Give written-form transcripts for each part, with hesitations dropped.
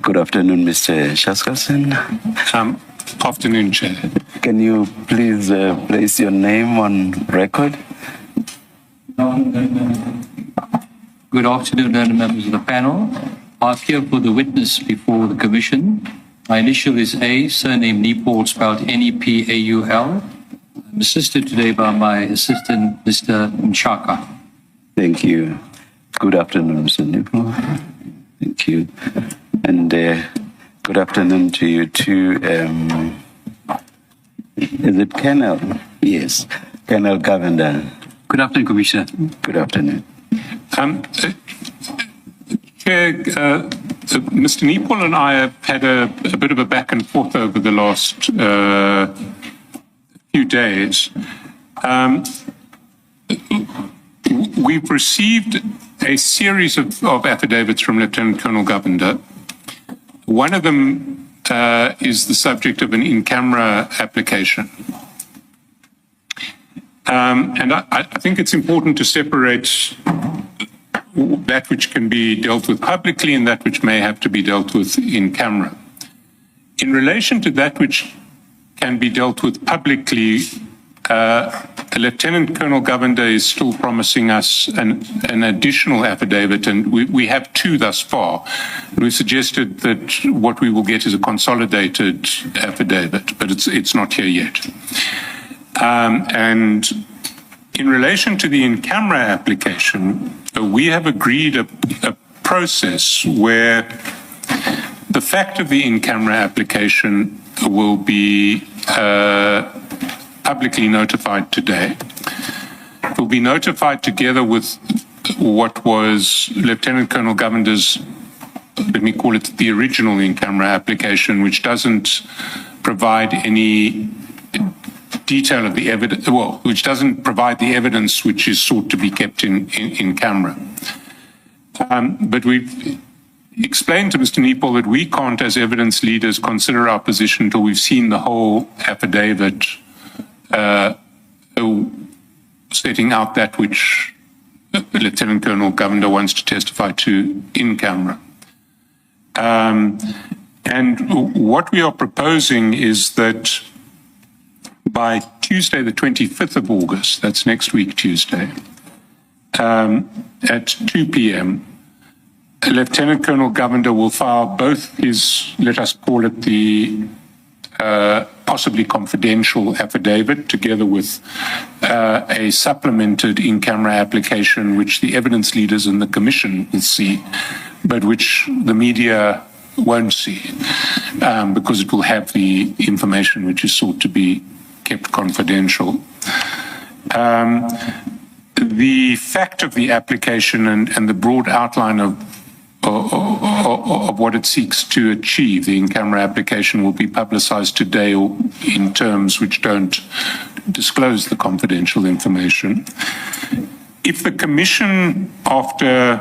Good afternoon, Mr. Shaskalson. Afternoon, Chair. Can you please place your name on record? Good afternoon, honourable members of the panel. I appear for the witness before the Commission. My initial is A, surname Nepal, spelled N-E-P-A-U-L. I'm assisted today by my assistant, Mr. Mshaka. Thank you. Good afternoon, Mr. Nepal. Thank you. And good afternoon to you too. Is it Colonel? Yes, Colonel Governor. Good afternoon, Commissioner. Good afternoon. Chair, Mr. Nepal and I have had a bit of a back and forth over the last few days. We've received a series of affidavits from Lieutenant Colonel Govender. One of them is the subject of an in-camera application. And I think it's important to separate that which can be dealt with publicly and that which may have to be dealt with in camera. In relation to that which can be dealt with publicly, Lieutenant Colonel Govender is still promising us an additional affidavit, and we have two thus far. We suggested that what we will get is a consolidated affidavit, but it's not here yet. And in relation to the in-camera application, we have agreed a process where the fact of the in-camera application will be publicly notified today. It will be notified together with what was Lieutenant Colonel Govender's, let me call it the original in-camera application, which doesn't provide any detail of the evidence, well, which doesn't provide the evidence which is sought to be kept in camera. But we've explained to Mr. Nepal that we can't, as evidence leaders, consider our position until we've seen the whole affidavit setting out that which Lieutenant Colonel Govender wants to testify to in camera. And what we are proposing is that by Tuesday, the 25th of August, that's next week Tuesday, at 2 p.m., Lieutenant Colonel Govender will file both his, let us call it the possibly confidential affidavit, together with a supplemented in-camera application which the evidence leaders and the Commission will see, but which the media won't see, because it will have the information which is sought to be kept confidential. The fact of the application and the broad outline of what it seeks to achieve, the in-camera application, will be publicized today in terms which don't disclose the confidential information. If the Commission, after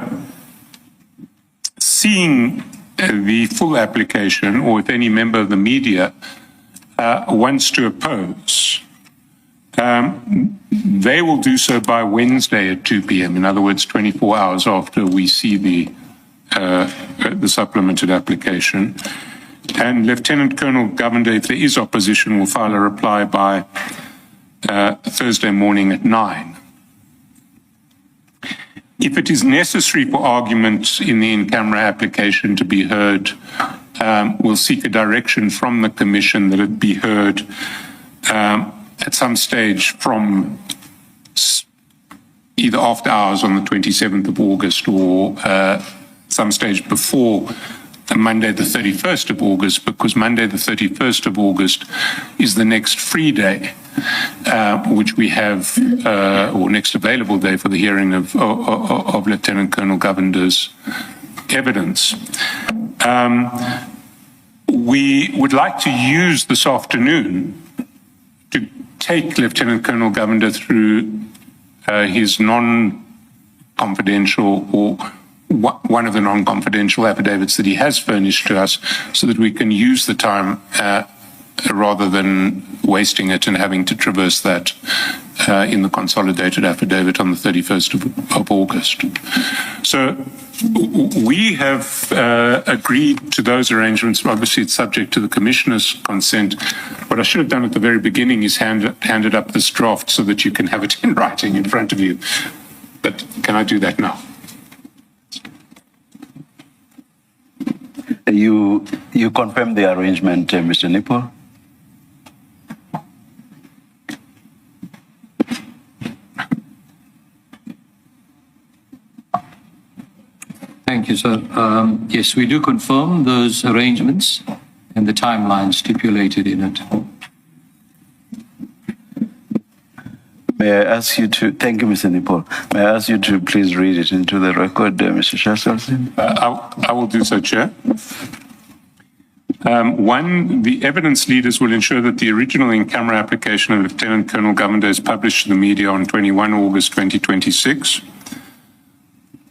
seeing the full application, or if any member of the media wants to oppose, they will do so by Wednesday at 2 p.m. In other words, 24 hours after we see the supplemented application. And Lieutenant Colonel Govender, if there is opposition, will file a reply by Thursday morning at 9. If it is necessary for argument in the in-camera application to be heard, we'll seek a direction from the Commission that it be heard at some stage from either after hours on the 27th of August or some stage before Monday the 31st of August, because Monday the 31st of August is the next free day, which we have, or next available day for the hearing of Lieutenant Colonel Govender's evidence. We would like to use this afternoon to take Lieutenant Colonel Govender through his non-confidential, or one of the non-confidential affidavits that he has furnished to us, so that we can use the time rather than wasting it and having to traverse that in the consolidated affidavit on the 31st of August. So we have agreed to those arrangements. Obviously, it's subject to the Commissioner's consent. What I should have done at the very beginning is handed up this draft so that you can have it in writing in front of you. But can I do that now? You confirm the arrangement, Mr. Nipple? Thank you, sir. Yes, we do confirm those arrangements and the timeline stipulated in it. May I ask you to, thank you, Mr. Nipple. May I ask you to please read it into the record, Mr. Shaskalsin? I will do so, Chair. One, the evidence leaders will ensure that the original in-camera application of Lieutenant Colonel Govender is published to the media on 21 August 2026.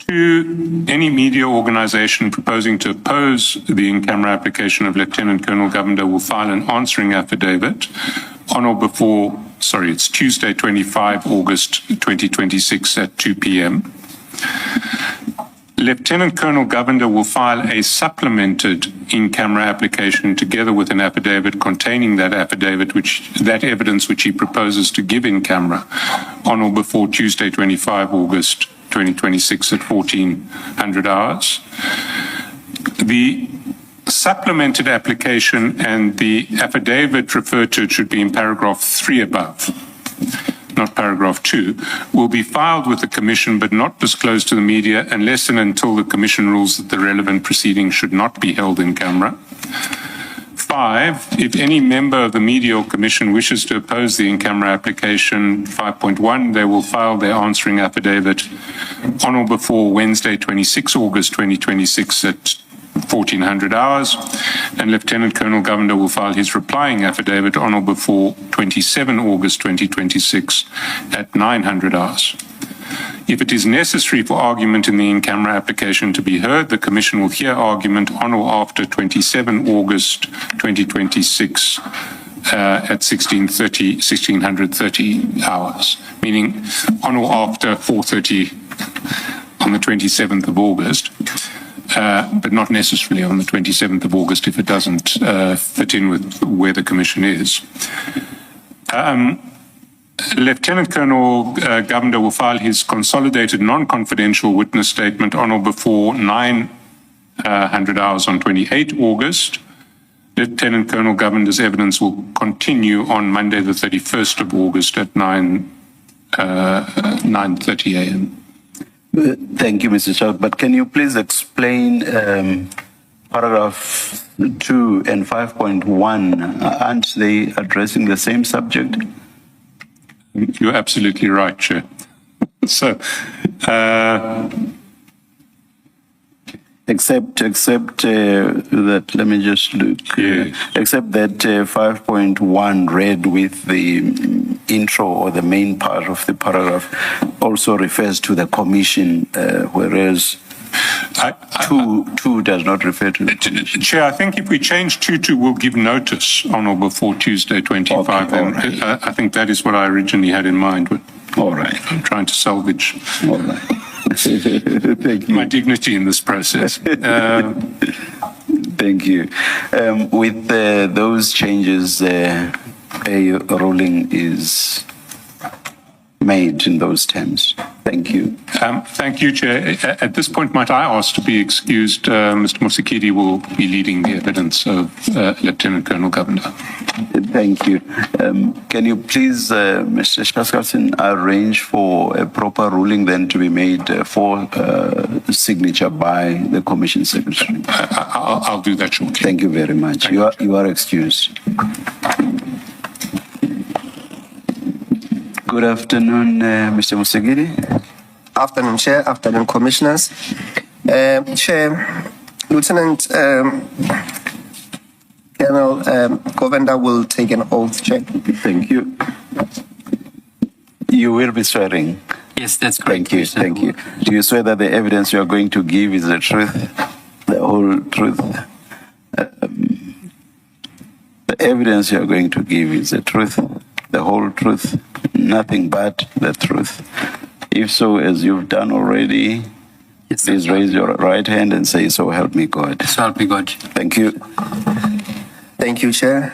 Two, any media organization proposing to oppose the in-camera application of Lieutenant Colonel Govender will file an answering affidavit on or before, it's Tuesday, 25 August 2026 at 2 p.m. Lieutenant Colonel Govender will file a supplemented in-camera application together with an affidavit containing that evidence which he proposes to give in camera on or before Tuesday, 25 August 2026 at 1400 hours. The supplemented application and the affidavit referred to should be in paragraph 3 above, not paragraph 2, will be filed with the Commission but not disclosed to the media unless and until the Commission rules that the relevant proceedings should not be held in camera. 5, if any member of the media or Commission wishes to oppose the in-camera application, 5.1, they will file their answering affidavit on or before Wednesday, 26 August 2026 at 1400 hours, and Lieutenant Colonel Govender will file his replying affidavit on or before 27 August 2026 at 900 hours. If it is necessary for argument in the in-camera application to be heard, the Commission will hear argument on or after 27 August 2026 at 1630 hours, meaning on or after 4:30 on the 27th of August. But not necessarily on the 27th of August if it doesn't fit in with where the Commission is. Lieutenant Colonel Govender will file his consolidated non-confidential witness statement on or before 900 hours on 28 August. Lieutenant Colonel Govender's evidence will continue on Monday the 31st of August at 9:30 a.m. Thank you, Mr. Chuck. But can you please explain paragraph 2 and 5.1? Aren't they addressing the same subject? You're absolutely right, Chair. So, except that, let me just look. Yes. Except that 5.1 read with the intro or the main part of the paragraph also refers to the Commission, whereas 2 does not refer to the Commission. Chair, I think if we change 2 to will give notice on or before Tuesday 25, Okay, and right. I think that is what I originally had in mind. But All right. I'm trying to salvage All right. Thank you. my dignity in this process. Thank you. With those changes, a ruling is made in those terms. Thank you. Thank you, Chair. At this point, might I ask to be excused? Mr. Musikidi will be leading the evidence of Lieutenant Colonel Govender. Thank you. Can you please, Mr. Shaskalsin, arrange for a proper ruling then to be made for signature by the Commission Secretary? I'll do that shortly. Thank you very much. You are excused. Good afternoon, Mr. Musigiri. Afternoon, Chair. Afternoon, Commissioners. Chair, Lieutenant Colonel Govender will take an oath, Chair. Thank you. You will be swearing. Yes, that's correct. Thank you. Thank you. Do you swear that the evidence you are going to give is the truth, the whole truth? evidence you are going to give is the truth, the whole truth, nothing but the truth? If so, as you've done already, Yes, please raise your right hand and say, "So help me God." So help me God. Thank you. Thank you, Chair.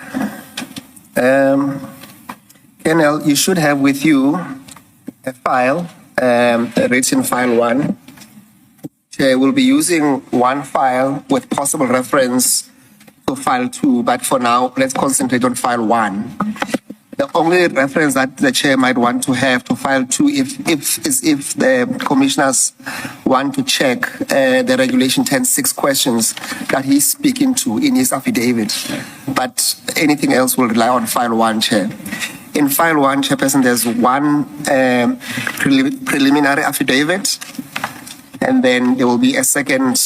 Colonel, you should have with you a file, written file 1. Chair will be using one file with possible reference to file 2, but for now, let's concentrate on file 1. The only reference that the chair might want to have to file 2 is if the commissioners want to check the regulation 10.6 questions that he's speaking to in his affidavit. But anything else will rely on file 1, Chair. In file 1, Chairperson, there's one preliminary affidavit, and then there will be a second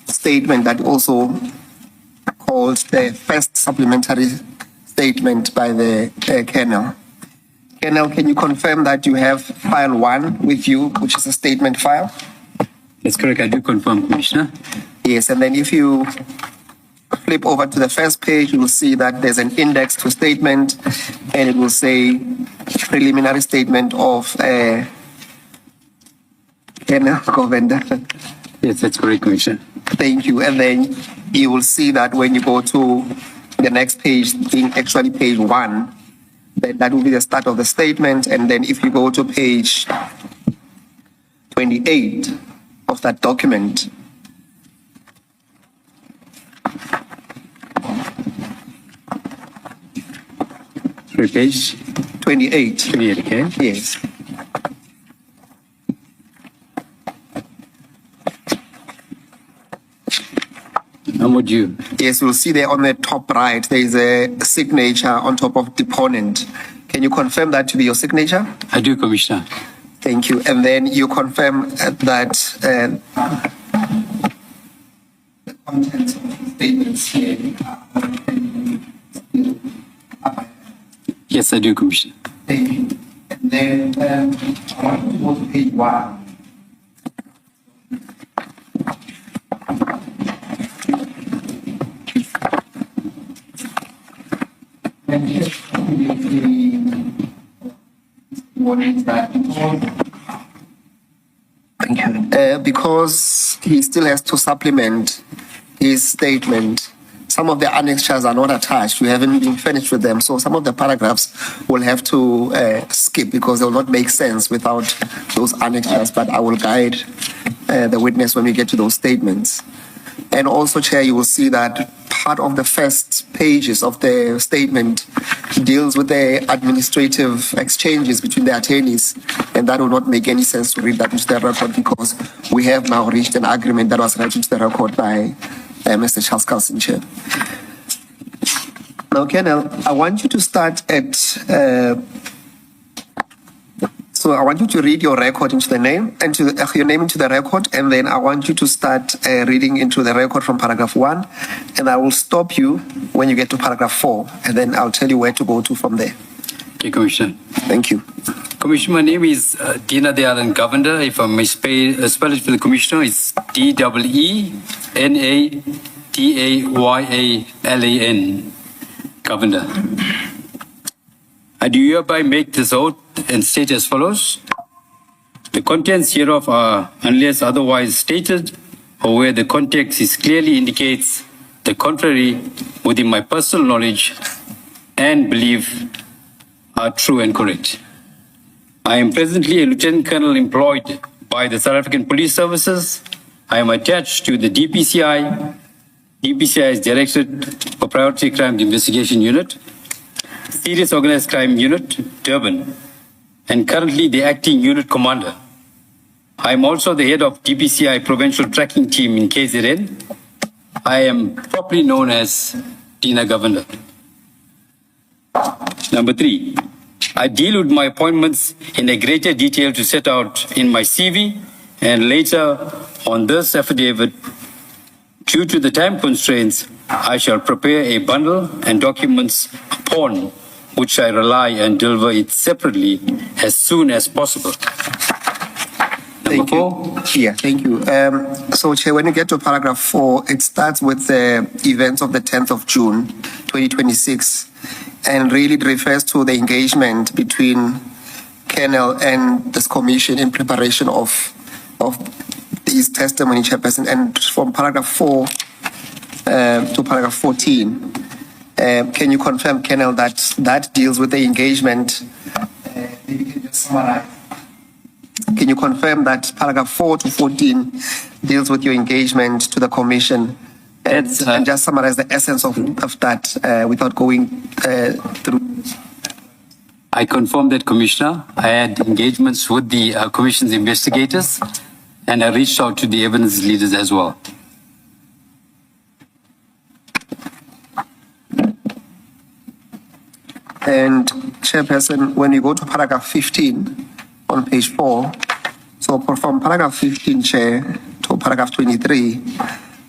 statement that also called the first supplementary statement by the Colonel. Colonel, can you confirm that you have file 1 with you, which is a statement file? That's correct. I do confirm, Commissioner. Yes, and then if you flip over to the first page, you will see that there's an index to statement, and it will say preliminary statement of Colonel Govender. Yes, that's correct, Commissioner. Thank you. And then you will see that when you go to the next page, being actually page 1, that will be the start of the statement. And then if you go to page 28 of that document, Page 28. 28, okay. Yes. I'm with you. Yes, you'll see there on the top right, there is a signature on top of deponent. Can you confirm that to be your signature? I do, Commissioner. Thank you. And then you confirm that the contents of the statements here are Yes, I do, Commissioner. Thank you. And then I want to go to page 1. And here's what is that? Thank you. Because he still has to supplement his statement. Some of the annexures are not attached. We haven't been finished with them. So some of the paragraphs will have to skip because they will not make sense without those annexures. But I will guide the witness when we get to those statements. And also, Chair, you will see that part of the first pages of the statement deals with the administrative exchanges between the attorneys, and that will not make any sense to read that into the record because we have now reached an agreement that was read into the record by Mr. Charles Carlson, Chair. Now, Colonel, I want you to start at so I want you to read your record into the name, into your name into the record, and then I want you to start reading into the record from paragraph 1, and I will stop you when you get to paragraph 4, and then I'll tell you where to go to from there. Okay, Commissioner. Thank you. Commissioner, my name is Dina Dayalan Govender. If I may spell it for the Commissioner, it's DEENADAYALAN, Govender. I do hereby make this oath and state as follows. The contents hereof are, unless otherwise stated, or where the context is clearly indicates the contrary within my personal knowledge and belief, are true and correct. I am presently a Lieutenant Colonel employed by the South African Police Services. I am attached to the DPCI. DPCI is Directorate for Priority Crime Investigation Unit, Serious Organized Crime Unit, Durban, and currently the Acting Unit Commander. I am also the head of DPCI Provincial Tracking Team in KZN. I am properly known as Dina Govender. Number 3, I deal with my appointments in a greater detail to set out in my CV and later on this affidavit. Due to the time constraints, I shall prepare a bundle and documents upon which I rely and deliver it separately as soon as possible. Thank you. Yeah, thank you. So, Chair, when you get to paragraph 4, it starts with the events of the 10th of June, 2026, and really it refers to the engagement between Colonel and this commission in preparation of his testimony, Chairperson. And from paragraph 4 to paragraph 14, can you confirm, Colonel, that deals with the engagement? Maybe you can just summarize. Can you confirm that paragraph 4 to 14 deals with your engagement to the commission? And just summarize the essence of that without going through. I confirm that, Commissioner. I had engagements with the Commission's investigators, and I reached out to the evidence leaders as well. And Chairperson, when you go to paragraph 15 on page 4, so from paragraph 15, Chair, to paragraph 23,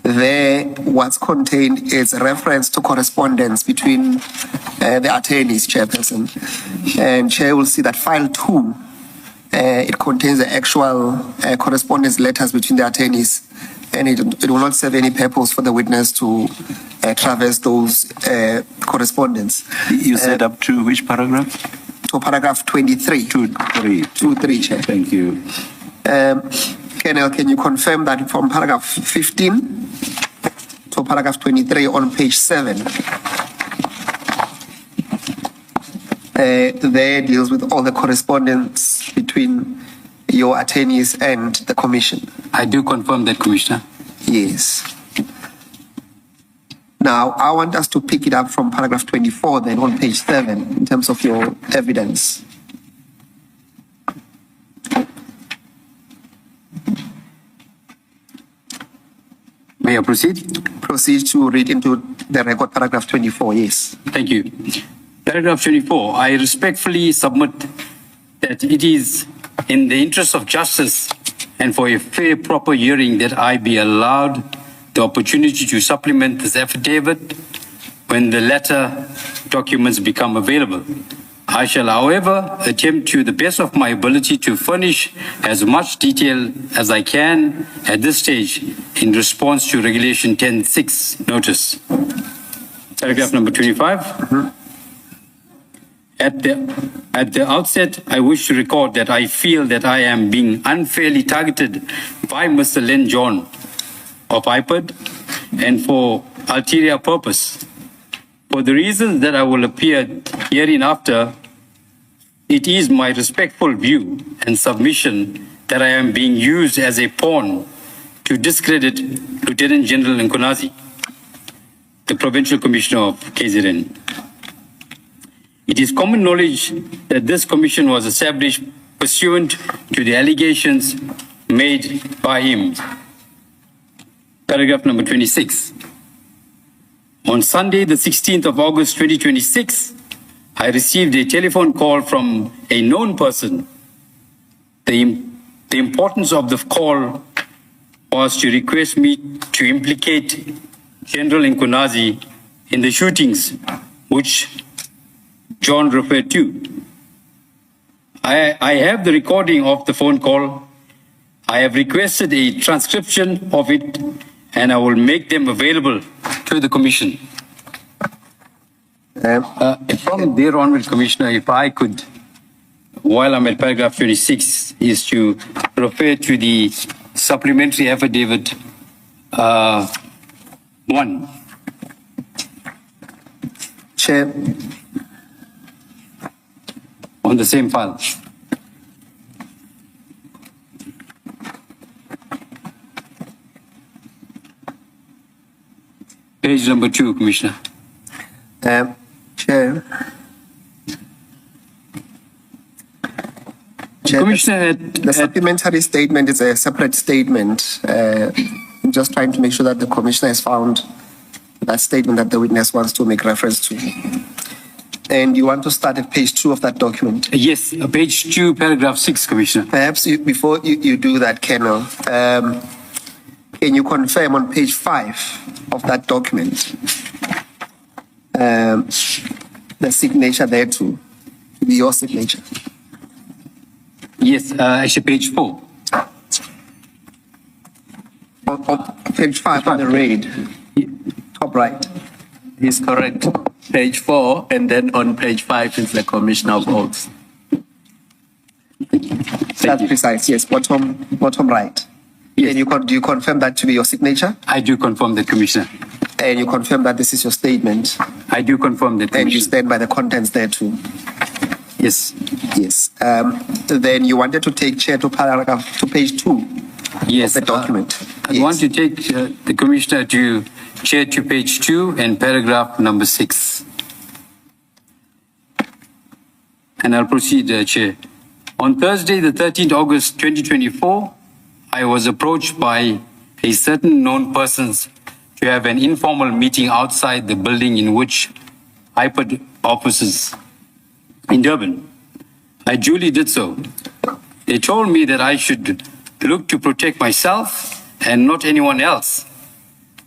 there what's contained is a reference to correspondence between the attorneys, Chairperson. And Chair will see that file 2, it contains the actual correspondence letters between the attorneys, and it will not serve any purpose for the witness to traverse those correspondence. You said up to which paragraph? To paragraph 23. 2-3, Chair. Thank you. Colonel, can you confirm that from paragraph 15 to paragraph 23 on page 7, there deals with all the correspondence between your attorneys and the commission? I do confirm that, Commissioner. Yes. Now, I want us to pick it up from paragraph 24 then on page 7 in terms of your evidence. May I proceed? Proceed to read into the record paragraph 24, yes. Thank you. Paragraph 24. I respectfully submit that it is in the interest of justice and for a fair, proper hearing that I be allowed the opportunity to supplement this affidavit when the latter documents become available. I shall, however, attempt to the best of my ability to furnish as much detail as I can at this stage in response to Regulation 10.6 notice. Paragraph number 25. At the outset, I wish to record that I feel that I am being unfairly targeted by Mr. Len John of IPED and for ulterior purpose. For the reasons that I will appear hereinafter, it is my respectful view and submission that I am being used as a pawn to discredit Lieutenant General Mkhwanazi, the Provincial Commissioner of KZN. It is common knowledge that this commission was established pursuant to the allegations made by him. Paragraph number 26. On Sunday, the 16th of August, 2026, I received a telephone call from a known person. The importance of the call was to request me to implicate General Mkhwanazi in the shootings, which John referred to. I have the recording of the phone call. I have requested a transcription of it, and I will make them available to the Commission. From there onwards, Commissioner, if I could, while I'm at paragraph 26, is to refer to the supplementary affidavit 1. Chair. On the same file. Page number 2, Commissioner. Chair. Commissioner, the supplementary statement is a separate statement. I'm just trying to make sure that the Commissioner has found that statement that the witness wants to make reference to. And you want to start at page 2 of that document? Yes, page 2, paragraph 6, Commissioner. Perhaps before you do that, Colonel, can you confirm on page 5 of that document the signature there too, your signature? Yes, actually page 4. On page 5 on the raid, top right. He's correct. Page 4, and then on page 5 is the Commissioner of Oaths. That's precise, yes, bottom right. Yes. And do you confirm that to be your signature? I do confirm the Commissioner. And you confirm that this is your statement? I do confirm the And you Commissioner. stand by the contents there too? Yes. Yes. Then you wanted to take chair to page 2 Yes. of the document. I want to take the Commissioner to chair to page 2 and paragraph number 6. And I'll proceed, Chair. On Thursday, the 13th August 2024, I was approached by a certain known persons to have an informal meeting outside the building in which IPOD offices in Durban. I duly did so. They told me that I should look to protect myself and not anyone else,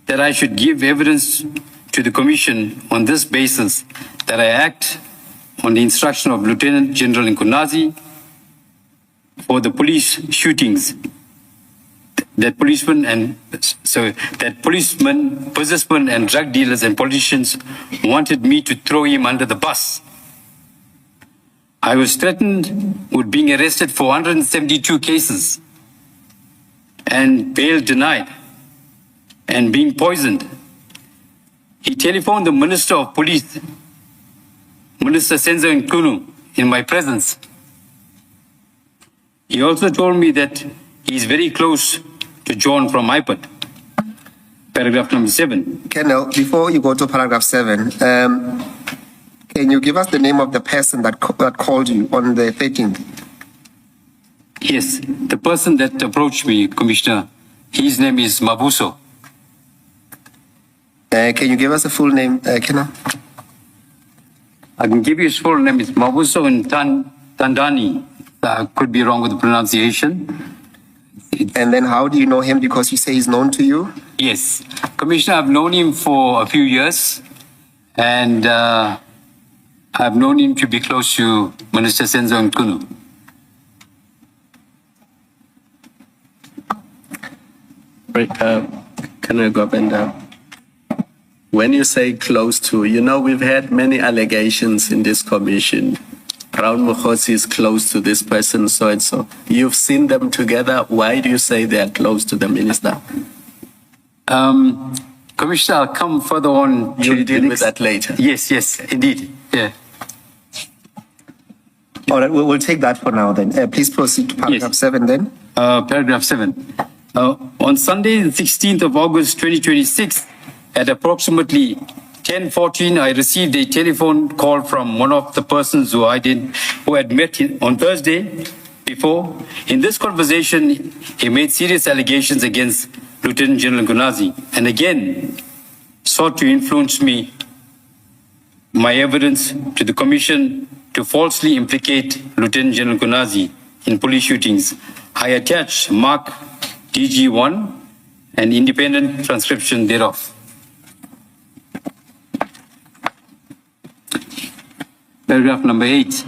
that I should give evidence to the Commission on this basis, that I act on the instruction of Lieutenant General Mkhwanazi for the police shootings, that policemen, businessmen and drug dealers and politicians wanted me to throw him under the bus. I was threatened with being arrested for 172 cases and bail denied and being poisoned. He telephoned the Minister of Police, Minister Senzo Nkunu, in my presence. He also told me that he is very close to John from IPOD. Paragraph number 7. Colonel, before you go to paragraph 7, can you give us the name of the person that called you on the 13th? Yes, the person that approached me, Commissioner, his name is Mabuso. Can you give us a full name, Colonel? I can give you his full name. It's Mabuso Tandani. I could be wrong with the pronunciation. And then how do you know him? Because you say he's known to you? Yes. Commissioner, I've known him for a few years, and I've known him to be close to Minister Senzo Nkunu. Colonel Gobenda, when you say close to, we've had many allegations in this commission. Brown Mokhosi is close to this person, so and so. You've seen them together. Why do you say they are close to the minister? Commissioner, I'll come further on. You'll deal with that later. Yes, indeed. Yeah. All right, we'll take that for now then. Please proceed to paragraph 7 then. Paragraph 7. On Sunday, the 16th of August 2026, at approximately 10:14, I received a telephone call from one of the persons who had met on Thursday before. In this conversation, he made serious allegations against Lieutenant General Mkhwanazi and again sought to influence my evidence to the Commission to falsely implicate Lieutenant General Mkhwanazi in police shootings. I attached Mark DG1 and independent transcription thereof. Paragraph number 8.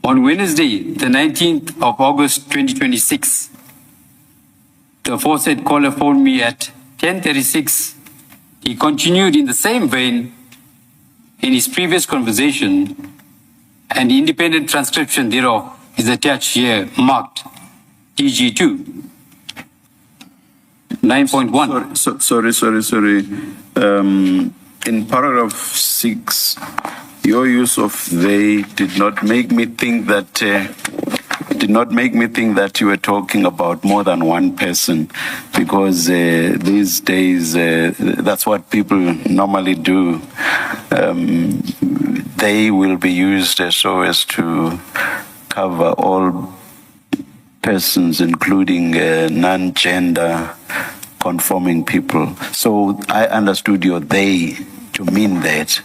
On Wednesday, the 19th of August 2026, the aforesaid caller phoned me at 10:36. He continued in the same vein in his previous conversation, and the independent transcription thereof is attached here, marked DG2. 9.1. Sorry. In paragraph 6, your use of they did not make me think that you were talking about more than one person, because these days that's what people normally do. They will be used so as to cover all persons, including non-gender conforming people. So I understood your they to mean that,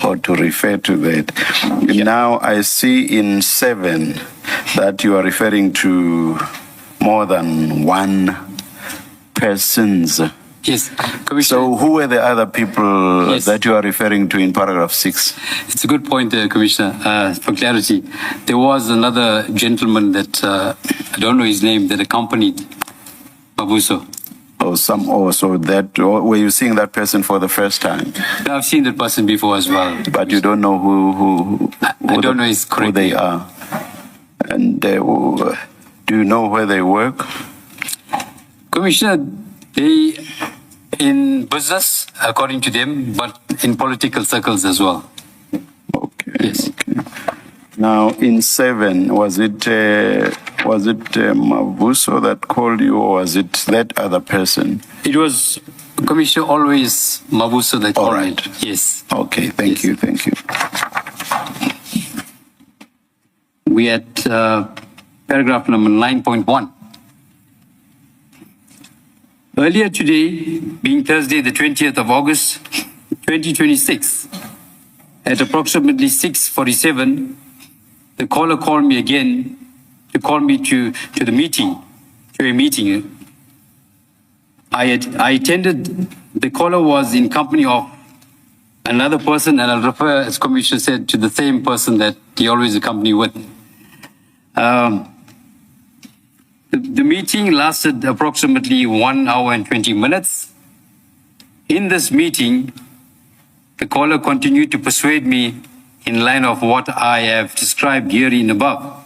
or to refer to that. Now I see in 7 that you are referring to more than one persons. Yes, Commissioner. So who were the other people Yes. that you are referring to in paragraph 6? It's a good point, Commissioner. For clarity, there was another gentleman that, I don't know his name, that accompanied Mabuso. Were you seeing that person for the first time? I've seen that person before as well. But you don't know who I don't know his who correct they name. are. And do you know where they work? Commissioner, they in business, according to them, but in political circles as well. Okay. Yes. Okay. Now, in 7, was it Mavuso that called you, or was it that other person? It was, Commissioner, always Mabuso that All called me. right. Yes. Okay, thank you. We at paragraph number 9.1. Earlier today, being Thursday, the 20th of August, 2026, at approximately 6:47, the caller called me again to call me to a meeting. I attended. The caller was in company of another person, and I'll refer, as Commissioner said, to the same person that he always accompanied with. The meeting lasted approximately 1 hour and 20 minutes. In this meeting, the caller continued to persuade me in line of what I have described herein above.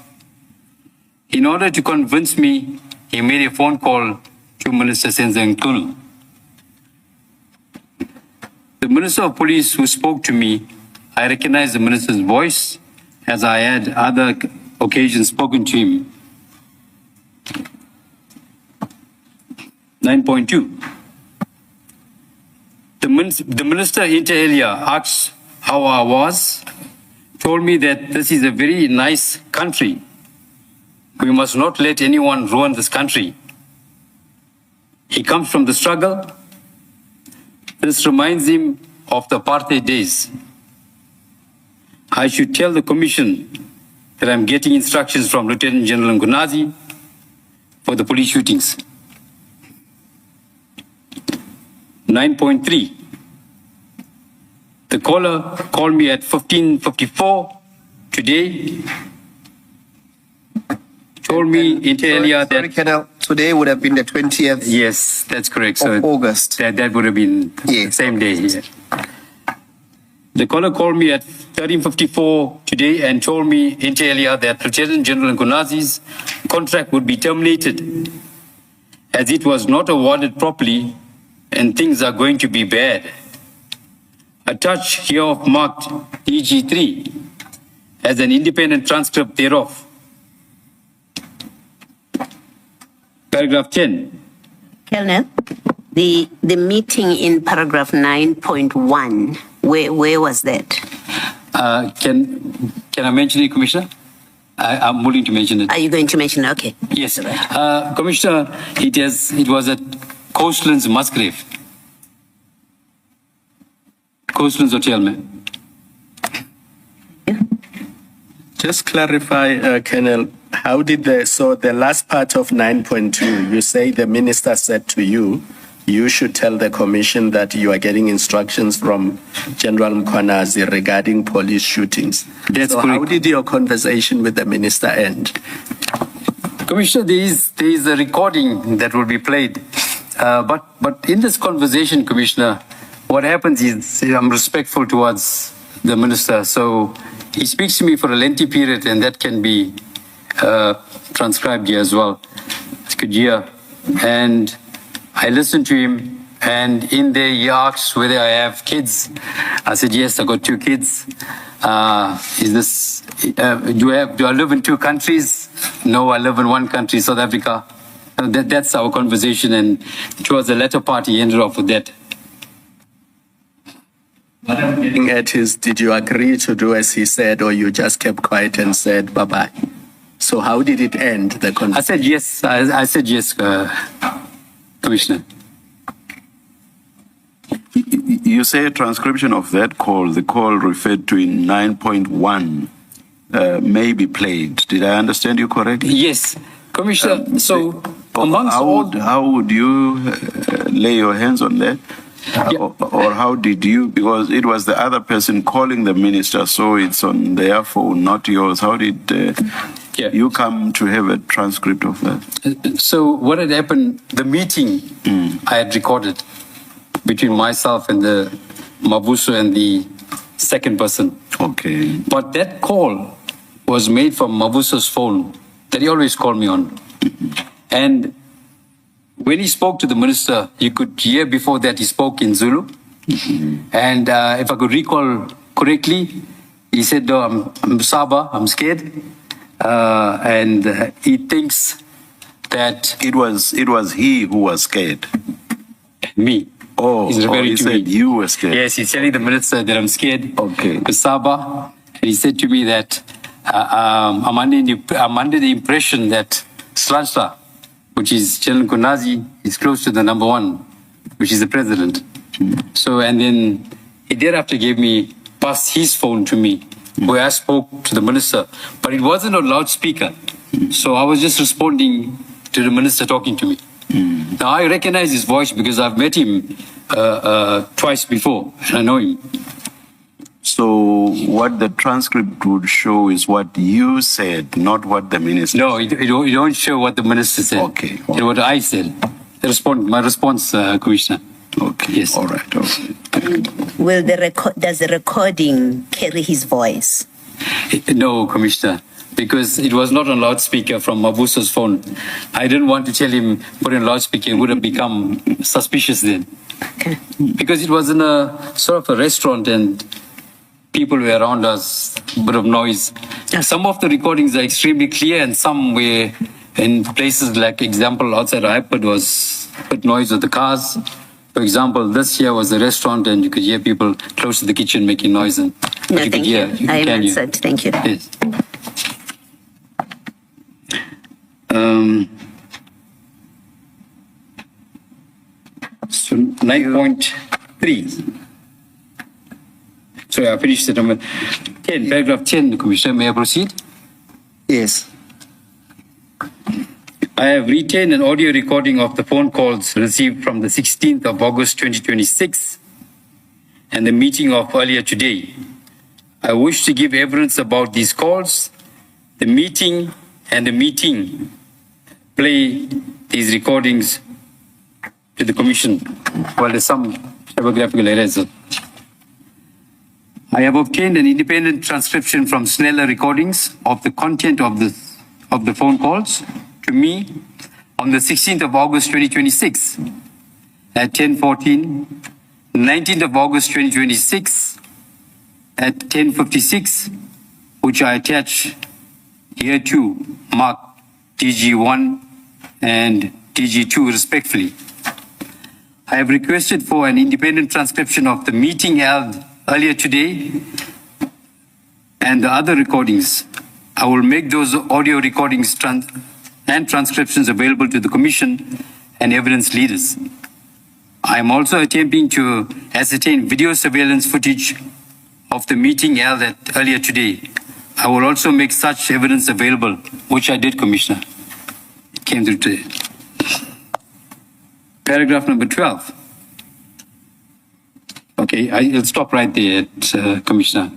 In order to convince me, he made a phone call to Minister Mkhwanazi. The Minister of Police who spoke to me, I recognized the Minister's voice as I had other occasions spoken to him. 9.2. The Minister inter alia asked how I was, told me that this is a very nice country. We must not let anyone ruin this country. He comes from the struggle. This reminds him of the apartheid days. I should tell the Commission that I'm getting instructions from Lieutenant General Mkhwanazi for the police shootings. 9.3. The caller called me at 15:54 today. Told me inter alia Sorry, that Colonel, today would have been the 20th yes, that's correct. of August. That would have been the Yes. same day. Yeah. The caller called me at 13:54 today and told me inter alia that Lieutenant General Mkhwanazi's contract would be terminated as it was not awarded properly and things are going to be bad. Attached hereof marked EG3 as an independent transcript thereof. Paragraph 10. Colonel, the meeting in paragraph 9.1, where was that? Can I mention it, Commissioner? I'm willing to mention it. Are you going to mention? Okay. Yes, Commissioner. It was at Coastlands Musgrave. Coastlands Hotel, man. Just clarify, Colonel, how did the last part of 9.2, you say the minister said to you, you should tell the commission that you are getting instructions from General Mkhwanazi regarding police shootings. That's so correct. how did your conversation with the minister end? Commissioner, there is a recording that will be played. But in this conversation, Commissioner, what happens is I'm respectful towards the minister. So he speaks to me for a lengthy period, and that can be transcribed here as well. It's good here. And I listened to him, and in there he asked whether I have kids. I said, yes, I got 2 kids. Do I live in 2 countries? No, I live in 1 country, South Africa. That's our conversation, and towards the latter part, he ended off with that. What I'm getting at is, did you agree to do as he said, or you just kept quiet and said bye-bye? So how did it end, the conversation? I said yes. I said yes, Commissioner. You say a transcription of that call, the call referred to in 9.1, may be played. Did I understand you correctly? Yes, Commissioner. How would you lay your hands on that? Or how did you, because it was the other person calling the minister, so it's on their phone, not yours. How did Yeah. You come to have a transcript of that. So what had happened, the meeting I had recorded between myself and the Mabuso and the second person. Okay. But that call was made from Mabuso's phone that he always called me on. And when he spoke to the minister, you could hear before that he spoke in Zulu. And if I could recall correctly, he said, no, I'm Saba, I'm scared. And he thinks that It was he who was scared. me. Oh, He's referring he to said me. you were scared. Yes, he's telling the minister that I'm scared. Okay. Saba. And he said to me that I'm under the impression that Slansa, which is General Mkhwanazi, is close to the number one, which is the president. So, and then he thereafter passed his phone to me, where I spoke to the minister, but it wasn't on loudspeaker. So I was just responding to the minister talking to me. Now I recognize his voice because I've met him twice before, and I know him. So what the transcript would show is what you said, not what the minister No, it don't show what the minister said. Okay. It's what I said. My response, Commissioner. Okay. Yes. All right. Okay. Does the recording carry his voice? No, Commissioner, because it was not on loudspeaker from Mabuso's phone. I didn't want to tell him put in loudspeaker. It would have become suspicious then. Okay. Because it was in a sort of a restaurant and people were around us, a bit of noise. Some of the recordings are extremely clear and some were in places like, example, outside iPod was a bit noise of the cars. For example, this here was a restaurant and you could hear people close to the kitchen making noise. And No, you could thank hear, you. I am can hear. answered. Thank you. Yes. So 9.3. So I finished the number 10, paragraph 10, Commissioner. May I proceed? Yes. I have retained an audio recording of the phone calls received from the 16th of August 2026 and the meeting of earlier today. I wish to give evidence about these calls, the meeting and the meeting. Play these recordings to the Commission. Well, there's some typographical errors. I have obtained an independent transcription from Sneller recordings of the content of the phone calls to me on the 16th of August 2026 at 10:14, 19th of August 2026 at 10:56, which I attach here to mark DG1 and DG2 respectfully. I have requested for an independent transcription of the meeting held earlier today and the other recordings. I will make those audio recordings and transcriptions available to the Commission and evidence leaders. I am also attempting to ascertain video surveillance footage of the meeting held earlier today. I will also make such evidence available, which I did, Commissioner. It came through today. Paragraph number 12. Okay, I'll stop right there, Commissioner.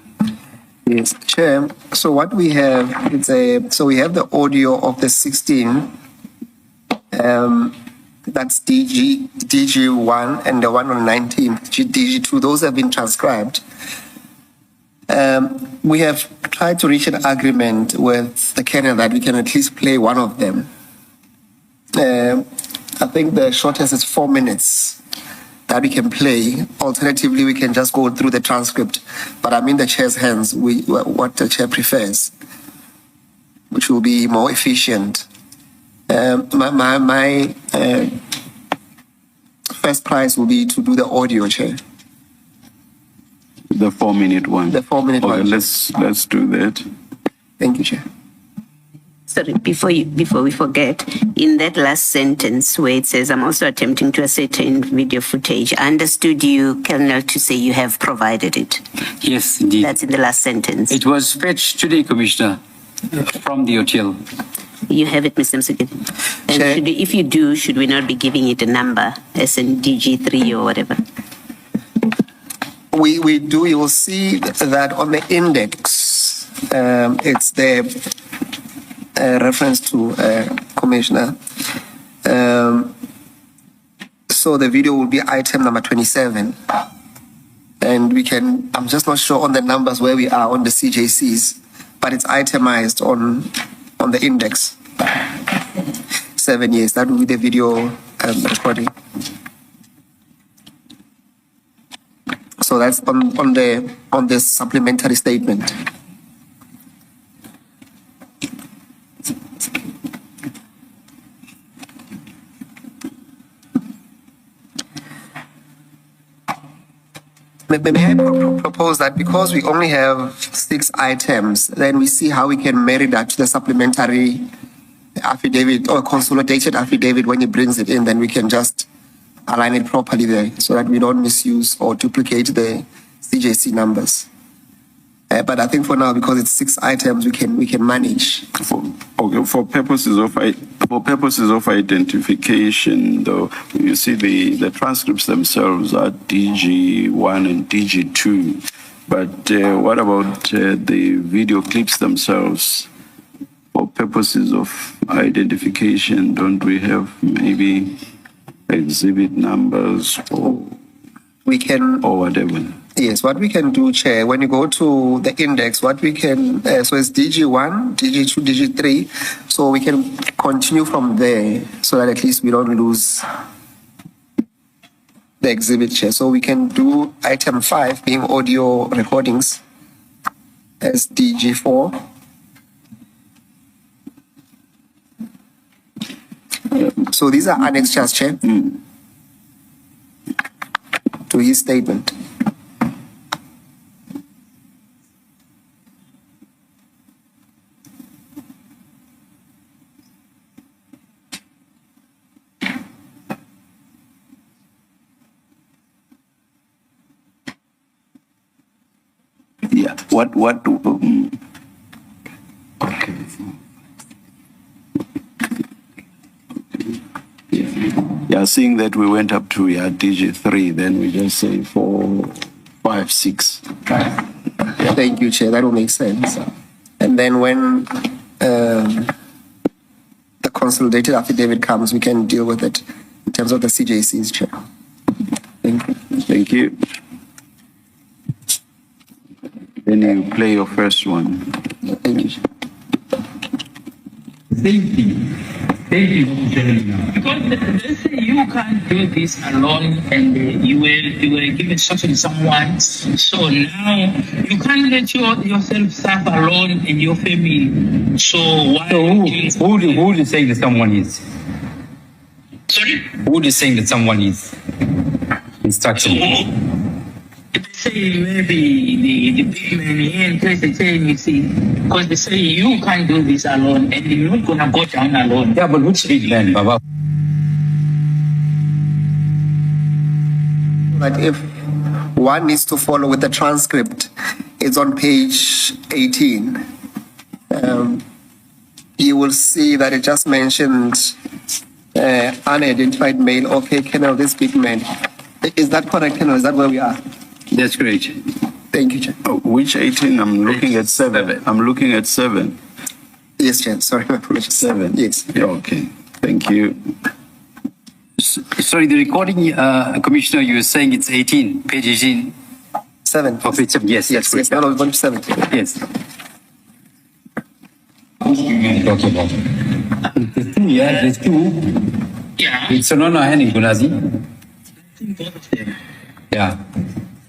Yes, Chair. So what we have so we have the audio of the 16. That's DG1 and the one on 19th, DG2. Those have been transcribed. We have tried to reach an agreement with the Kenya that we can at least play one of them. I think the shortest is 4 minutes that we can play. Alternatively, we can just go through the transcript. But I'm in the chair's hands, what the chair prefers, which will be more efficient. My first prize will be to do the audio, Chair. The 4-minute one. The 4-minute Okay, one. let's do that. Thank you, Chair. Sorry, before we forget, in that last sentence where it says, I'm also attempting to ascertain video footage, I understood you, Colonel, to say you have provided it. Yes, indeed. That's in the last sentence. It was fetched today, Commissioner, from the hotel. You have it, Mr. Msugid. And Chair. if you do, should we not be giving it a number, as in DG3 or whatever? We do. You will see that on the index. It's the reference to Commissioner. So the video will be item number 27. And we can, I'm just not sure on the numbers where we are on the CJCs, but it's itemized on the index. 7 years, that will be the video recording. So that's on the supplementary statement. May I propose that because we only have 6 items, then we see how we can marry that to the supplementary affidavit or consolidated affidavit when he brings it in, then we can just align it properly there so that we don't misuse or duplicate the CJC numbers. But I think for now, because it's 6 items, we can manage. For purposes of identification, though, you see the transcripts themselves are DG1 and DG2. But what about the video clips themselves? For purposes of identification, don't we have maybe exhibit numbers or whatever? Yes, what we can do, Chair, when you go to the index, what we can, so it's DG1, DG2, DG3, so we can continue from there so that at least we don't lose the exhibit, Chair. So we can do item 5 being audio recordings as DG4. So these are annexures, Chair, to his statement. Yeah. Okay. Yeah, seeing that we went up to DG3, then we just say 4, 5, 6. Thank you, Chair. That will make sense. And then when the consolidated affidavit comes, we can deal with it in terms of the CJCs, Chair. Thank you. Thank you. Then you play your first one. Thank you, Chair. Thank you, because they say you can't do this alone, and you were given something to someone. So now you can't let yourself suffer alone and your family. So why? So who is saying that someone is? Sorry. Who is saying that someone is? Instruction. They say maybe the big man here in place, they say, you see, because they say you can't do this alone and you're not going to go down alone. Yeah, but which big man, Baba? But if one needs to follow with the transcript, it's on page 18. You will see that it just mentioned unidentified male. Okay, Colonel, this big man. Is that correct, Colonel? Is that where we are? That's great. Thank you, Chair. Oh, which 18? I'm looking at 7. I'm looking at 7. Yes, Chair. Sorry, my apologies. 7. Yes. Yeah, okay. Thank you. Sorry, the recording, Commissioner, you were saying it's 18, page 18. 7. Oh, page 7, yes. Yes, yes. No, no, it's going to 7. Yes. Talking about. There's 2, yeah, there's 2. Yeah. It's Sonona and Mkhwanazi. Both of them. Yeah.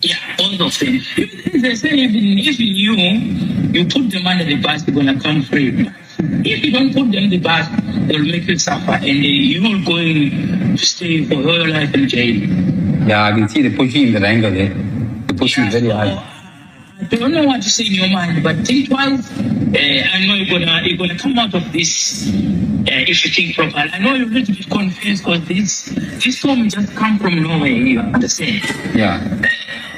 Yeah, both of them. They say if you put them under the bus, they're going to come free. If you don't put them in the bus, they'll make you suffer, and you're going to stay for your life in jail. Yeah, I can see they're pushing the angle there. They're pushing very hard. I don't know what to say in your mind, but think twice. I know you're gonna come out of this if you think properly. I know you're a little bit confused because this storm just come from nowhere. You understand? Yeah.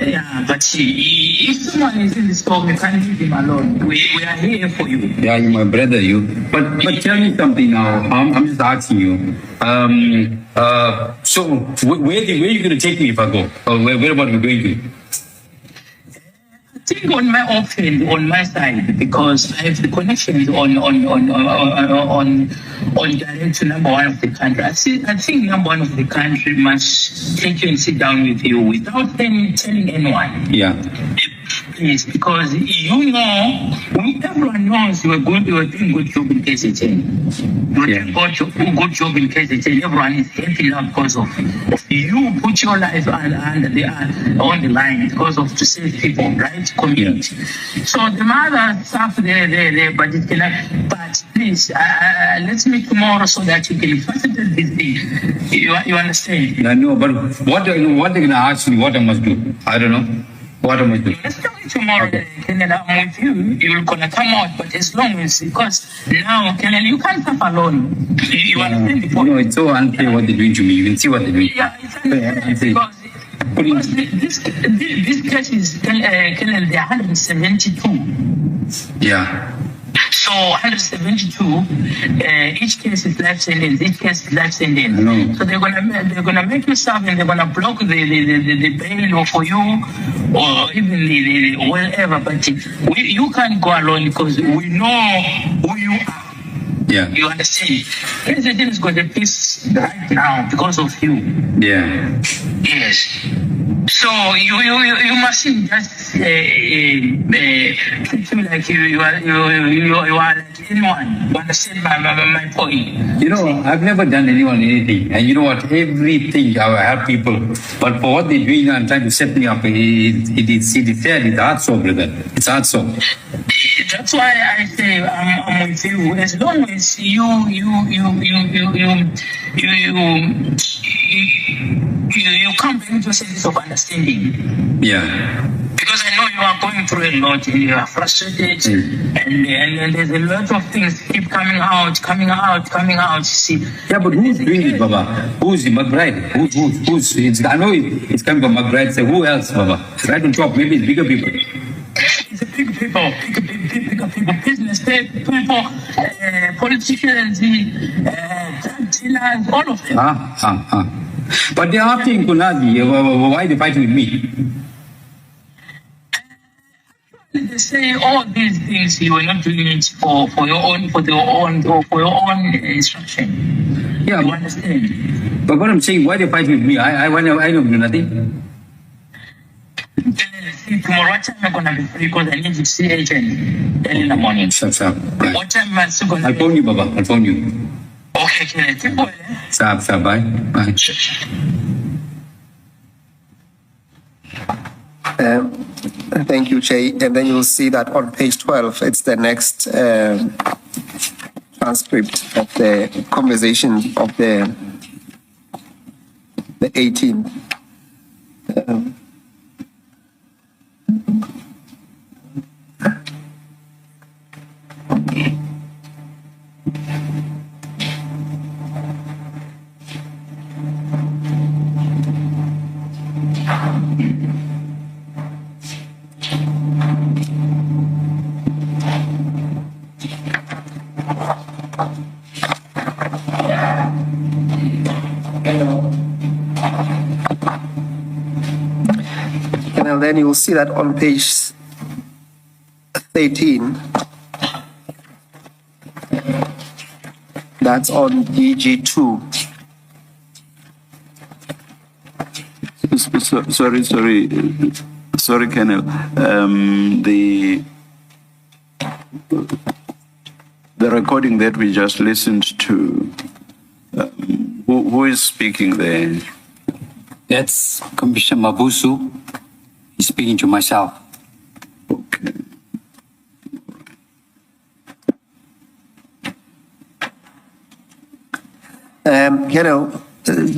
Yeah, but if someone is in the storm, you can't leave him alone. We are here for you. Yeah, you're my brother, you. But tell me something now. I'm just asking you. So where are you going to take me if I go? Or where about we going to? think on my option, on my side, because I have the connections on direct to number one of the country. I think number one of the country must take you and sit down with you without telling anyone. Yeah. Please, because everyone knows you are doing good job in KZN. You are doing good job in KZN. Everyone is happy now because of you put your life on the line because of to save people, right? Community. So the mother stuff there, but it cannot. But please, let's meet tomorrow so that you can facilitate this thing. You understand? I know, but what they're going to ask me, what I must do? I don't know. What am I doing? Let's talk tomorrow, Kenel. I'm with you. You're gonna come out, but as long as because now, Kenel, you can't come alone. You understand the point? No, it's so unfair what they're doing to me. You can see what they're doing. Yeah, it's unfair because this case is Kenel, they're 172. Yeah. So 172, each case is life sentence. Each case is life sentence. No. So they're gonna make you serve and they're gonna block the bail for you or even the wherever. But you can't go alone because we know who you are. Yeah. You understand? President has got a peace right now because of you. Yeah. Yes. So you mustn't just treat me like you are like anyone. You understand my point? You know, I've never done anyone anything. And you know what? Everything I help people. But for what they're doing now and trying to set me up, it's sad. It's hard so, brother. It's hard so. That's why I say I'm with you. As long as you come back into a sense of understanding. Yeah. Because I know you are going through a lot and you are frustrated and there's a lot of things keep coming out, see. Yeah, but who's doing it, Baba? Who's the McBride? Who's I know it's coming from McBride. So who else, Baba? It's right on top. Maybe it's bigger people. It's a big people, business people, politicians, drug dealers, all of them. But they're after Mkhwanazi. Why are they fighting with me? They say all these things you are not doing it for your own instruction. Yeah, you understand? But what I'm saying, why are they fighting with me? I don't do nothing. Tomorrow, what time am I going to be free? Because I need to see agent early in the morning. Sir. What time am I still going to I'll phone you, Baba. I'll phone you. Okay, can I take over? Sir, bye. Bye. Thank you, Jay. And then you'll see that on page 12, it's the next transcript of the conversation of the 18th. And then you'll see that on page 13. That's on DG2. Sorry, Colonel. The recording that we just listened to, who is speaking there? That's Commissioner Mabusu. He's speaking to myself. Okay.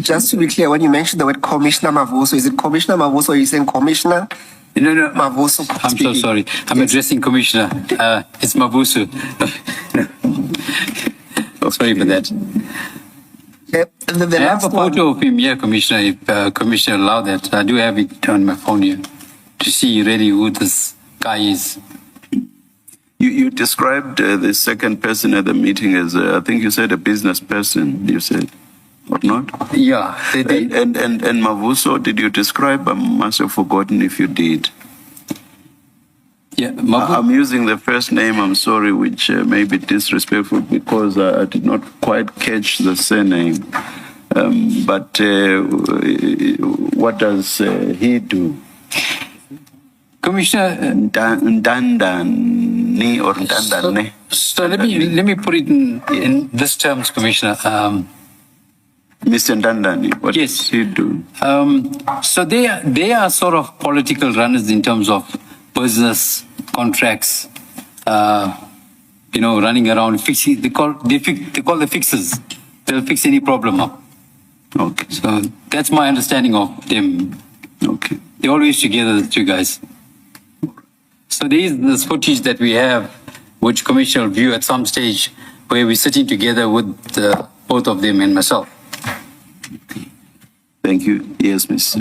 Just to be clear, when you mentioned the word Commissioner Mavuso, is it Commissioner Mavuso or are you saying Commissioner? No. Mavuso. I'm so sorry. I'm addressing Commissioner. It's Mabusu. Sorry for that. I have a photo of him here, Commissioner. If Commissioner allow that, I do have it on my phone here to see really who this guy is. You described the second person at the meeting as, I think you said a business person, you said, or not? Yeah. And Mavuso, did you describe? I must have forgotten if you did. Yeah, Mabu. I'm using the first name, I'm sorry, which may be disrespectful because I did not quite catch the surname. But what does he do? Commissioner, Ndandani or Ndandane? so let me put it in this terms, Commissioner. Mr. Ndandani, what Yes. does he do? So they are sort of political runners in terms of business contracts. Running around fixing. They call the fixers. They'll fix any problem up. Okay. So that's my understanding of them. Okay. They're always together, the two guys. So there is this footage that we have, which Commissioner will view at some stage, where we're sitting together with both of them and myself. Thank you. Yes, Ms.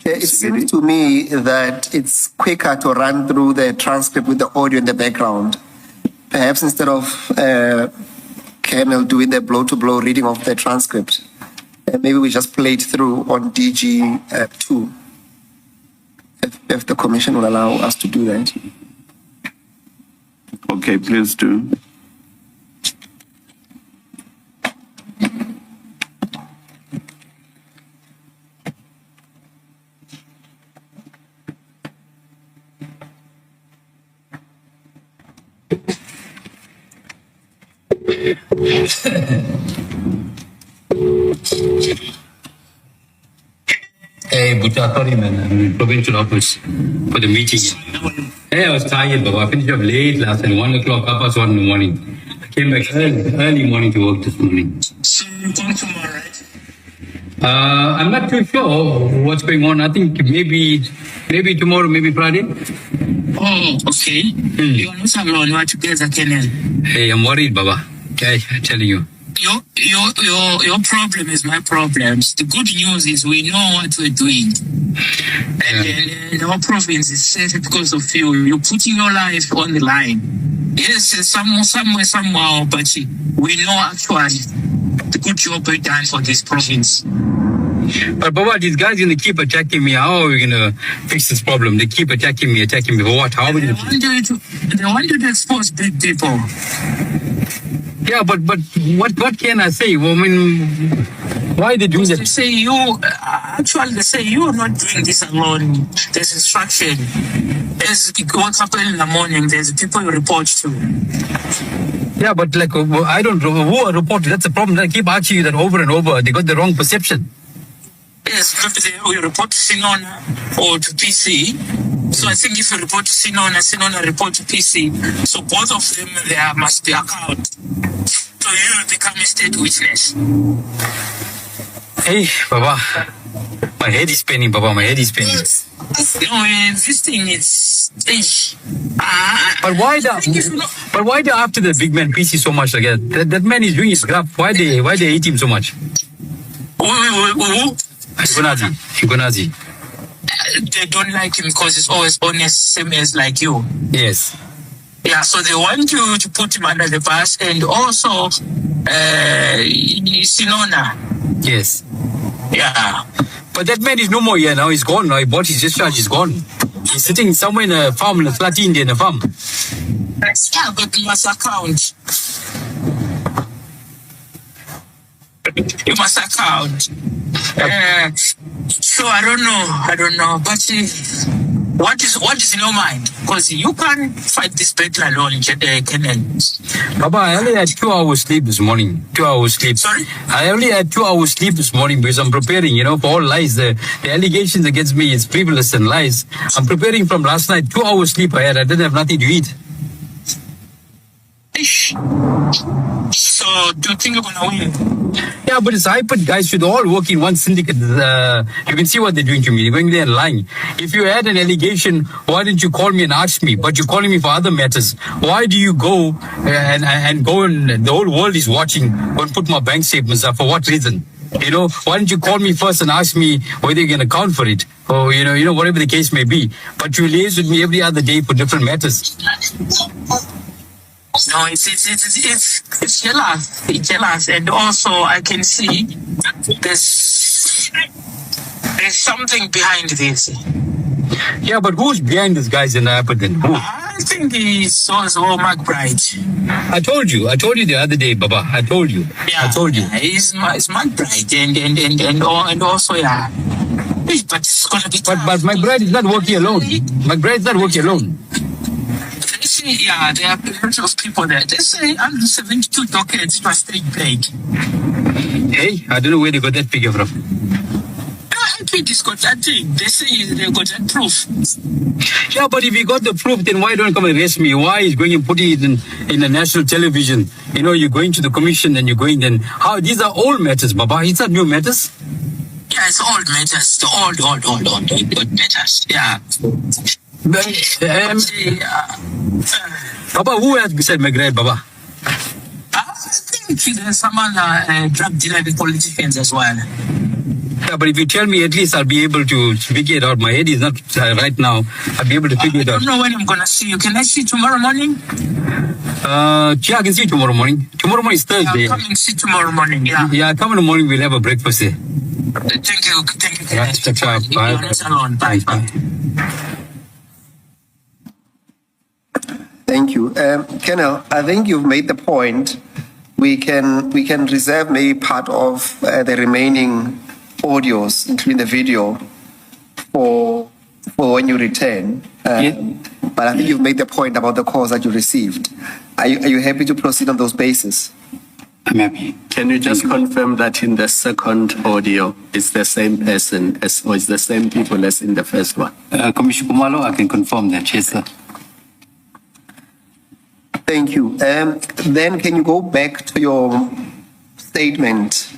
It seems to me that it's quicker to run through the transcript with the audio in the background. Perhaps instead of Colonel doing the blow-to-blow reading of the transcript, maybe we just play it through on DG2, if the Commission will allow us to do that. Okay, please do. Hey, Butcha, sorry man, I'm in provincial office for the meeting. Hey, I was tired, but I finished up late last night, 1 o'clock, 1:30 in the morning. I came back early morning to work this morning. So you come tomorrow, right? I'm not too sure what's going on. I think maybe tomorrow, maybe Friday. Oh, okay. You are not alone. You are together, Kenel. Hey, I'm worried, Baba. Okay, I'm telling you. Your problem is my problems. The good news is we know what we're doing. And our province is safe because of you. You're putting your life on the line. Yes, somewhere, somehow, but we know actually the good job we've done for this province. But Baba, these guys gonna keep attacking me. How are we gonna fix this problem? They keep attacking me for what? How are we They gonna want you to expose big people. Yeah, but what can I say? Well, I mean, why they doing They that? say they say you are not doing this alone. There's instruction. There's what's happening in the morning. There's people you report to. Yeah, but like, I don't know who are reporting. That's the problem. I keep asking you that over and over. They got the wrong perception. Yes, you report to Sinona or to PC. So I think if you report to Sinona report to PC. So both of them, there must be account. So you will become a state witness. Hey, Baba, my head is spinning, Baba. My head is spinning. No, this thing is. But why the after the big man PC so much like that? That man is doing his graft. Why they hate him so much? Mkhwanazi. They don't like him because he's always honest, same as like you. Yes. Yeah, so they want you to put him under the bus, and also Sinona. Yes. Yeah. But that man is no more here now. He's gone now. He bought his discharge. He's gone. He's sitting somewhere in a farm, in a flat Indian farm. Yeah, but you must account. You must account. So I don't know. But what is in your mind? Because you can't fight this battle alone, Kenan. Baba, I only had 2 hours sleep this morning. 2 hours sleep. Sorry? I only had 2 hours sleep this morning because I'm preparing, for all lies. The allegations against me is frivolous and lies. I'm preparing from last night. 2 hours sleep I had. I didn't have nothing to eat. So do you think you're gonna win? Yeah, but it's hyped, guys. Should all work in one syndicate. You can see what they're doing to me. They're going there and lying. If you had an allegation, why didn't you call me and ask me? But you're calling me for other matters. Why do you go and go and the whole world is watching? Go and put my bank statements up. For what reason? Why didn't you call me first and ask me whether you can account for it? Or, whatever the case may be. But you liaise with me every other day for different matters. No, it's jealous. It's jealous, and also I can see there's something behind this. Yeah, but who's behind this guys in the then? Who? think it's also McBride. I told you the other day, Baba. I told you. Yeah, I told you. yeah, it's McBride and also but it's gonna be tough. But my bride is not working alone. My bride is not working alone. You see, yeah, there are a lot of people there. They say 172 dockets per state plate. Hey, I don't know where they got that figure from. I think it's got that thing. They say they got that proof. Yeah, but if you got the proof, then why don't you come and arrest me? Why is going and put it in the national television? You know, you're going to the commission and you're going then. How? These are old matters, Baba. It's not new matters. Yeah, it's old matters. The old matters. Yeah. Baba, who has said McGrath, Baba? I think there's some other drug dealing politicians as well. Yeah, but if you tell me, at least I'll be able to figure it out. My head is not right now. I'll be able to figure it out. I don't know when I'm going to see you. Can I see you tomorrow morning? Yeah, I can see you tomorrow morning. Tomorrow morning is Thursday. Yeah, come and see tomorrow morning. Yeah. Yeah, come in the morning. We'll have a breakfast there. Thank you. Bye. You're not alone. Bye. Thank you. Colonel, I think you've made the point. We can reserve maybe part of the remaining audios, including the video, for when you return. But I think you've made the point about the calls that you received. Are you happy to proceed on those bases? I'm happy. Can you just confirm that in the second audio, it's the same person or it's the same people as in the first one? Commissioner Kumalo, I can confirm that. Yes, sir. Thank you. Then can you go back to your statement?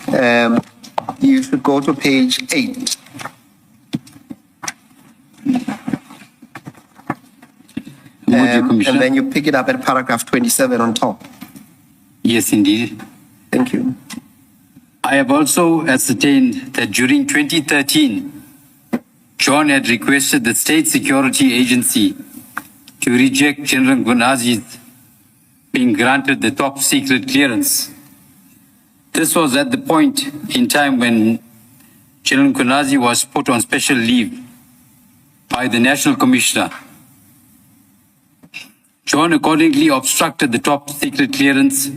You should go to page 8. And then you pick it up at paragraph 27 on top. Yes, indeed. Thank you. I have also ascertained that during 2013, John had requested the State Security Agency to reject General Mkhwanazi being granted the top secret clearance. This was at the point in time when General Mkhwanazi was put on special leave by the National Commissioner. John accordingly obstructed the top secret clearance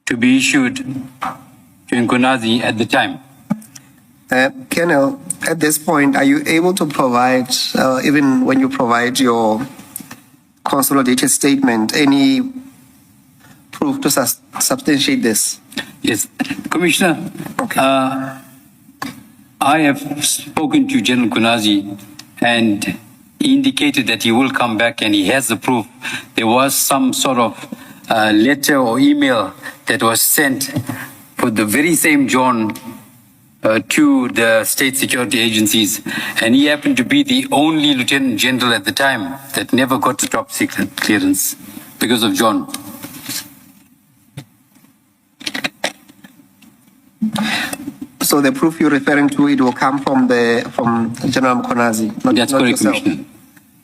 to be issued to Mkhwanazi at the time. Colonel, at this point, are you able to provide, even when you provide your consolidated statement, any proof to substantiate this? Yes, Commissioner, Okay. I have spoken to General Mkhwanazi and he indicated that he will come back and he has the proof. There was some sort of letter or email that was sent for the very same John to the state security agencies, and he happened to be the only lieutenant general at the time that never got the top secret clearance because of John. So the proof you're referring to, it will come from General Mkhwanazi, not, That's not correct, yourself. Commissioner.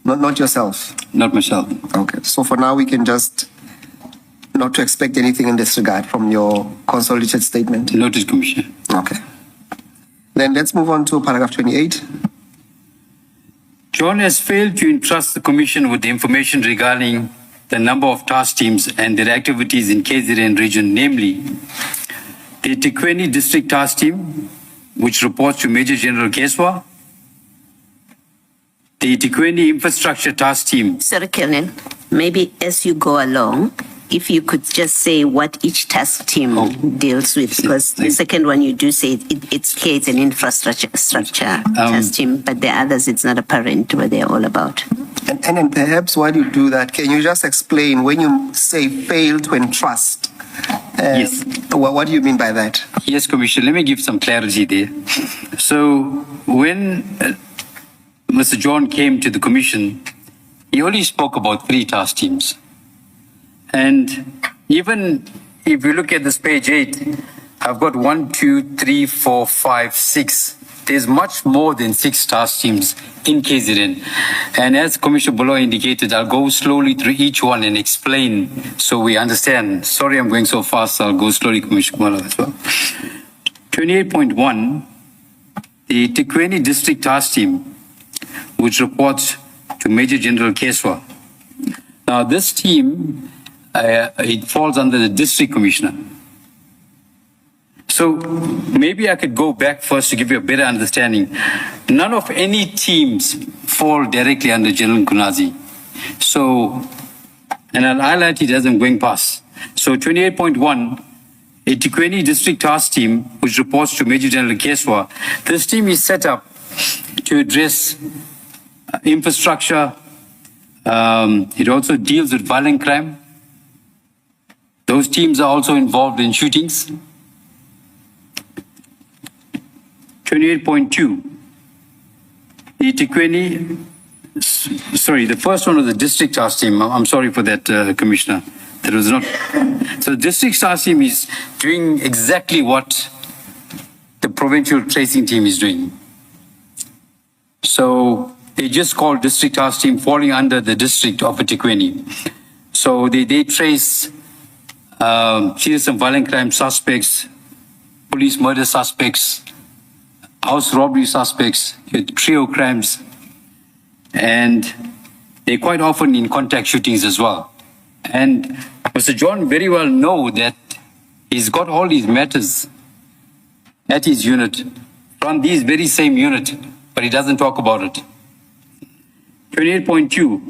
Not yourself. Not myself. Okay. So for now, we can just not to expect anything in this regard from your consolidated statement. Noted, Commissioner. Okay. Then let's move on to paragraph 28. John has failed to entrust the Commission with the information regarding the number of task teams and their activities in KZN region, namely the eThekwini District Task Team, which reports to Major General Keswa, the eThekwini Infrastructure Task Team. Sorry, Colonel. Maybe as you go along, if you could just say what each task team deals with, because the second one you do say it's clear it's an infrastructure task team, but the others it's not apparent what they're all about. And then perhaps while you do that, can you just explain when you say fail to entrust? Yes. What do you mean by that? Yes, Commissioner, let me give some clarity there. So when Mr. John came to the Commission, he only spoke about 3 task teams. And even if you look at this page 8, I've got 1, 2, 3, 4, 5, 6. There's much more than 6 task teams in KZN. And as Commissioner Bolo indicated, I'll go slowly through each one and explain so we understand. Sorry I'm going so fast, I'll go slowly, Commissioner Bolo, as well. 28.1, the eThekwini District Task Team, which reports to Major General Keswa. Now, this team, it falls under the district commissioner. So maybe I could go back first to give you a better understanding. None of any teams fall directly under General Mkhwanazi. So, and I'll highlight it as I'm going past. So 28.1, a Tikweni district task team, which reports to Major General Keswa. This team is set up to address infrastructure. It also deals with violent crime. Those teams are also involved in shootings. 28.2, the Tikweni, sorry, the first one was the district task team. I'm sorry for that, Commissioner. That was not. So the district task team is doing exactly what the provincial tracing team is doing. So they just called district task team falling under the district of Tikweni. So they trace serious and violent crime suspects, police murder suspects, house robbery suspects, trio crimes, and they're quite often in contact shootings as well. And Mr. John very well know that he's got all these matters at his unit, from these very same unit, but he doesn't talk about it. 28.2,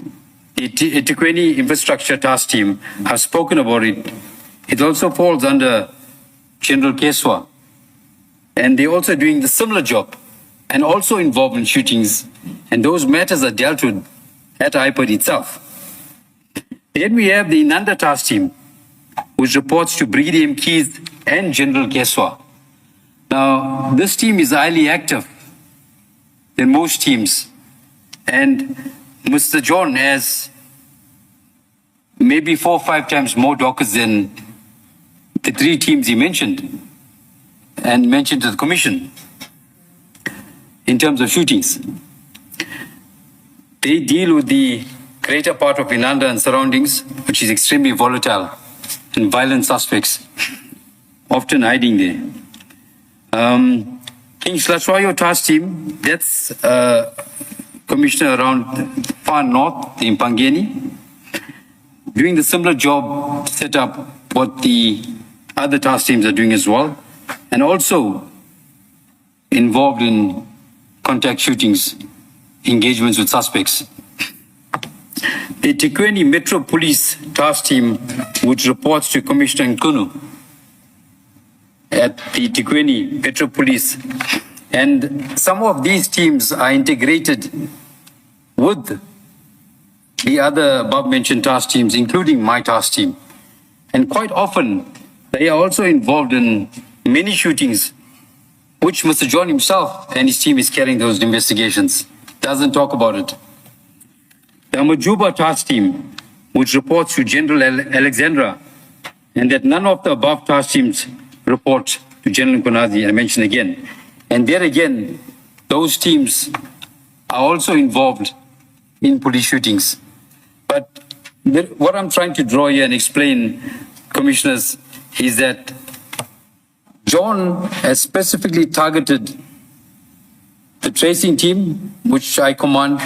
the Tikweni Infrastructure Task Team, have spoken about it. It also falls under General Keswa. And they're also doing the similar job and also involved in shootings. And those matters are dealt with at IPOD itself. Then we have the Inanda task team, which reports to Brigadier Keith and General Keswa. Now, this team is highly active than most teams. And Mr. John has maybe 4 or 5 times more dockets than the 3 teams he mentioned and mentioned to the Commission in terms of shootings. They deal with the greater part of Inanda and surroundings, which is extremely volatile, and violent suspects, often hiding there. King Slaswayo task team, that's Commissioner around far north, in Pangeni, doing the similar job, set up what the other task teams are doing as well, and also involved in contact shootings, engagements with suspects. The Tikweni Metro Police Task Team, which reports to Commissioner Nkunu at the Tikweni Metro Police, and some of these teams are integrated with the other above-mentioned task teams, including my task team. And quite often, they are also involved in many shootings, which Mr. John himself and his team is carrying those investigations. Doesn't talk about it. The Amajuba task team, which reports to General Alexandra, and that none of the above task teams report to General Mkhwanazi, I mention again. And there again, those teams are also involved in police shootings. But what I'm trying to draw here and explain, Commissioners, is that John has specifically targeted the tracing team, which I command,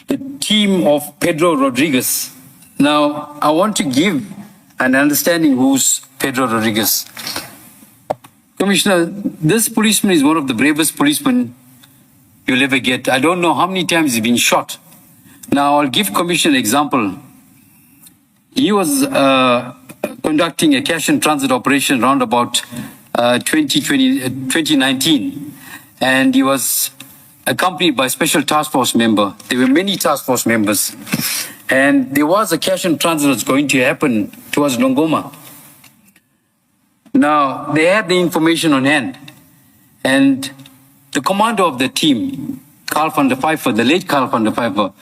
the team of Pedro Rodriguez. Now, I want to give an understanding who's Pedro Rodriguez. Commissioner, this policeman is one of the bravest policemen you'll ever get. I don't know how many times he's been shot. Now, I'll give Commissioner an example. He was conducting a cash and transit operation around about 2019, and he was accompanied by a special task force member. There were many task force members, and there was a cash and transit that's going to happen towards Longoma. Now, they had the information on hand, and the commander of the team, Carl van der Pfeiffer, the late Carl van der Pfeiffer,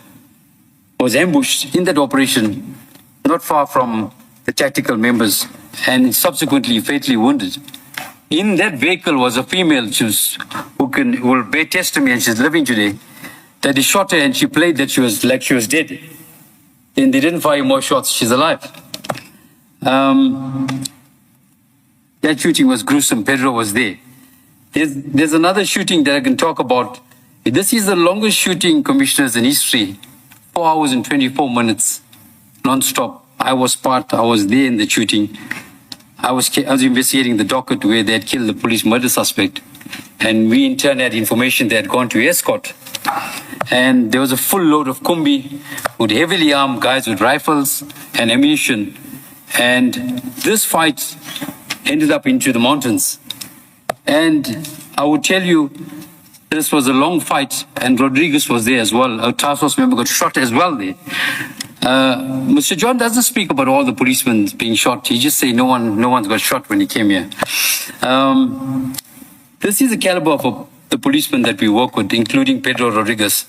was ambushed in that operation, not far from the tactical members, and subsequently fatally wounded. In that vehicle was a female who will bear testimony, and she's living today, that they shot her and she played that she was dead. And they didn't fire more shots, she's alive. That shooting was gruesome. Pedro was there. There's another shooting that I can talk about. This is the longest shooting, Commissioners, in history. 4 hours and 24 minutes. non-stop. I was there in the shooting. I was investigating the docket where they had killed the police murder suspect. And we in turn had information they had gone to escort. And there was a full load of Kumbi with heavily armed guys with rifles and ammunition. And this fight ended up into the mountains. And I would tell you, this was a long fight, and Rodriguez was there as well. A task force member got shot as well there. Mr. John doesn't speak about all the policemen being shot. He just say no one's got shot when he came here. This is the caliber of the policeman that we work with, including Pedro Rodriguez.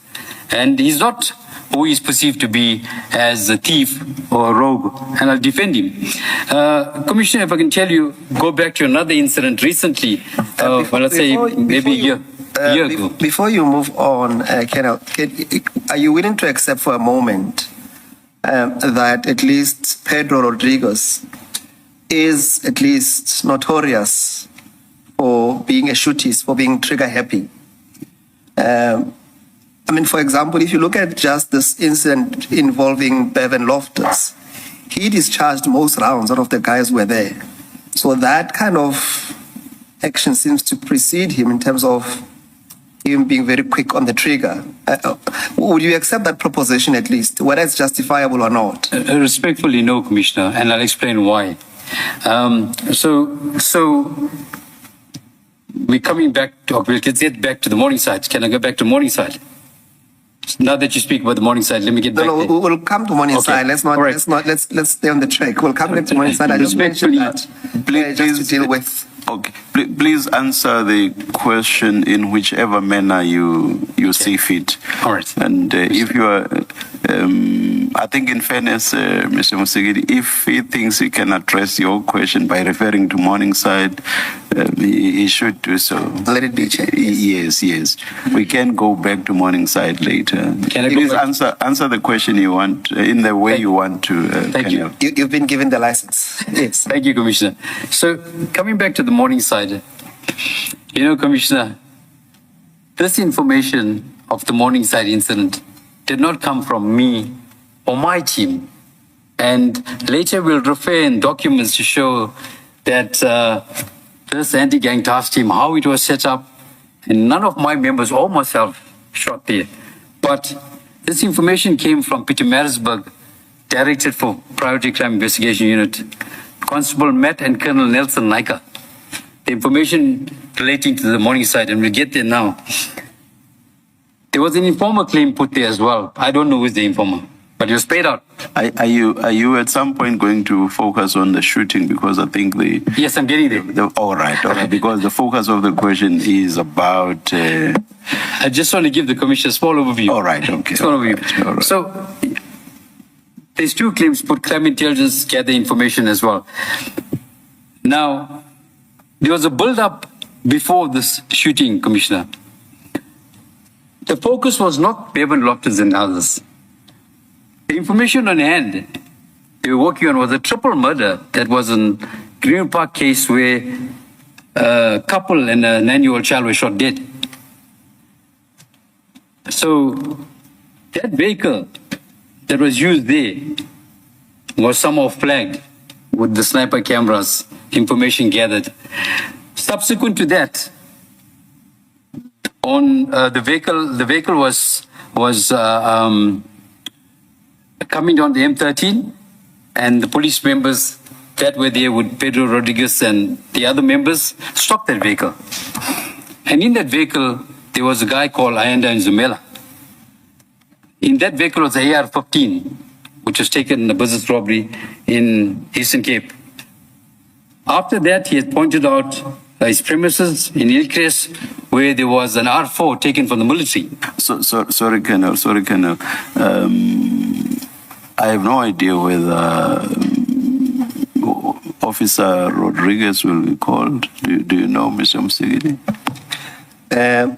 And he's not who he's perceived to be as a thief or a rogue, and I'll defend him. Commissioner, if I can tell you, go back to another incident recently, let's say maybe a year ago. Before you move on, Colonel, are you willing to accept for a moment that at least Pedro Rodriguez is at least notorious for being a shootist, for being trigger happy? I mean, for example, if you look at just this incident involving Bevan Loftus, he discharged most rounds out of the guys who were there. So that kind of action seems to precede him in terms of him being very quick on the trigger. Would you accept that proposition at least, whether it's justifiable or not? Respectfully, no, Commissioner, and I'll explain why. So we're coming back to, we'll get back to the Morningside. Can I go back to Morningside? Now that you speak about the Morningside, let me get back there. We'll come to Morningside. Okay. Let's stay on the track. We'll come back to Morningside. I just mentioned that just to deal with. Okay, please answer the question in whichever manner you see fit. All right. And if you are, I think in fairness, Mr. Musigidi, if he thinks he can address your question by referring to Morningside, he should do so. Let it be, Chair. Yes. We can go back to Morningside later. Can I Please go back? answer the question you want in the way you want to. Thank you. You've been given the license. Yes. Thank you, Commissioner. So coming back to the Morningside, you know, Commissioner, this information of the Morningside incident did not come from me or my team. And later we'll refer in documents to show that this anti-gang task team, how it was set up, and none of my members or myself shot there. But this information came from Pietermaritzburg, Directed for Priority Crime Investigation Unit, Constable Matt and Colonel Nelson Naika. The information relating to the Morningside, and we'll get there now. There was an informer claim put there as well. I don't know who's the informer, but it was paid out. Are you at some point going to focus on the shooting? Because I think Yes, I'm getting there. all right. Because the focus of the question is about. I just want to give the Commissioner a small overview. All right, okay. Small overview. All right. So there's two claims put, crime intelligence gather information as well. Now, there was a build-up before this shooting, Commissioner. The focus was not Bevan Loftus and others. The information on hand they were working on was a triple murder that was in Green Park case where a couple and a 9-year-old child were shot dead. So that vehicle that was used there was somehow flagged with the sniper cameras, information gathered. Subsequent to that, on the vehicle was coming down the M13, and the police members that were there with Pedro Rodriguez and the other members stopped that vehicle. And in that vehicle, there was a guy called Ayanda Nzumela. In that vehicle was an AR-15, which was taken in a business robbery in Eastern Cape. After that, he had pointed out his premises in Hillcrest, where there was an R4 taken from the military. Sorry, Colonel. I have no idea whether Officer Rodriguez will be called. Do you know, Mr. Musigidi?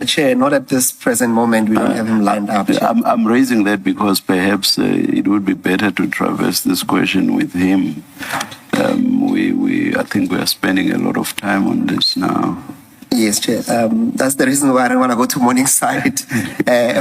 Chair, not at this present moment. We don't have him lined up. I'm raising that because perhaps it would be better to traverse this question with him. I think we are spending a lot of time on this now. Yes, Chair. That's the reason why I don't want to go to Morningside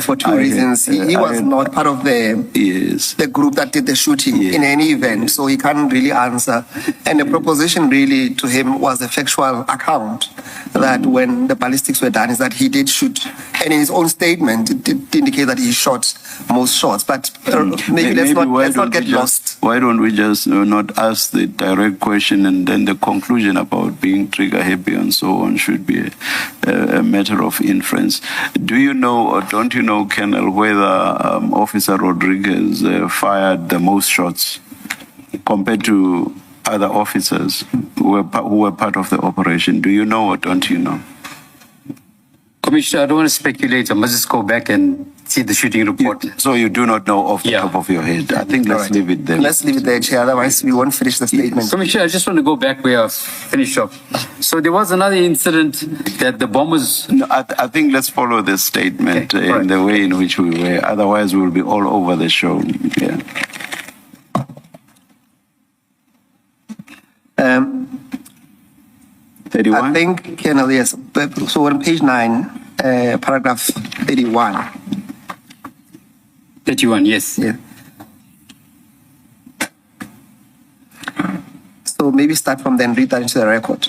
for two reasons. He was not part of the group that did the shooting in any event, so he can't really answer. And the proposition really to him was a factual account that when the ballistics were done is that he did shoot. And in his own statement, it did indicate that he shot most shots. But maybe let's not get lost. Why don't we just not ask the direct question, and then the conclusion about being trigger happy and so on should be a matter of inference. Do you know or don't you know, Colonel, whether Officer Rodriguez fired the most shots compared to other officers who were part of the operation? Do you know or don't you know? Commissioner, I don't want to speculate. I must just go back and see the shooting report. So you do not know off the top of your head. I think let's leave it there. Let's leave it there, Chair. Otherwise, we won't finish the statement. Commissioner, I just want to go back where I finished off. So there was another incident that the bombers... No, I think let's follow this statement in the way in which we were. Otherwise, we'll be all over the show. Yeah. 31? I think, Colonel, yes. So on page 9, paragraph 31. 31, yes. Yeah. So maybe start from then, read that into the record.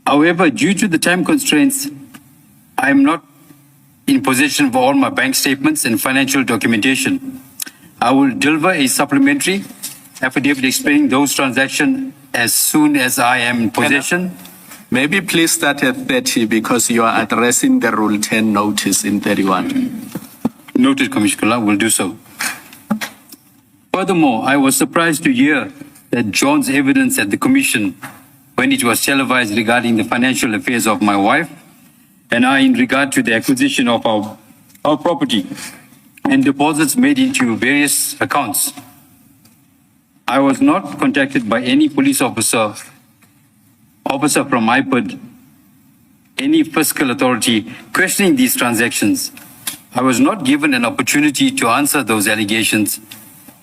However, due to the time constraints, I am not in possession of all my bank statements and financial documentation. I will deliver a supplementary affidavit explaining those transactions as soon as I am in possession. Maybe please start at 30 because you are addressing the Rule 10 notice in 31. Noted, Commissioner, will do so. Furthermore, I was surprised to hear that John's evidence at the Commission, when it was televised regarding the financial affairs of my wife and I in regard to the acquisition of our property and deposits made into various accounts. I was not contacted by any police officer from IPID, any fiscal authority questioning these transactions. I was not given an opportunity to answer those allegations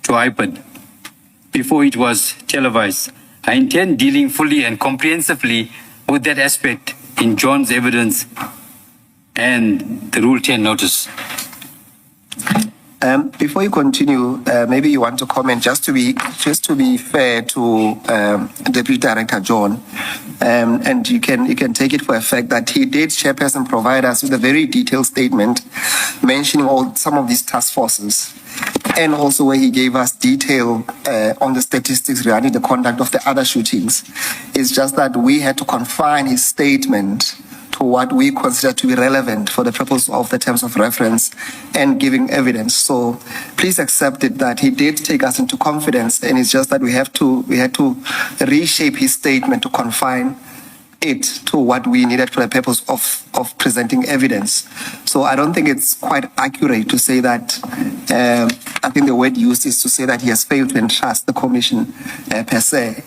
to IPID before it was televised. I intend dealing fully and comprehensively with that aspect in John's evidence and the Rule 10 notice. Before you continue, maybe you want to comment just to be fair to Deputy Director John, and you can take it for a fact that he did, Chairperson, provide us with a very detailed statement mentioning some of these task forces, and also where he gave us detail on the statistics regarding the conduct of the other shootings. It's just that we had to confine his statement to what we consider to be relevant for the purpose of the terms of reference and giving evidence. So please accept it that he did take us into confidence, and it's just that we had to reshape his statement to confine it to what we needed for the purpose of presenting evidence. So I don't think it's quite accurate to say that, I think the word used is to say that he has failed to entrust the commission per se.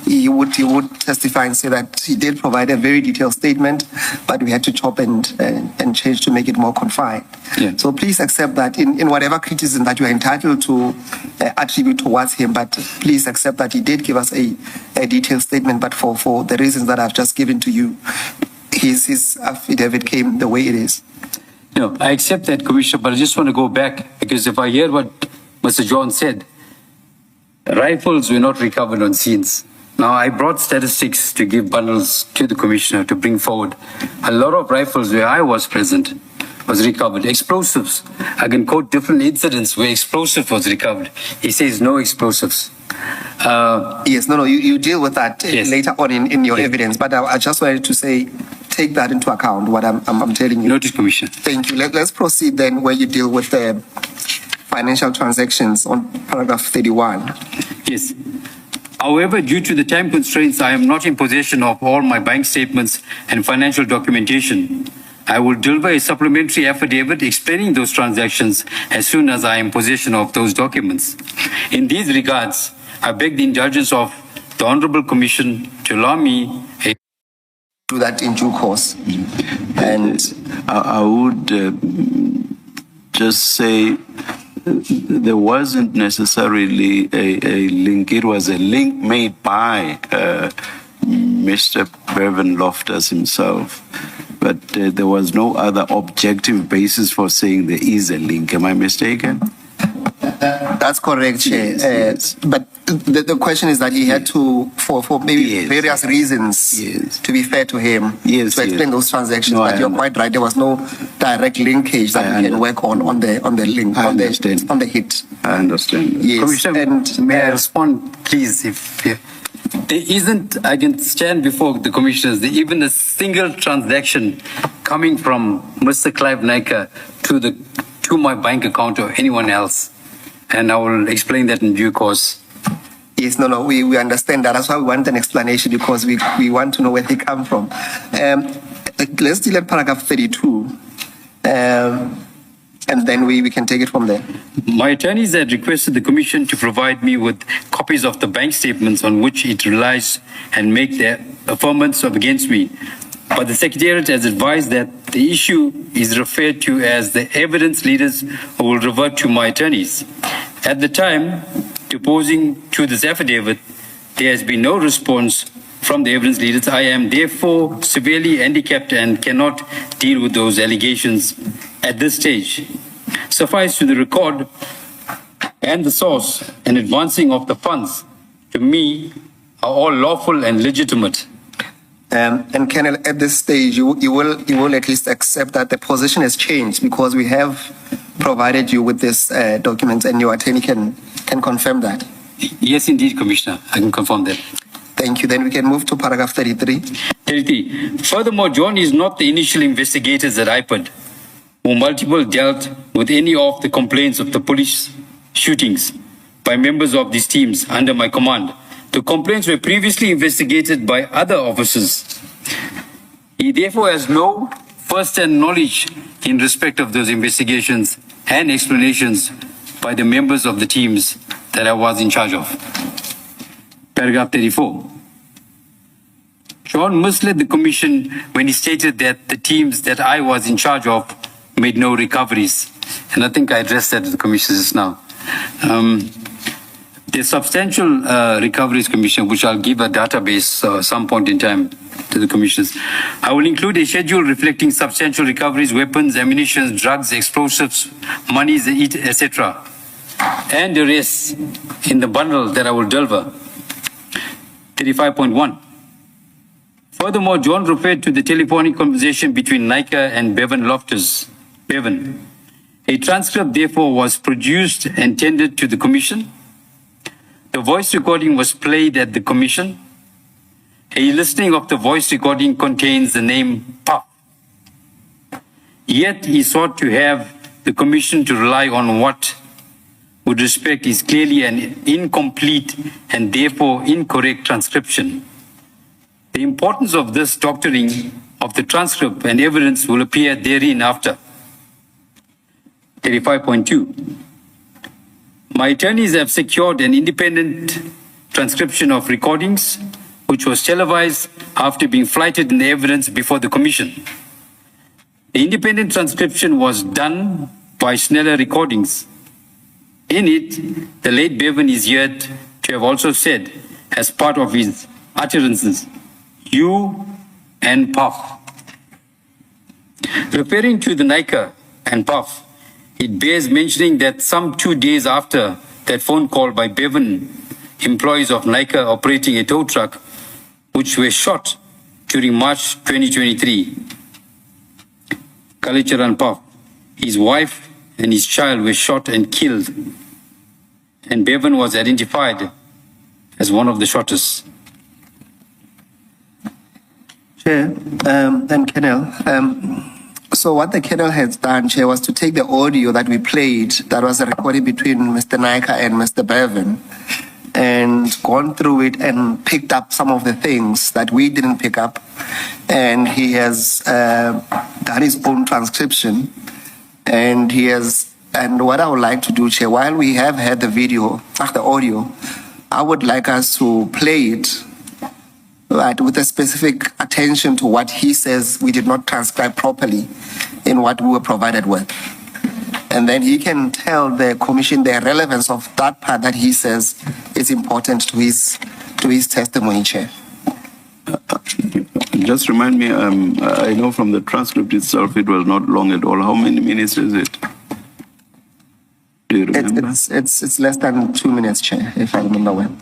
He would testify and say that he did provide a very detailed statement, but we had to chop and change to make it more confined. Yeah. So please accept that in whatever criticism that you are entitled to attribute towards him, but please accept that he did give us a detailed statement, but for the reasons that I've just given to you, his affidavit came the way it is. No, I accept that, Commissioner, but I just want to go back because if I hear what Mr. John said, rifles were not recovered on scenes. Now, I brought statistics to give bundles to the Commissioner to bring forward. A lot of rifles where I was present was recovered. Explosives, I can quote different incidents where explosive was recovered. He says no explosives. Yes, you deal with that later on in your evidence, but I just wanted to say, take that into account, what I'm telling you. Noted, Commissioner. Thank you. Let's proceed then where you deal with the financial transactions on paragraph 31. Yes. However, due to the time constraints, I am not in possession of all my bank statements and financial documentation. I will deliver a supplementary affidavit explaining those transactions as soon as I am in possession of those documents. In these regards, I beg the indulgence of the Honorable Commission to allow me do that in due course. And I would just say there wasn't necessarily a link. It was a link made by Mr. Bevan Loftus himself, but there was no other objective basis for saying there is a link. Am I mistaken? That's correct, Chair. Yes. But the question is that he had to, for maybe Yes. various reasons, Yes. to be fair to him, Yes, to explain yes. those transactions. No, but I you're under- quite right. There was no direct linkage that I we can under- work on the link, I on understand. the hit. I understand. Yes. Commissioner, and may I respond, please? If there isn't, I can stand before the commissioners, there even a single transaction coming from Mr. Clive Naika to my bank account or anyone else. And I will explain that in due course. Yes, no, we understand that. That's why we want an explanation, because we want to know where they come from. Let's deal at paragraph 32, and then we can take it from there. My attorneys had requested the Commission to provide me with copies of the bank statements on which it relies and make their affirmance against me. But the Secretariat has advised that the issue is referred to as the evidence leaders who will revert to my attorneys. At the time, deposing to this affidavit, there has been no response from the evidence leaders. I am therefore severely handicapped and cannot deal with those allegations at this stage. Suffice to the record and the source and advancing of the funds to me are all lawful and legitimate. And Colonel, at this stage, you will at least accept that the position has changed, because we have provided you with this document, and your attorney can confirm that. Yes, indeed, Commissioner. I can confirm that. Thank you. Then we can move to paragraph 33. 33. Furthermore, John is not the initial investigators at IPAD who multiple dealt with any of the complaints of the police shootings by members of these teams under my command. The complaints were previously investigated by other officers. He therefore has no first-hand knowledge in respect of those investigations and explanations by the members of the teams that I was in charge of. Paragraph 34. John misled the Commission when he stated that the teams that I was in charge of made no recoveries. And I think I addressed that to the Commission just now. There's substantial recoveries, Commissioner, which I'll give a database some point in time to the Commissioners. I will include a schedule reflecting substantial recoveries, weapons, ammunition, drugs, explosives, monies, etc. and the rest in the bundle that I will deliver. 35.1. Furthermore, John referred to the telephonic conversation between Naika and Bevan Loftus. Bevan. A transcript, therefore, was produced and tendered to the Commission. The voice recording was played at the Commission. A listening of the voice recording contains the name Puff. Yet he sought to have the Commission to rely on what, with respect, is clearly an incomplete and therefore incorrect transcription. The importance of this doctoring of the transcript and evidence will appear therein after. 35.2. My attorneys have secured an independent transcription of recordings, which was televised after being flighted in the evidence before the Commission. The independent transcription was done by Sneller Recordings. In it, the late Bevan is yet to have also said, as part of his utterances, "You and Puff." Referring to the Naika and Puff, it bears mentioning that some 2 days after that phone call by Bevan, employees of Naika operating a tow truck, which were shot during March 2023, Kalicharan Puff, his wife and his child were shot and killed, and Bevan was identified as one of the shotters. Chair, and Colonel, so what the Colonel has done, Chair, was to take the audio that we played, that was a recording between Mr. Naika and Mr. Bevan, and gone through it and picked up some of the things that we didn't pick up. And he has done his own transcription. And what I would like to do, Chair, while we have had the video, the audio, I would like us to play it with a specific attention to what he says we did not transcribe properly in what we were provided with. And then he can tell the Commission the relevance of that part that he says is important to his testimony, Chair. Just remind me, I know from the transcript itself it was not long at all. How many minutes is it? Do you remember? It's less than 2 minutes, Chair, if I remember well.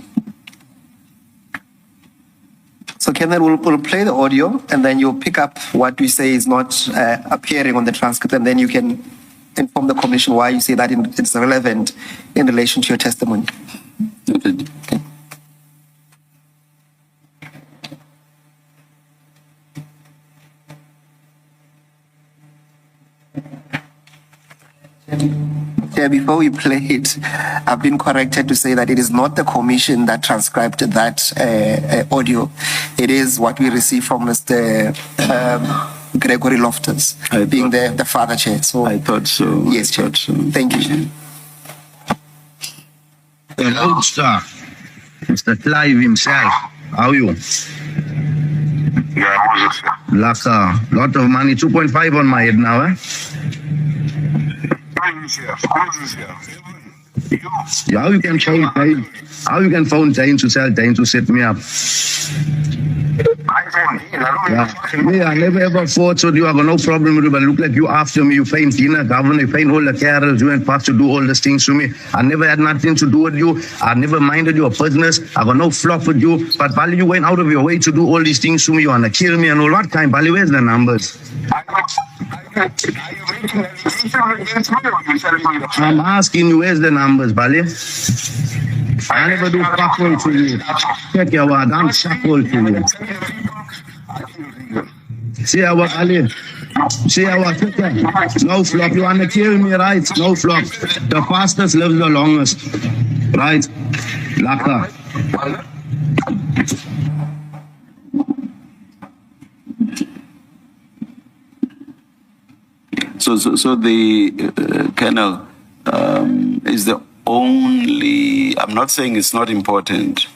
So Kenneth will play the audio, and then you'll pick up what we say is not appearing on the transcript, and then you can inform the commission why you say that it's relevant in relation to your testimony. Noted. Okay. Yeah, before we play it, I've been corrected to say that it is not the commission that transcribed that audio. It is what we received from Mr. Gregory Loftus, being the father chair. So I thought so. Yes, Chair. Thank you, Chair. Hello, sir. Mr. Clive himself. How are you? Yeah, who's it? Like a lot of money, 2.5 on my head now, eh? Yeah, how you can phone Dane? How you can phone Dane to tell Dane to set me up? Yeah. Me, I never ever fought with you. I got no problem with you, but look like you after me. You feign dinner, governor, you feign all the carols, you and Puff to do all these things to me. I never had nothing to do with you. I never minded your business. I got no fluff with you. But Bali, you went out of your way to do all these things to me. You wanna kill me and all. What kind? Bali, where's the numbers? I'm asking you, where's the numbers, Bali? I never do fuck all to you. Check your word, I'm fuck all to you. See how Ali? See how no flop, you wanna kill me, right? No flop. The fastest lives the longest. Right? Laka. So the Colonel is the only, I'm not saying it's not important,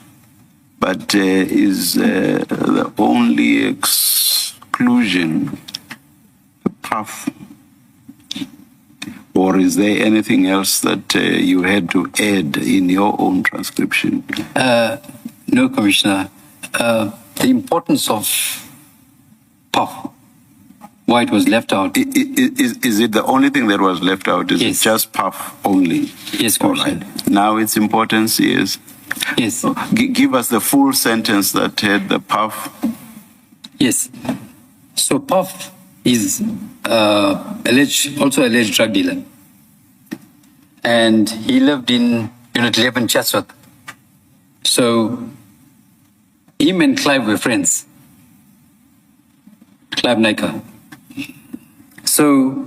but is the only exclusion Puff? Or is there anything else that you had to add in your own transcription? No, Commissioner. The importance of Puff, why it was left out. Is it the only thing that was left out? Is Yes. it just Puff only? Yes, All Commissioner. right. Now its importance is, Yes. give us the full sentence that had the Puff. Yes. So Puff is also alleged drug dealer. And he lived in Unit 11, Chatsworth. So him and Clive were friends. Clive Naika. So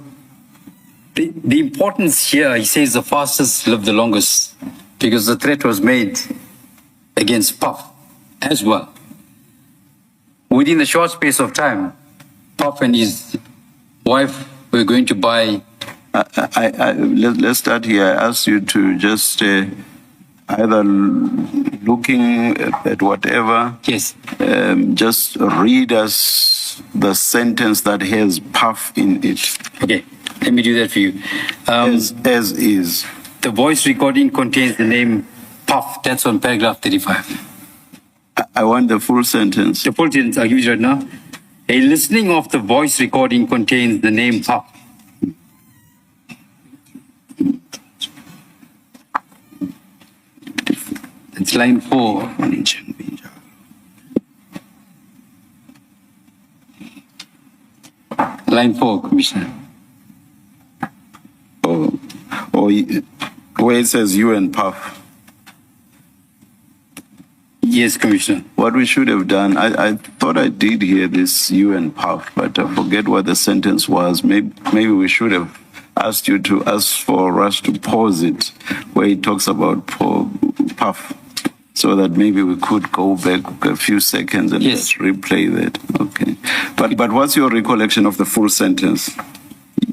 the importance here, he says the fastest live the longest because the threat was made against Puff as well. Within a short space of time, Puff and his wife were going to buy. Let's start here. I asked you to just either looking at whatever, Yes. just read us the sentence that has Puff in it. Okay, let me do that for you. As is. The voice recording contains the name Puff. That's on paragraph 35. I want the full sentence. The full sentence, I'll give you right now. A listening of the voice recording contains the name Puff. It's line 4. Line 4, Commissioner. Oh, where it says you and Puff. Yes, Commissioner. What we should have done, I thought I did hear this you and Puff, but I forget what the sentence was. Maybe we should have asked you to ask for us to pause it where he talks about Puff, so that maybe we could go back a few seconds and Yes. just replay that. Okay. But what's your recollection of the full sentence?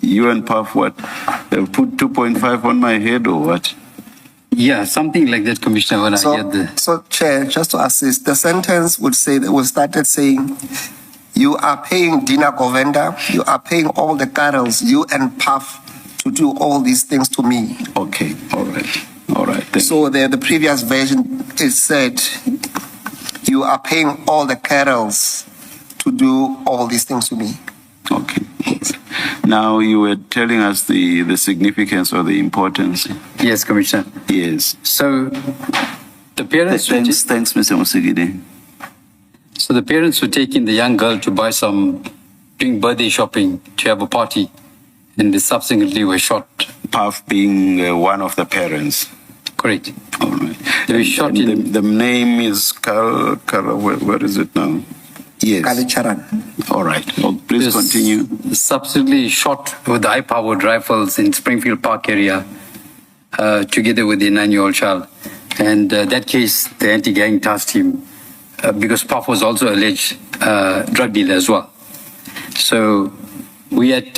You and Puff, what? Put 2.5 on my head or what? Yeah, something like that, Commissioner, when I heard the... So, Chair, just to assist, the sentence would say that we started saying, you are paying Dina Govenda, you are paying all the carols, you and Puff, to do all these things to me. Okay. All right. Thank you. So the previous version is said, you are paying all the carols to do all these things to me. Okay. Now you were telling us the significance or the importance. Yes, Commissioner. Yes. So the parents Thanks, Mr. Musigidi. So the parents were taking the young girl to doing birthday shopping, to have a party, and they subsequently were shot. Puff being one of the parents. Correct. All right. They were shot in... The name is where is it now? Yes. Kalicharan. All right. Oh, please continue. Subsequently shot with high-powered rifles in Springfield Park area, together with the 9-year-old child. And that case, the anti-gang task team, because Puff was also alleged drug dealer as well. So we had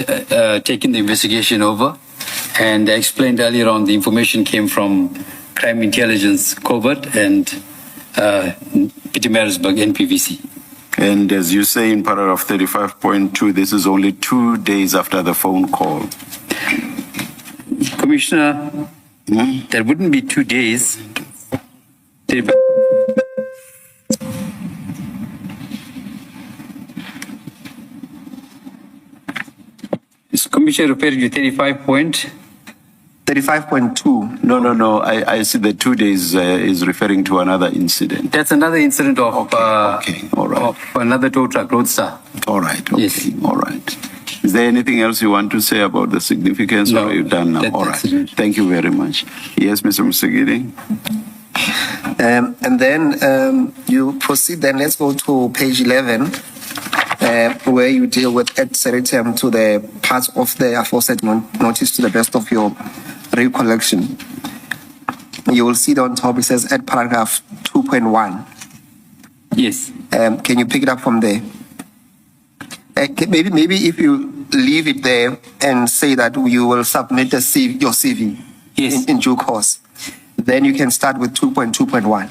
taken the investigation over, and I explained earlier on the information came from Crime Intelligence Covert and Pietermaritzburg NPVC. And as you say in paragraph 35.2, this is only 2 days after the phone call. Commissioner, there wouldn't be 2 days. Is Commissioner referring to 35.2. No. I see the 2 days is referring to another incident. That's another incident of, Okay. All right. of another tow truck, Roadstar. All right. Okay. Yes. All right. Is there anything else you want to say about the significance No, or are you done now? All right. it. Thank you very much. Yes, Mr. Musagiri. And then you proceed, then let's go to page 11, where you deal with ad seritem to the parts of the aforesaid notice to the best of your recollection. You will see on top it says at paragraph 2.1. Yes. Can you pick it up from there? Maybe if you leave it there and say that you will submit your CV Yes. in due course, then you can start with 2.2.1.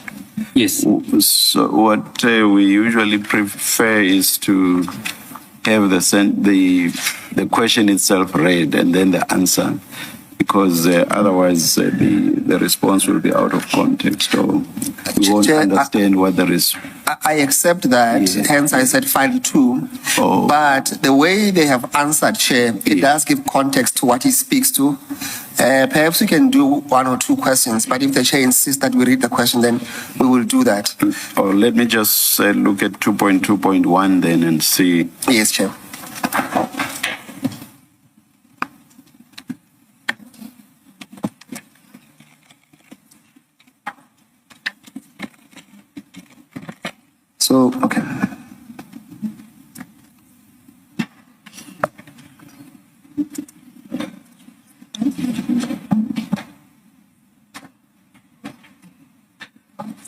Yes. So what we usually prefer is to have the question itself read and then the answer, because otherwise the response will be out of context, or we won't understand what there is. I accept that, Yes. hence I said file 2. Oh. But the way they have answered, Chair, it does give context to what he speaks to. Perhaps we can do 1 or 2 questions, but if the Chair insists that we read the question, then we will do that. Or let me just look at 2.2.1 then and see. Yes, Chair. So, okay.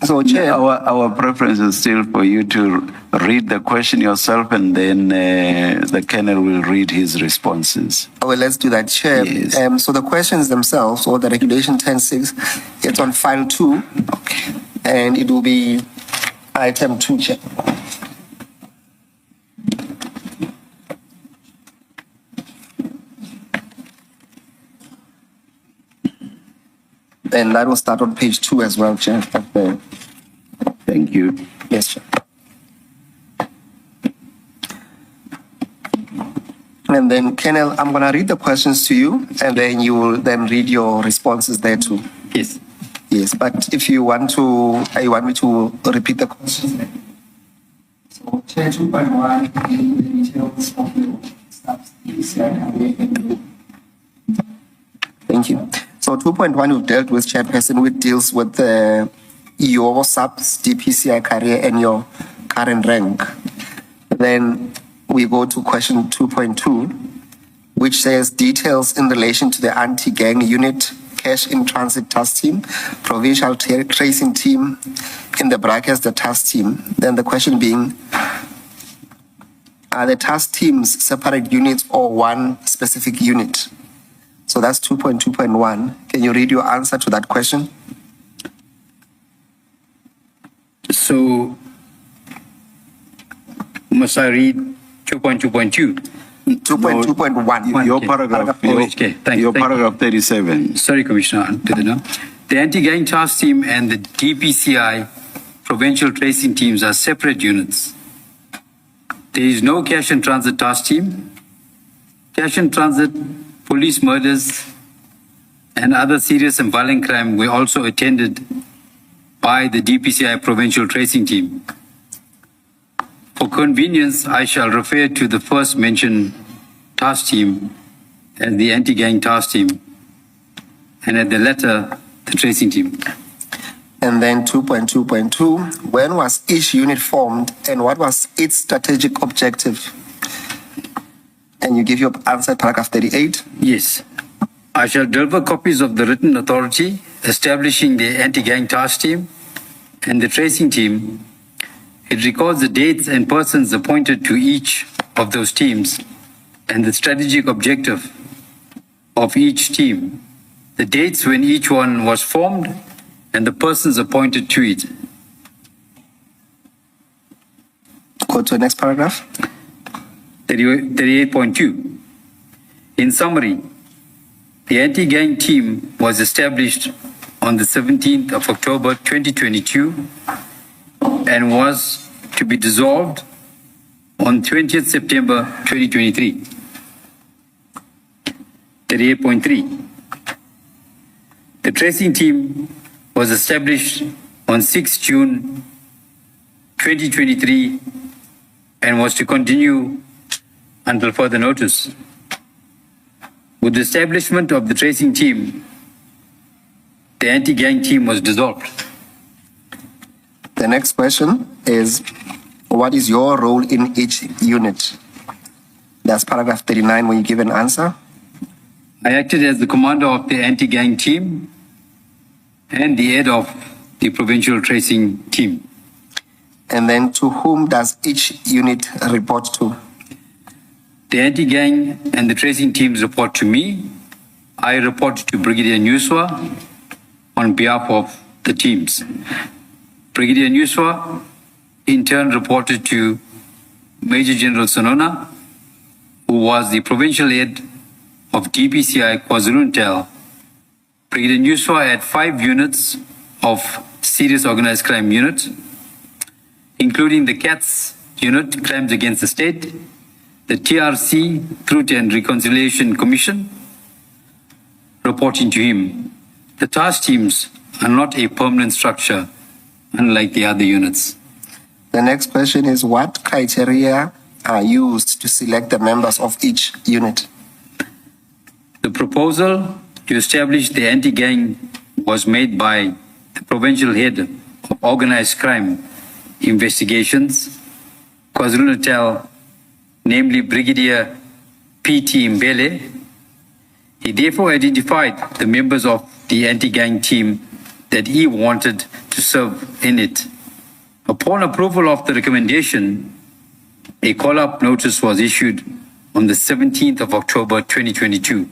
So, Chair, Our preference is still for you to read the question yourself, and then the Colonel will read his responses. well, let's do that, Chair. Yes. So the questions themselves, or the regulation 10.6, it's on file 2. Okay. And it will be item 2, Chair. And that will start on page 2 as well, Chair. Thank you. Yes, Chair. And then, Colonel, I'm going to read the questions to you, and then you will then read your responses there too. Yes. Yes, but if you want me to repeat the questions. So, Chair 2.1, the details of the steps. Thank you. So 2.1 we've dealt with, Chairperson, which deals with your subs, DPCI career and your current rank. Then we go to question 2.2, which says details in relation to the anti-gang unit, cash in transit task team, provincial tracing team, in the brackets, the task team. Then the question being, are the task teams separate units or one specific unit? So that's 2.2.1. Can you read your answer to that question? So, must I read 2.2.2? 2.2.1. Your Okay. paragraph, Okay, thank you. paragraph 37. Sorry, Commissioner. Did I know? The anti-gang task team and the DPCI provincial tracing teams are separate units. There is no cash and transit task team. Cash and transit, police murders, and other serious and violent crime were also attended by the DPCI provincial tracing team. For convenience, I shall refer to the first mentioned task team as the anti-gang task team, and at the latter, the tracing team. And then 2.2.2, when was each unit formed and what was its strategic objective? And you give your answer, paragraph 38. Yes. I shall deliver copies of the written authority establishing the anti-gang task team and the tracing team. It records the dates and persons appointed to each of those teams and the strategic objective of each team, the dates when each one was formed, and the persons appointed to it. Go to the next paragraph. 38.2. In summary, the anti-gang team was established on the 17th of October 2022 and was to be dissolved on 20th September 2023. 38.3. The tracing team was established on 6 June 2023 and was to continue until further notice. With the establishment of the tracing team, the anti-gang team was dissolved. The next question is, what is your role in each unit? That's paragraph 39 when you give an answer. I acted as the commander of the anti-gang team and the head of the provincial tracing team. And then to whom does each unit report to? The anti-gang and the tracing teams report to me. I report to Brigadier Nuswa on behalf of the teams. Brigadier Nuswa in turn reported to Major General Sonona, who was the provincial head of DPCI KwaZulu-Natal. Brigadier Nuswa had 5 units of serious organized crime unit, including the CATS unit, Crimes Against the State, the TRC, Truth and Reconciliation Commission, reporting to him. The task teams are not a permanent structure, unlike the other units. The next question is, what criteria are used to select the members of each unit? The proposal to establish the anti-gang was made by the provincial head of organized crime investigations, KwaZulu-Natal, namely Brigadier P.T. Mbele. He therefore identified the members of the anti-gang team that he wanted to serve in it. Upon approval of the recommendation, a call-up notice was issued on the 17th of October 2022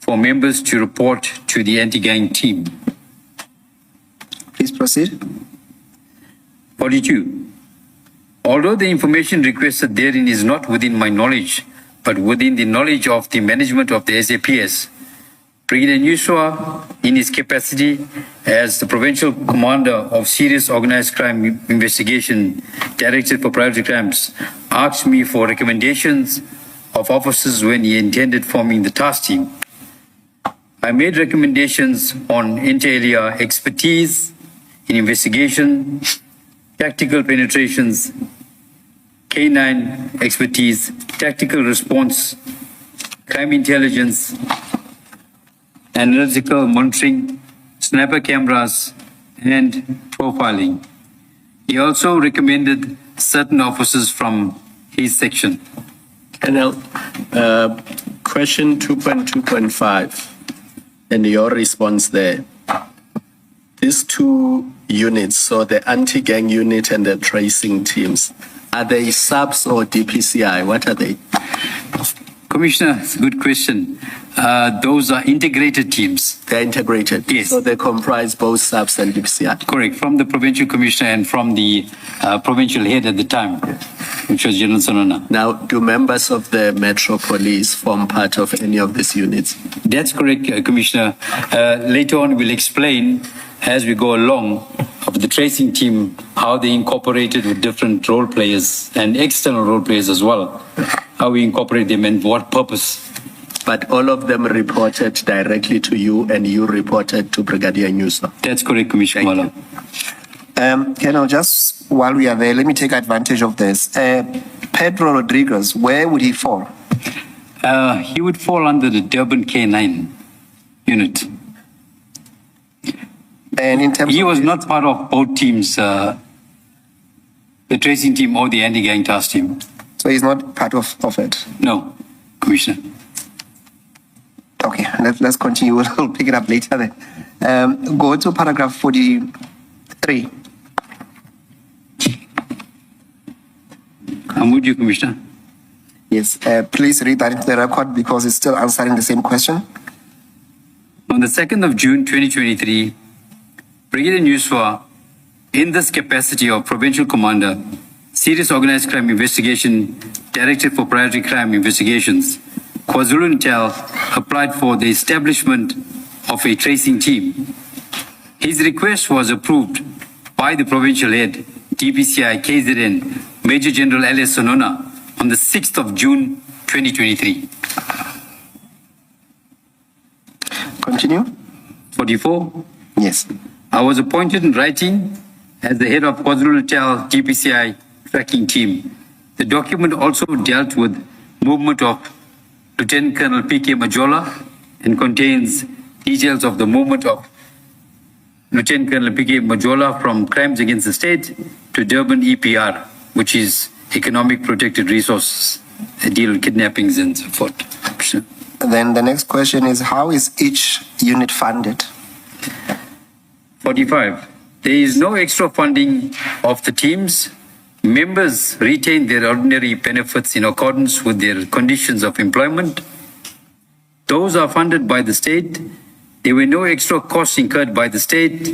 for members to report to the anti-gang team. Please proceed. 42. Although the information requested therein is not within my knowledge, but within the knowledge of the management of the SAPS, Brigadier Nuswa, in his capacity as the Provincial Commander of Serious Organized Crime Investigation, Directorate for Priority Crimes, asked me for recommendations of officers when he intended forming the task team. I made recommendations on inter alia expertise in investigation, tactical penetrations, K9 expertise, tactical response, crime intelligence, analytical monitoring, sniper cameras, and profiling. He also recommended certain officers from his section. Colonel, question 2.2.5 and your response there. These 2 units, so the anti-gang unit and the tracing teams, are they subs or DPCI? What are they? Commissioner, it's a good question. Those are integrated teams. They're integrated? Yes. So they comprise both subs and DPCI? Correct, from the provincial commissioner and from the provincial head at the time, which was General Sonona. Now, do members of the Metro Police form part of any of these units? That's correct, Commissioner. Later on, we'll explain as we go along of the the tracing team, how they incorporated with different role players and external role players as well, how we incorporate them and what purpose. But all of them reported directly to you and you reported to Brigadier Nyuso. That's correct, Commissioner Mala. Colonel, just while we are there, let me take advantage of this. Pedro Rodriguez, where would he fall? He would fall under the Durban K9 unit. And in terms He of was not part of both teams, the tracing team or the anti-gang task team. So he's not part of it. No, Commissioner. Okay, let's continue. We'll pick it up later then. Go to paragraph 43. I'm with you, Commissioner. Yes, please read that into the record because it's still answering the same question. On the 2nd of June 2023, Brigadier Nyuso, in this capacity of Provincial Commander, Serious Organized Crime Investigation Director for Priority Crime Investigations, KwaZulu-Natal applied for the establishment of a tracing team. His request was approved by the provincial head, DPCI KZN, Major General Elias Sonona, on the 6th of June 2023. Continue. 44. Yes. I was appointed in writing as the head of KwaZulu-Natal DPCI tracking team. The document also dealt with movement of Lieutenant Colonel P.K. Majola and contains details of the movement of Lieutenant Colonel P.K. Majola from crimes against the state to Durban EPR, which is Economic Protected Resources, a deal with kidnappings and so forth. Then the next question is, how is each unit funded? 45. There is no extra funding of the teams. Members retain their ordinary benefits in accordance with their conditions of employment. Those are funded by the state. There were no extra costs incurred by the state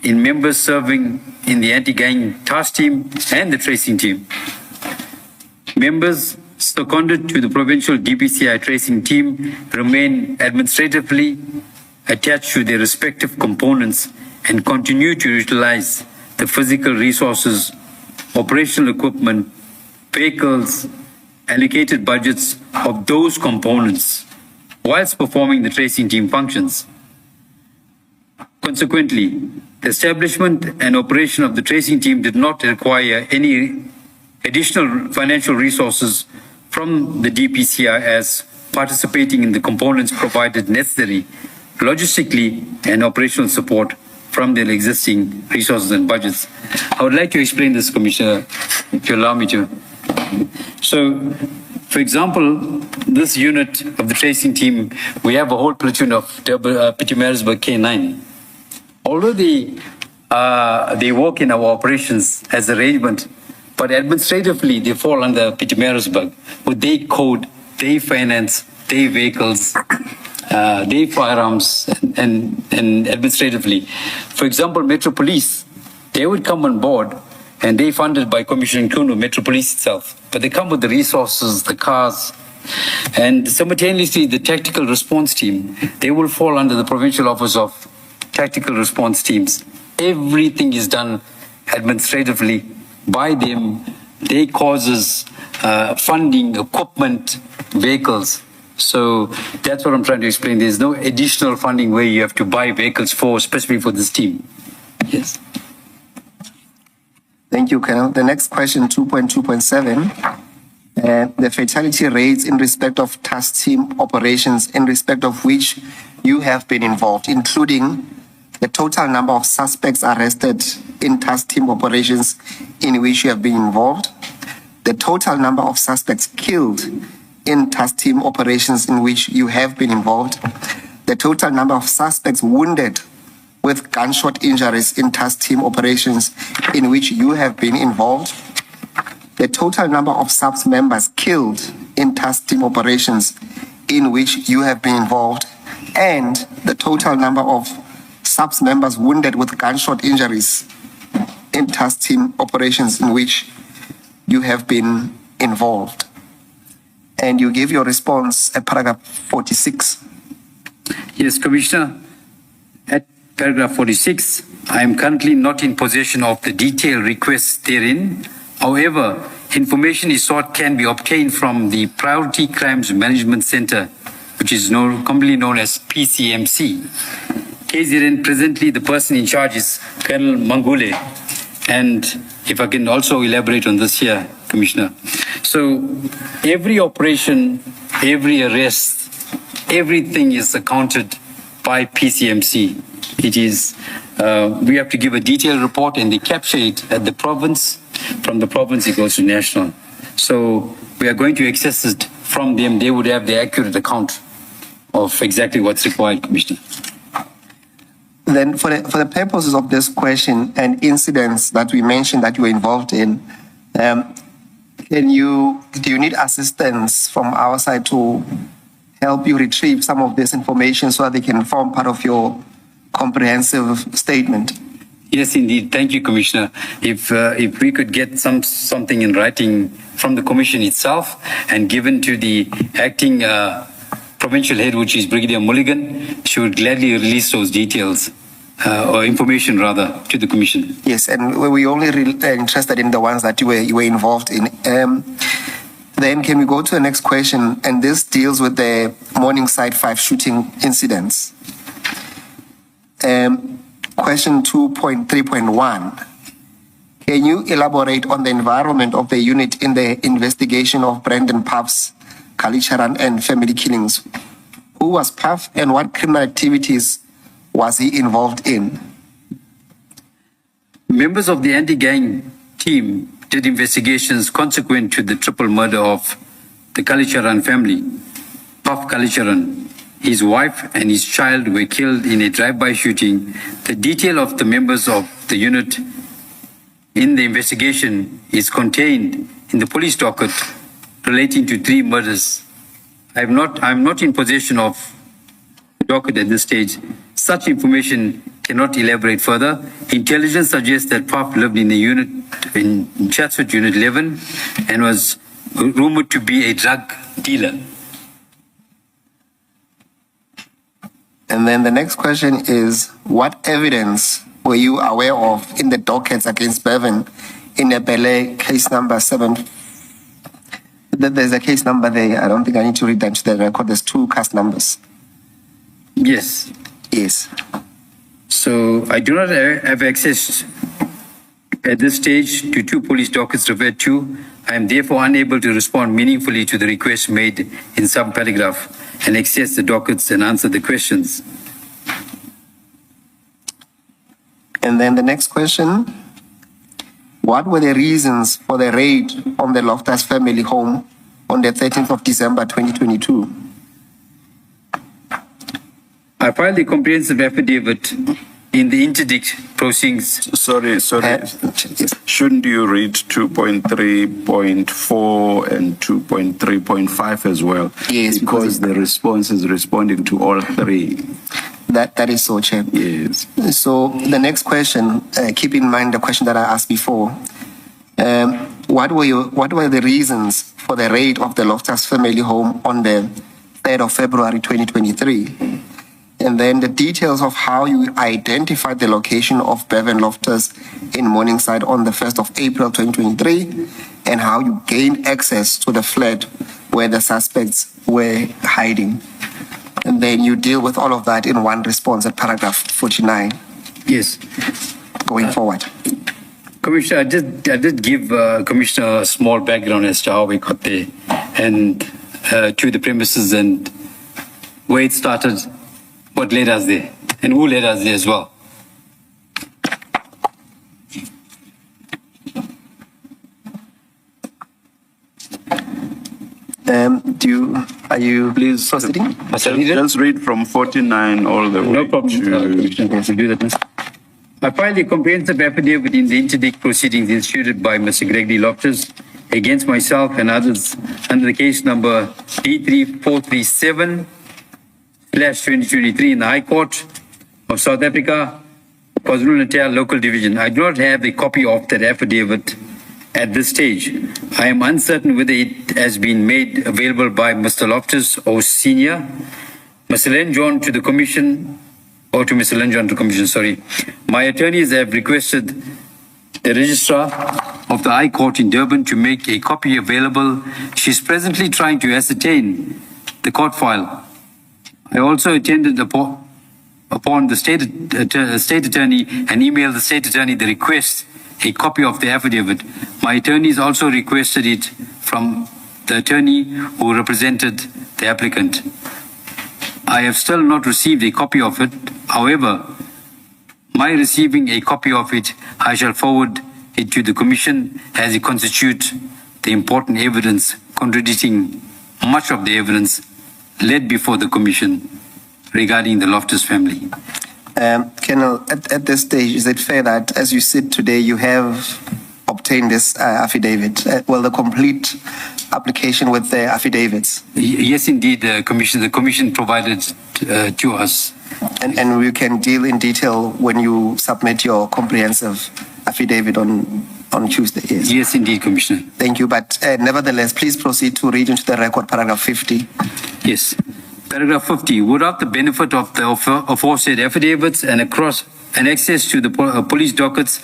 in members serving in the anti-gang task team and the tracing team. Members seconded to the provincial DPCI tracing team remain administratively attached to their respective components and continue to utilize the physical resources, operational equipment, vehicles, allocated budgets of those components whilst performing the tracing team functions. Consequently, the establishment and operation of the tracing team did not require any additional financial resources from the DPCI as participating in the components provided necessary logistically and operational support from their existing resources and budgets. I would like to explain this, Commissioner, if you allow me to. So, for example, this unit of the tracing team, we have a whole platoon of Pietermaritzburg K9. Although they work in our operations as arrangement, but administratively they fall under Pietermaritzburg with their code, their finance, their vehicles, their firearms, and administratively. For example, Metro Police, they would come on board and they funded by Commissioner Nkunu, Metro Police itself. But they come with the resources, the cars, and simultaneously the tactical response team, they will fall under the Provincial Office of Tactical Response Teams. Everything is done administratively by them. They causes funding, equipment, vehicles. So that's what I'm trying to explain. There's no additional funding where you have to buy vehicles for, especially for this team. Yes. Thank you, Colonel. The next question, 2.2.7. The fatality rates in respect of task team operations in respect of which you have been involved, including the total number of suspects arrested in task team operations in which you have been involved, the total number of suspects killed in task team operations in which you have been involved, the total number of suspects wounded with gunshot injuries in task team operations in which you have been involved, the total number of SAPS members killed in task team operations in which you have been involved, and the total number of SAPS members wounded with gunshot injuries in task team operations in which you have been involved. And you give your response at paragraph 46. Yes, Commissioner. At paragraph 46, I am currently not in possession of the detailed requests therein. However, information is sought can be obtained from the Priority Crimes Management Center, which is commonly known as PCMC. KZN, presently the person in charge is Colonel Mangule. And if I can also elaborate on this here, Commissioner. So every operation, every arrest, everything is accounted by PCMC. It is, we have to give a detailed report and they capture it at the province. From the province, it goes to national. So we are going to access it from them. They would have the accurate account of exactly what's required, Commissioner. Then for the purposes of this question and incidents that we mentioned that you were involved in, do you need assistance from our side to help you retrieve some of this information so that they can form part of your comprehensive statement? Yes, indeed. Thank you, Commissioner. If we could get something in writing from the Commission itself and given to the acting provincial head, which is Brigadier Mulligan, she would gladly release those details or information rather to the Commission. Yes, and we only interested in the ones that you were involved in. Then can we go to the next question? And this deals with the Morningside 5 shooting incidents. Question 2.3.1. Can you elaborate on the environment of the unit in the investigation of Brendan Puff's Kalicharan and family killings? Who was Puff and what criminal activities was he involved in? Members of the anti-gang team did investigations consequent to the triple murder of the Kalicharan family. Puff Kalicharan, his wife and his child were killed in a drive-by shooting. The detail of the members of the unit in the investigation is contained in the police docket relating to 3 murders. I'm not in possession of the docket at this stage. Such information cannot elaborate further. Intelligence suggests that Puff lived in a unit in Chatsworth Unit 11 and was rumored to be a drug dealer. And then the next question is, what evidence were you aware of in the dockets against Bevan in the Bele case number 7? There's a case number there. I don't think I need to read that to the record. There's 2 cast numbers. Yes. Yes. So I do not have access at this stage to 2 police dockets referred to. I am therefore unable to respond meaningfully to the request made in some paragraph and access the dockets and answer the questions. And then the next question, what were the reasons for the raid on the Loftus family home on the 13th of December 2022? I filed a comprehensive affidavit in the interdict proceedings. Sorry. Shouldn't you read 2.3.4 and 2.3.5 as well? Yes, because the response is responding to all 3. That is so, Chair. Yes. So the next question, keep in mind the question that I asked before. What were the reasons for the raid of the Loftus family home on the 3rd of February 2023? And then the details of how you identified the location of Bevan Loftus in Morningside on the 1st of April 2023, and how you gained access to the flat where the suspects were hiding. And then you deal with all of that in one response at paragraph 49. Yes. Going forward. Commissioner, I did give Commissioner a small background as to how we got there and to the premises and where it started, what led us there, and who led us there as well. Are you please proceeding? Just read from 49 all the way. No problem. to- Do that. I filed a comprehensive affidavit in the interdict proceedings instituted by Mr. Gregory Loftus against myself and others under the case number D3437/2023 in the High Court of South Africa, KwaZulu-Natal Local Division. I do not have a copy of that affidavit at this stage. I am uncertain whether it has been made available by Mr. Loftus or Senior. Mr. Len John to the Commission or to Mr. Linjon, to Commissioner, sorry. My attorneys have requested the Registrar of the High Court in Durban to make a copy available. She's presently trying to ascertain the court file. I also attended upon the state attorney and emailed the state attorney the request, a copy of the affidavit. My attorneys also requested it from the attorney who represented the applicant. I have still not received a copy of it. However, my receiving a copy of it, I shall forward it to the Commission as it constitutes the important evidence contradicting much of the evidence laid before the Commission regarding the Loftus family. Colonel, at this stage, is it fair that as you sit today, you have obtained this affidavit, the complete application with the affidavits? Yes, indeed, Commissioner. The Commission provided to us. And we can deal in detail when you submit your comprehensive affidavit on Tuesday. Yes. Yes, indeed, Commissioner. Thank you. But nevertheless, please proceed to read into the record paragraph 50. Yes. Paragraph 50. Without the benefit of the aforesaid affidavits and access to the police dockets,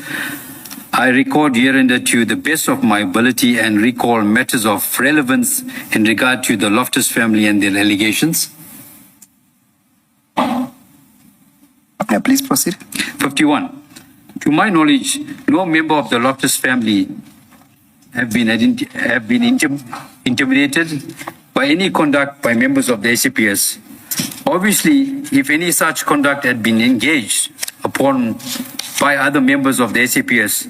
I record hereunder to the best of my ability and recall matters of relevance in regard to the Loftus family and their allegations. Please proceed. 51. To my knowledge, no member of the Loftus family have been intimidated by any conduct by members of the SAPS. Obviously, if any such conduct had been engaged upon by other members of the SAPS,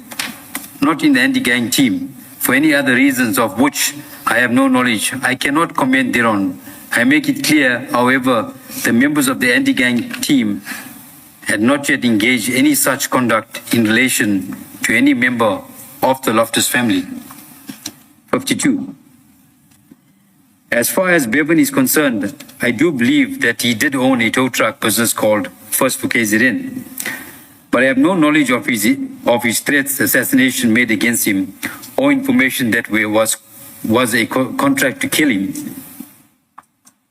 not in the anti-gang team, for any other reasons of which I have no knowledge, I cannot comment thereon. I make it clear, however, the members of the anti-gang team had not yet engaged any such conduct in relation to any member of the Loftus family. 52. As far as Bevan is concerned, I do believe that he did own a tow truck business called First for KZN. But I have no knowledge of his threats, assassination made against him, or information that was a contract to kill him.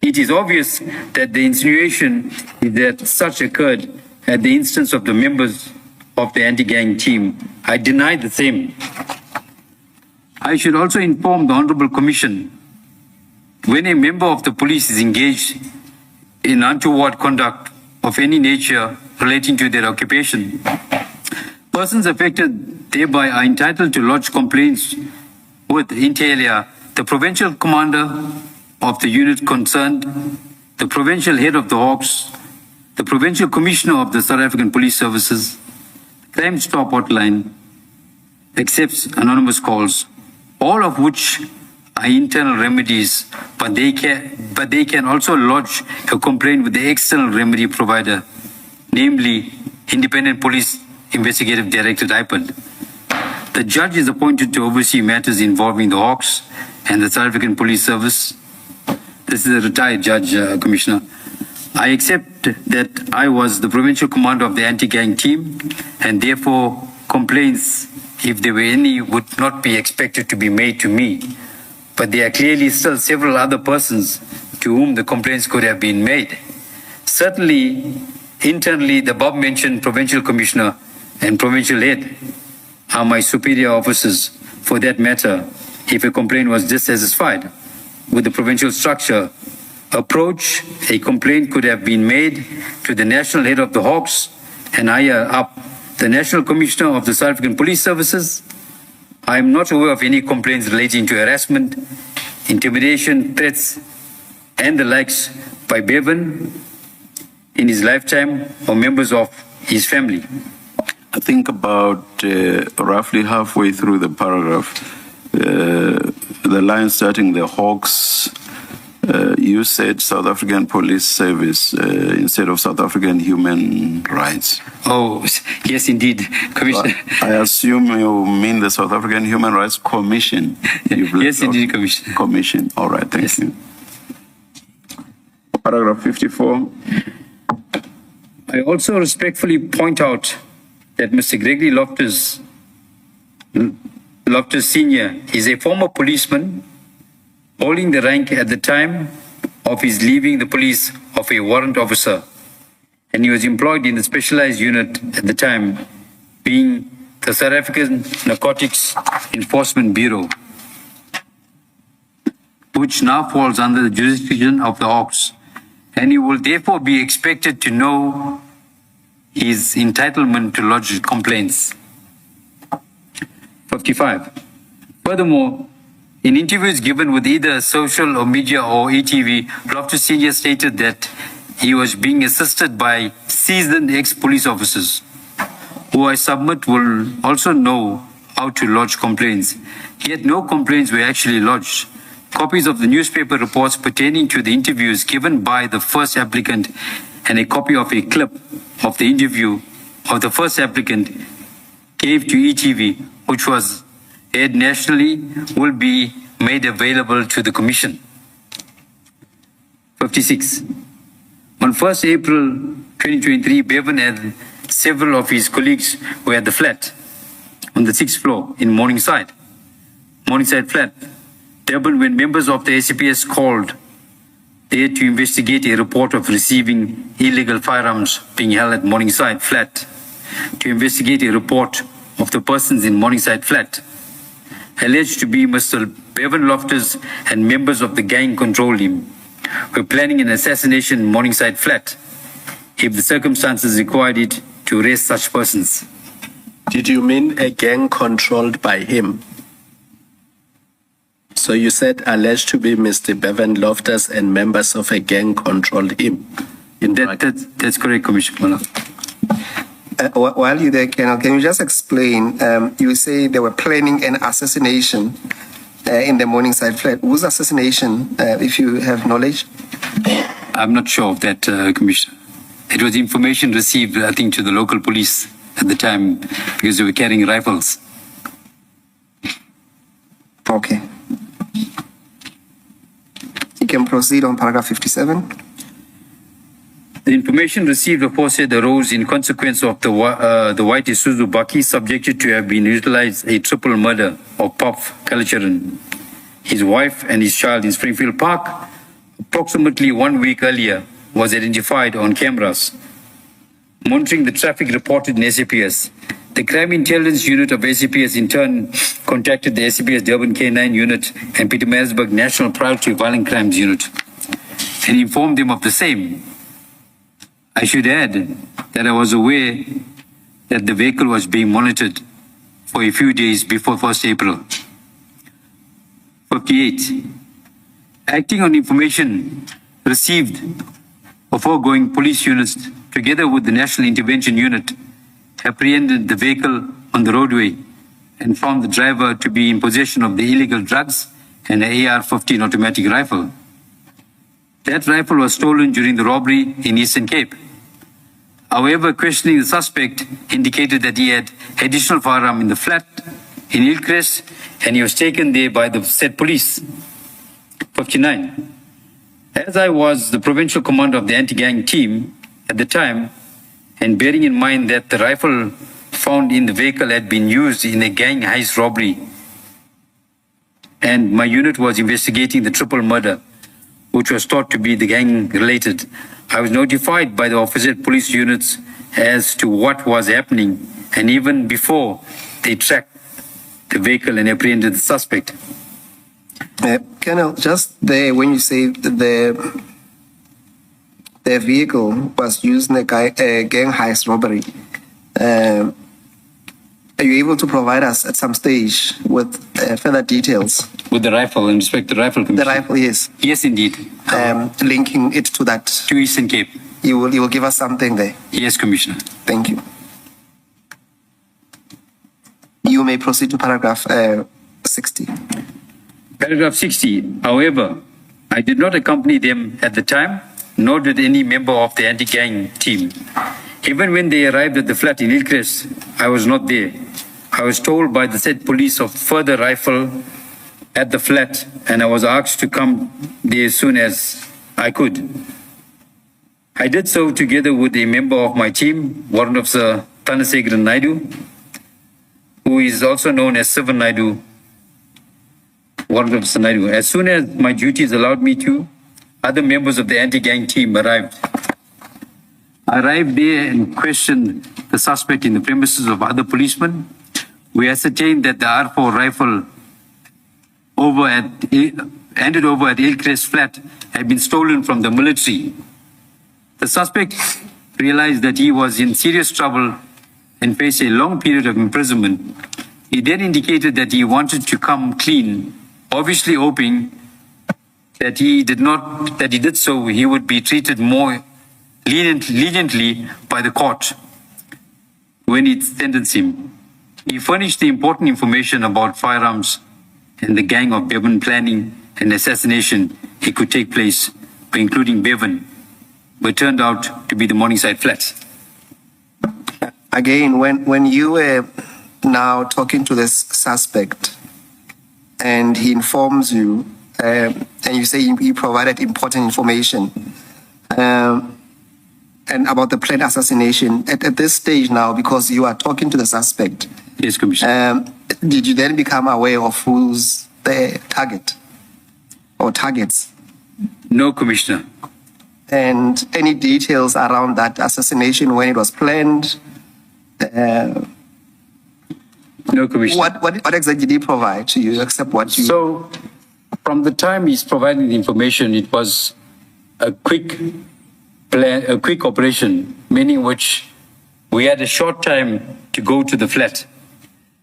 It is obvious that the insinuation is that such occurred at the instance of the members of the anti-gang team. I deny the same. I should also inform the Honourable Commission, when a member of the police is engaged in untoward conduct of any nature relating to their occupation, persons affected thereby are entitled to lodge complaints with, inter alia, the provincial commander of the unit concerned, the provincial head of the Hawks, the provincial commissioner of the South African Police Services. Crime Stop hotline accepts anonymous calls, all of which are internal remedies, but they can also lodge a complaint with the external remedy provider, namely Independent Police Investigative Directorate, IPID. The judge is appointed to oversee matters involving the Hawks and the South African Police Service. This is a retired judge, Commissioner. I accept that I was the provincial commander of the anti-gang team, and therefore complaints, if there were any, would not be expected to be made to me. But there are clearly still several other persons to whom the complaints could have been made. Certainly, internally, the above-mentioned provincial commissioner and provincial head are my superior officers. For that matter, if a complaint was dissatisfied with the provincial structure approach, a complaint could have been made to the national head of the Hawks and higher up, the National Commissioner of the South African Police Services. I am not aware of any complaints relating to harassment, intimidation, threats, and the likes by Bevan in his lifetime or members of his family. I think about roughly halfway through the paragraph, the line starting the Hawks, you said South African Police Service instead of South African Human Rights. Oh, yes, indeed, Commissioner. I assume you mean the South African Human Rights Commission. Yes, indeed, Commissioner. Commission. All right, thank you. Paragraph 54. I also respectfully point out that Mr. Gregory Loftus Sr. is a former policeman holding the rank at the time of his leaving the police of a warrant officer, and he was employed in the specialized unit at the time, being the South African Narcotics Enforcement Bureau, which now falls under the jurisdiction of the Hawks, and he will therefore be expected to know his entitlement to lodge complaints. 55. Furthermore, in interviews given with either social or media or ETV, Loftus Senior stated that he was being assisted by seasoned ex-police officers, who I submit will also know how to lodge complaints. Yet no complaints were actually lodged. Copies of the newspaper reports pertaining to the interviews given by the first applicant and a copy of a clip of the interview of the first applicant gave to ETV, which was aired nationally, will be made available to the Commission. 56. On 1st April 2023, Bevan and several of his colleagues were at the flat on the 6th floor in Morningside flat, Durban, when members of the SAPS called there to investigate a report of receiving illegal firearms being held at Morningside flat, to investigate a report of the persons in Morningside flat, alleged to be Mr. Bevan Loftus and members of the gang controlled him, were planning an assassination in Morningside flat if the circumstances required it to arrest such persons. Did you mean a gang controlled by him? So you said alleged to be Mr. Bevan Loftus and members of a gang controlled him. That's correct, Commissioner. While you're there, Colonel, can you just explain? You say they were planning an assassination in the Morningside flat. Whose assassination, if you have knowledge? I'm not sure of that, Commissioner. It was information received, I think, to the local police at the time because they were carrying rifles. Okay. You can proceed on paragraph 57. The information received aforesaid arose in consequence of the white Isuzu Baki subjected to have been utilized a triple murder of Puff Kalcharan, his wife and his child in Springfield Park, approximately 1 week earlier, was identified on cameras. Monitoring the traffic reported in SAPS, the Crime Intelligence Unit of SAPS in turn contacted the SAPS Durban K9 Unit and Pietermaritzburg National Priority Violent Crimes Unit and informed them of the same. I should add that I was aware that the vehicle was being monitored for a few days before 1st April. 58. Acting on information received of foregoing police units, together with the National Intervention Unit, apprehended the vehicle on the roadway and found the driver to be in possession of the illegal drugs and an AR-15 automatic rifle. That rifle was stolen during the robbery in Eastern Cape. However, questioning the suspect indicated that he had additional firearm in the flat in Hillcrest and he was taken there by the said police. 59. As I was the provincial commander of the anti-gang team at the time, and bearing in mind that the rifle found in the vehicle had been used in a gang heist robbery, and my unit was investigating the triple murder, which was thought to be the gang-related, I was notified by the opposite police units as to what was happening, and even before they tracked the vehicle and apprehended the suspect. Colonel, just there, when you say the vehicle was used in a gang heist robbery, are you able to provide us at some stage with further details? With the rifle, in respect to the rifle, The rifle, yes. Yes, indeed. Linking it to that. To Eastern Cape. You will give us something there. Yes, Commissioner. Thank you. You may proceed to paragraph 60. Paragraph 60. However, I did not accompany them at the time, nor did any member of the anti-gang team. Even when they arrived at the flat in Hillcrest, I was not there. I was told by the said police of further rifle at the flat, and I was asked to come there as soon as I could. I did so together with a member of my team, Warrant Officer Thanasegran Naidu, who is also known as Sivan Naidu, Warrant Officer Naidu. As soon as my duties allowed me to, other members of the anti-gang team arrived. I arrived there and questioned the suspect in the premises of other policemen. We ascertained that the R4 rifle handed over at Hillcrest flat had been stolen from the military. The suspect realized that he was in serious trouble and faced a long period of imprisonment. He then indicated that he wanted to come clean, obviously hoping that he did so, he would be treated more leniently by the court when it sentenced him. He furnished the important information about firearms and the gang of Bevan planning an assassination it could take place by including Bevan, but turned out to be the Morningside flats. Again, when you were now talking to this suspect and he informs you, and you say he provided important information and about the planned assassination, at this stage now, because you are talking to the suspect, Yes, Commissioner. did you then become aware of who's the target or targets? No, Commissioner. And any details around that assassination, when it was planned? No, Commissioner. What exactly did he provide to you, except what you... So, from the time he's providing the information, it was a quick operation, meaning which we had a short time to go to the flat.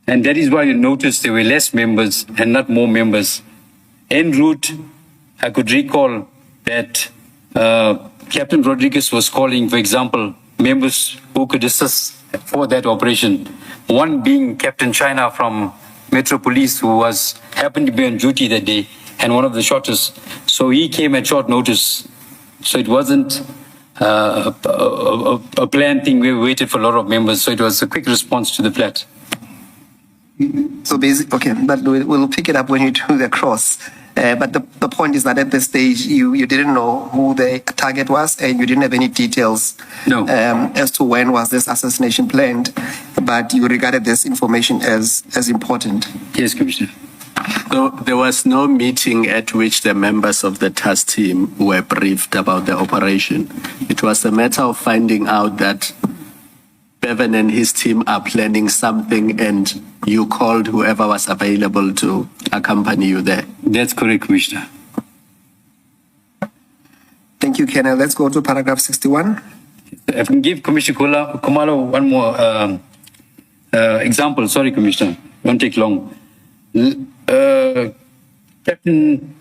And that is why you notice there were less members and not more members. En route, I could recall that Captain Rodriguez was calling, for example, members who could assist for that operation. One being Captain China from Metro Police, who happened to be on duty that day, and one of the shotters. So he came at short notice. So it wasn't a planned thing. We waited for a lot of members. So it was a quick response to the flat. So basically, okay, but we'll pick it up when you do the cross. But the point is that at this stage, you didn't know who the target was, and you didn't have any details as to when was this assassination planned, but you regarded this information as important. Yes, Commissioner. So there was no meeting at which the members of the task team were briefed about the operation. It was a matter of finding out that Bevan and his team are planning something, and you called whoever was available to accompany you there. That's correct, Commissioner. Thank you, Colonel. Let's go to paragraph 61. I can give Commissioner Khumalo one more example. Sorry, Commissioner. Won't take long. Captain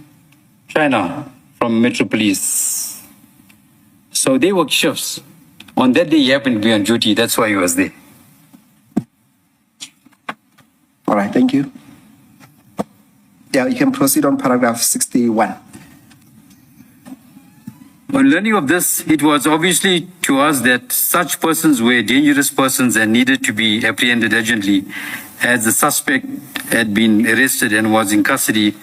China from Metro Police. So they work shifts. On that day, he happened to be on duty. That's why he was there. All right, thank you. Yeah, you can proceed on paragraph 61. On learning of this, it was obviously to us that such persons were dangerous persons and needed to be apprehended urgently, as the suspect had been arrested and was in custody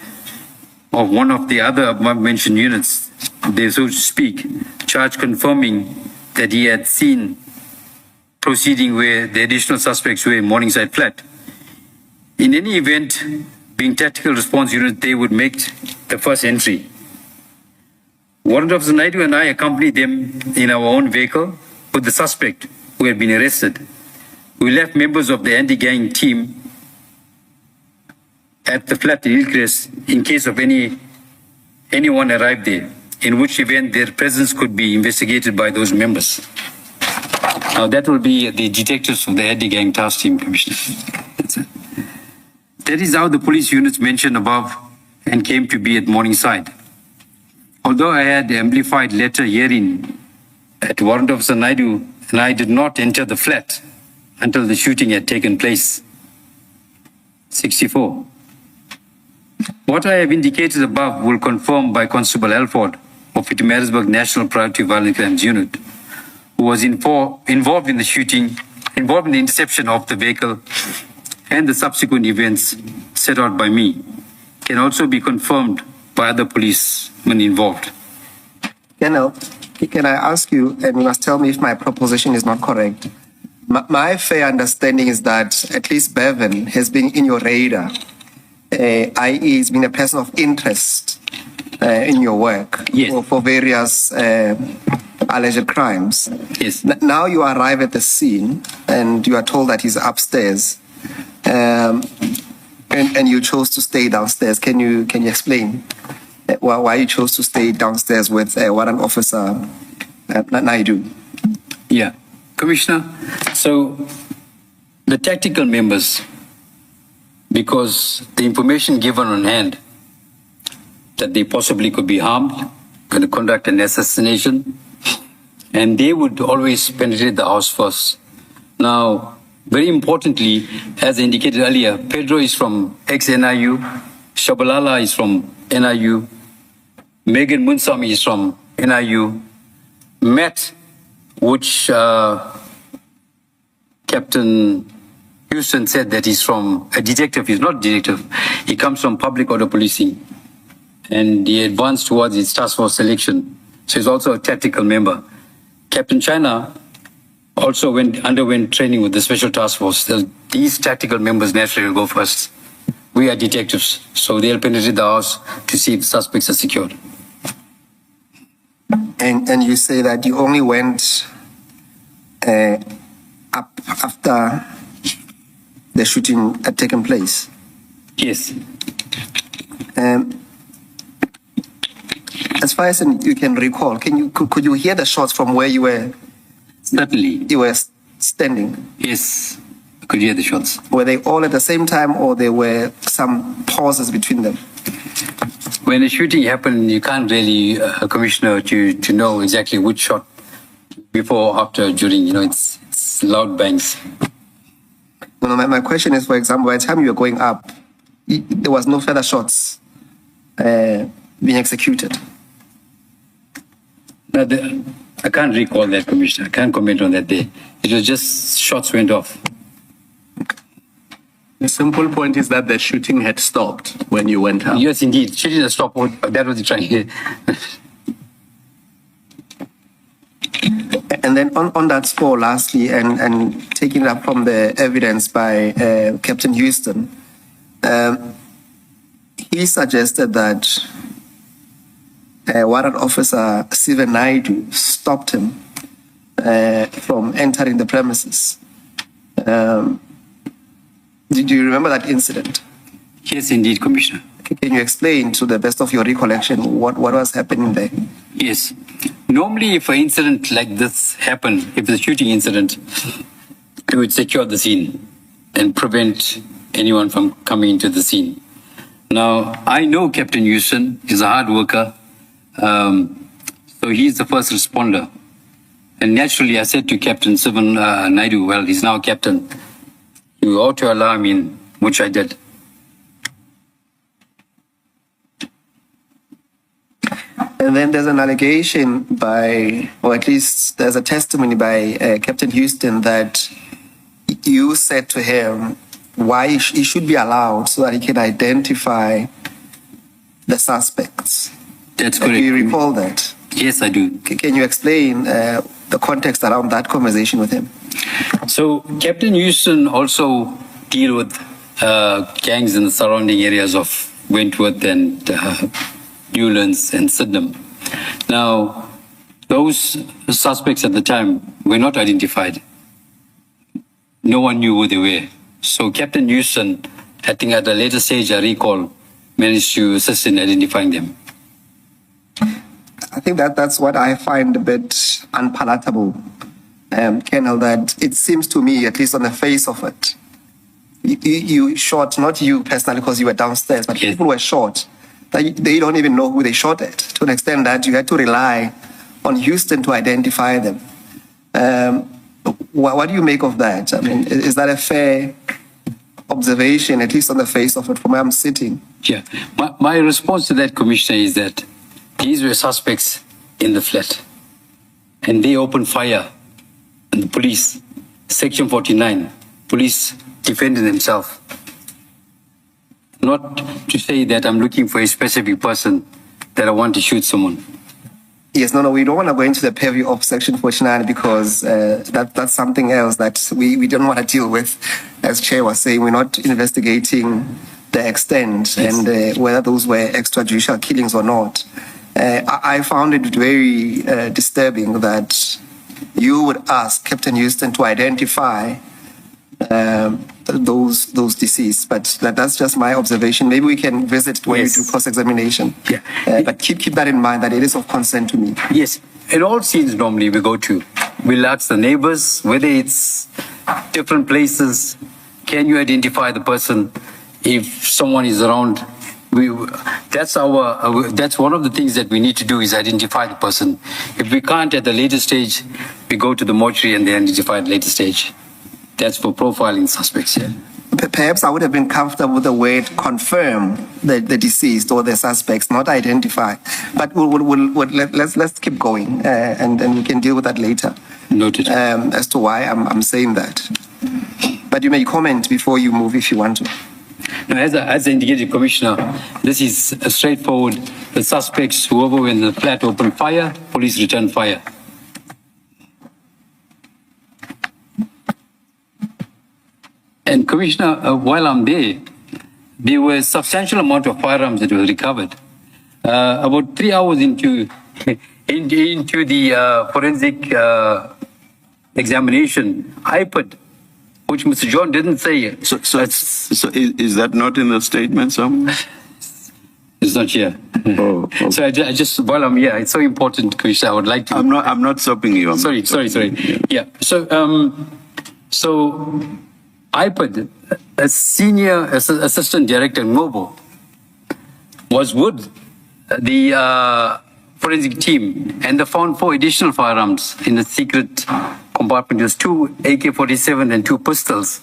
of one of the other above-mentioned units, they, so to speak, charge confirming that he had seen proceeding where the additional suspects were in Morningside flat. In any event, being tactical response unit, they would make the first entry. Warrant Officer Naidu and I accompanied them in our own vehicle with the suspect who had been arrested. We left members of the anti-gang team at the flat in Hillcrest in case of anyone arrived there, in which event their presence could be investigated by those members. Now that will be the detectives of the anti-gang task team, Commissioner. That's it. That is how the police units mentioned above and came to be at Morningside. Although I had the amplified letter herein at Warrant Officer Naidu, and I did not enter the flat until the shooting had taken place. 64. What I have indicated above will confirm by Constable Alford of Pietermaritzburg National Priority Violent Crimes Unit, who was involved in the shooting, involved in the interception of the vehicle and the subsequent events set out by me, can also be confirmed by other policemen involved. Colonel, can I ask you, and you must tell me if my proposition is not correct. My fair understanding is that at least Bevan has been in your radar, i.e. he's been a person of interest in your work. Yes. For various alleged crimes. Yes. Now you arrive at the scene and you are told that he's upstairs, and you chose to stay downstairs. Can you explain why you chose to stay downstairs with Warrant Officer Naidu? Yeah, Commissioner. So the tactical members, because the information given on hand that they possibly could be harmed, going to conduct an assassination, and they would always penetrate the house first. Now, very importantly, as indicated earlier, Pedro is from ex-NIU, Shabalala is from NIU, Megan Munsami is from NIU, Matt, which Captain Houston said that he's from a detective. He's not a detective. He comes from public order policing, and he advanced towards his task force selection. So he's also a tactical member. Captain China also underwent training with the special task force. These tactical members naturally will go first. We are detectives, so they'll penetrate the house to see if suspects are secured. And you say that you only went up after the shooting had taken place? Yes. As far as you can recall, could you hear the shots from where you were? Certainly. You were standing. Yes, I could hear the shots. Were they all at the same time, or there were some pauses between them? When the shooting happened, you can't really, Commissioner, to know exactly which shot before, after, during. It's loud bangs. No, my question is, for example, by the time you were going up, there was no further shots being executed. No, I can't recall that, Commissioner. I can't comment on that day. It was just shots went off. The simple point is that the shooting had stopped when you went up. Yes, indeed. Shooting had stopped. That was the trying. And then on that score, lastly, and taking it up from the evidence by Captain Houston, he suggested that Warrant Officer Sivan Naidu stopped him from entering the premises. Do you remember that incident? Yes, indeed, Commissioner. Can you explain, to the best of your recollection, what was happening there? Yes. Normally, if an incident like this happened, if it's a shooting incident, it would secure the scene and prevent anyone from coming into the scene. Now, I know Captain Houston is a hard worker, so he's the first responder. And naturally, I said to Captain Sivan Naidu, well, he's now captain, you ought to allow me in, which I did. And then there's an allegation by, or at least there's a testimony by Captain Houston that you said to him why he should be allowed so that he can identify the suspects. That's correct. Do you recall that? Yes, I do. Can you explain the context around that conversation with him? So Captain Houston also deal with gangs in the surrounding areas of Wentworth and Newlands and Sydenham. Now, those suspects at the time were not identified. No one knew who they were. So Captain Houston, I think at a later stage, I recall, managed to assist in identifying them. I think that's what I find a bit unpalatable, Colonel, that it seems to me, at least on the face of it, you shot, not you personally because you were downstairs, but people were shot. They don't even know who they shot at, to an extent that you had to rely on Houston to identify them. What do you make of that? I mean, is that a fair observation, at least on the face of it, from where I'm sitting? Yeah. My response to that, Commissioner, is that these were suspects in the flat, and they opened fire on the police. Section 49, police defending themselves. Not to say that I'm looking for a specific person that I want to shoot someone. Yes, no, we don't want to go into the purview of Section 49 because that's something else that we don't want to deal with. As Chair was saying, we're not investigating the extent and whether those were extrajudicial killings or not. I found it very disturbing that you would ask Captain Houston to identify those deceased, but that's just my observation. Maybe we can visit when Yes. you do cross-examination. Yeah. But keep that in mind that it is of concern to me. Yes, in all scenes normally we go to, we'll ask the neighbors whether it's different places. Can you identify the person? If someone is around, that's one of the things that we need to do is identify the person. If we can't at the later stage, we go to the mortuary and they identify at the later stage. That's for profiling suspects. Yeah. Perhaps I would have been comfortable with the word confirm the deceased or the suspects, not identify. But let's keep going, and then we can deal with that later. Noted. As to why I'm saying that. But you may comment before you move if you want to. Now, as I indicated, Commissioner, this is straightforward. The suspects, whoever were in the flat, opened fire, police returned fire. And Commissioner, while I'm there were a substantial amount of firearms that were recovered. About 3 hours into the forensic examination, I put, which Mr. John didn't say. So is that not in the statement somewhere? It's not here. Oh, okay. So I just, while I'm here, it's so important, Commissioner, I would like to. I'm not stopping you. Sorry. Yeah. So I put a senior assistant director, Nobo, was with the forensic team, and they found 4 additional firearms in the secret compartment. There's 2 AK-47 and 2 pistols.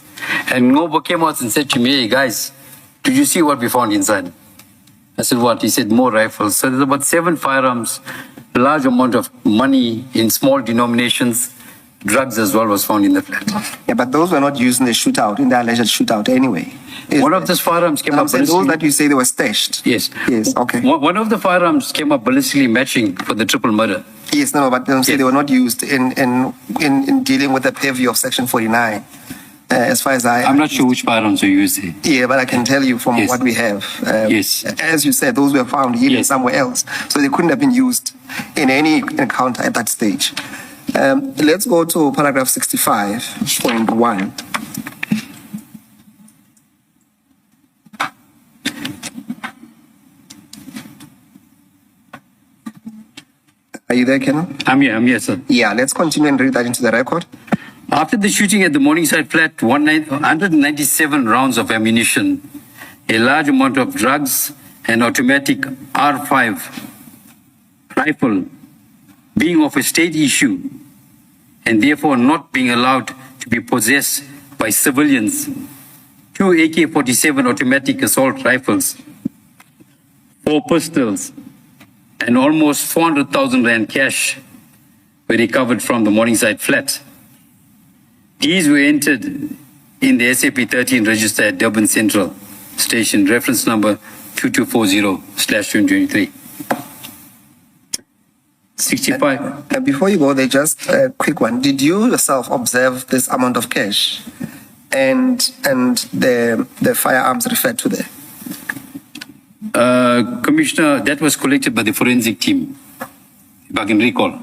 And Nobo came out and said to me, "Hey guys, did you see what we found inside?" I said, "What?" He said, "More rifles." So there's about 7 firearms, a large amount of money in small denominations. Drugs as well was found in the flat. Yeah, but those were not used in the shootout, in the alleged shootout anyway. One of those firearms came up Those ballistically. that you say they were stashed. Yes. Yes, okay. One of the firearms came up ballistically matching for the triple murder. Yes, no, but say Yes. they were not used in dealing with the purview of Section 49. As far as I'm not sure which firearms were used there. Yeah, but I can tell you from Yes. what we have. Yes. As you said, those were found hidden Yes. somewhere else. So they couldn't have been used in any encounter at that stage. Let's go to paragraph 65.1. Are you there, Kenan? I'm here, sir. Yeah, let's continue and read that into the record. After the shooting at the Morningside flat, 197 rounds of ammunition, a large amount of drugs, an automatic R5 rifle being of a state issue and therefore not being allowed to be possessed by civilians, 2 AK-47 automatic assault rifles, 4 pistols, and almost 400,000 rand cash were recovered from the Morningside flat. These were entered in the SAP 13 register at Durban Central Station, reference number 2240/2023. 65. Before you go there, just a quick one. Did you yourself observe this amount of cash and the firearms referred to there? Commissioner, that was collected by the forensic team, if I can recall.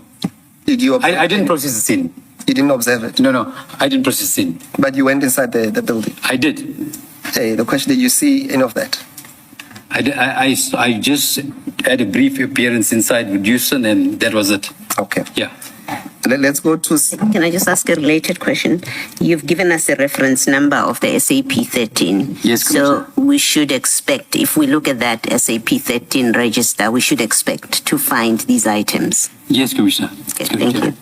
Did you observe I didn't it? process the scene. You didn't observe it? No, I didn't process the scene. But you went inside the building? I did. Hey, the question, did you see any of that? I just had a brief appearance inside with Houston, and that was it. Okay. Yeah. Let's go to... Can I just ask a related question? You've given us a reference number of the SAP 13. Yes, So we should expect, if we look at that SAP 13 register, we should expect to find these items. Yes, Commissioner. Okay, thank you.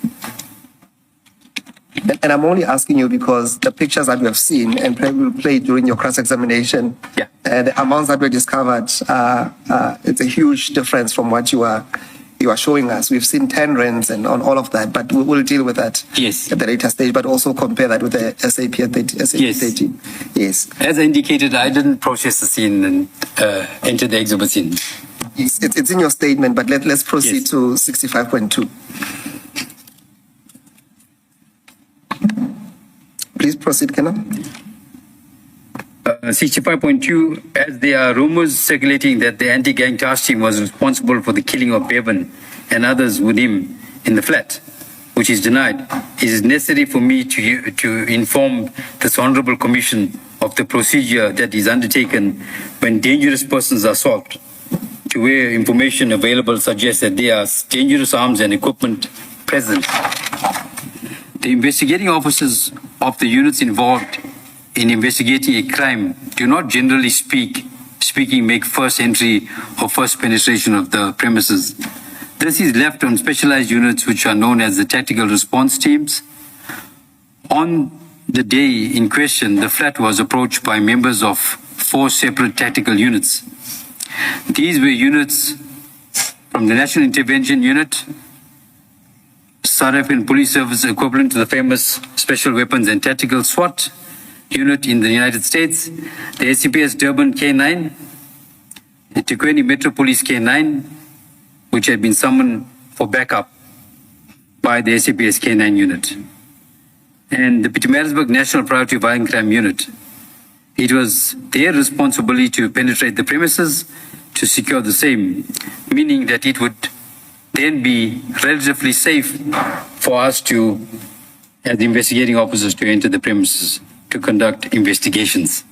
And I'm only asking you because the pictures that we have seen and probably will play during your cross-examination, Yeah. the amounts that were discovered, it's a huge difference from what you are showing us. We've seen 10 rands and on all of that, but we'll deal with that Yes. at the later stage, but also compare that with the SAP 13. Yes. As I indicated, I didn't process the scene and enter the exhibit scene. It's in your statement, but let's proceed Yes. to 65.2. Please proceed, Kenan. 65.2, as there are rumors circulating that the anti-gang task team was responsible for the killing of Bevan and others with him in the flat, which is denied, it is necessary for me to inform this Honourable Commission of the procedure that is undertaken when dangerous persons are sought, to where information available suggests that there are dangerous arms and equipment present. The investigating officers of the units involved in investigating a crime do not generally speaking make first entry or first penetration of the premises. This is left on specialized units which are known as the tactical response teams. On the day in question, the flat was approached by members of 4 separate tactical units. These were units from the National Intervention Unit, South African Police Service equivalent to the famous Special Weapons and Tactical SWAT unit in the United States, the SCPS Durban K9, the Tikweni Metro Police K9, which had been summoned for backup by the SCPS K9 unit, and the Pietermaritzburg National Priority Violent Crime Unit. It was their responsibility to penetrate the premises to secure the same, meaning that it would then be relatively safe for us to, as investigating officers, to enter the premises to conduct investigations.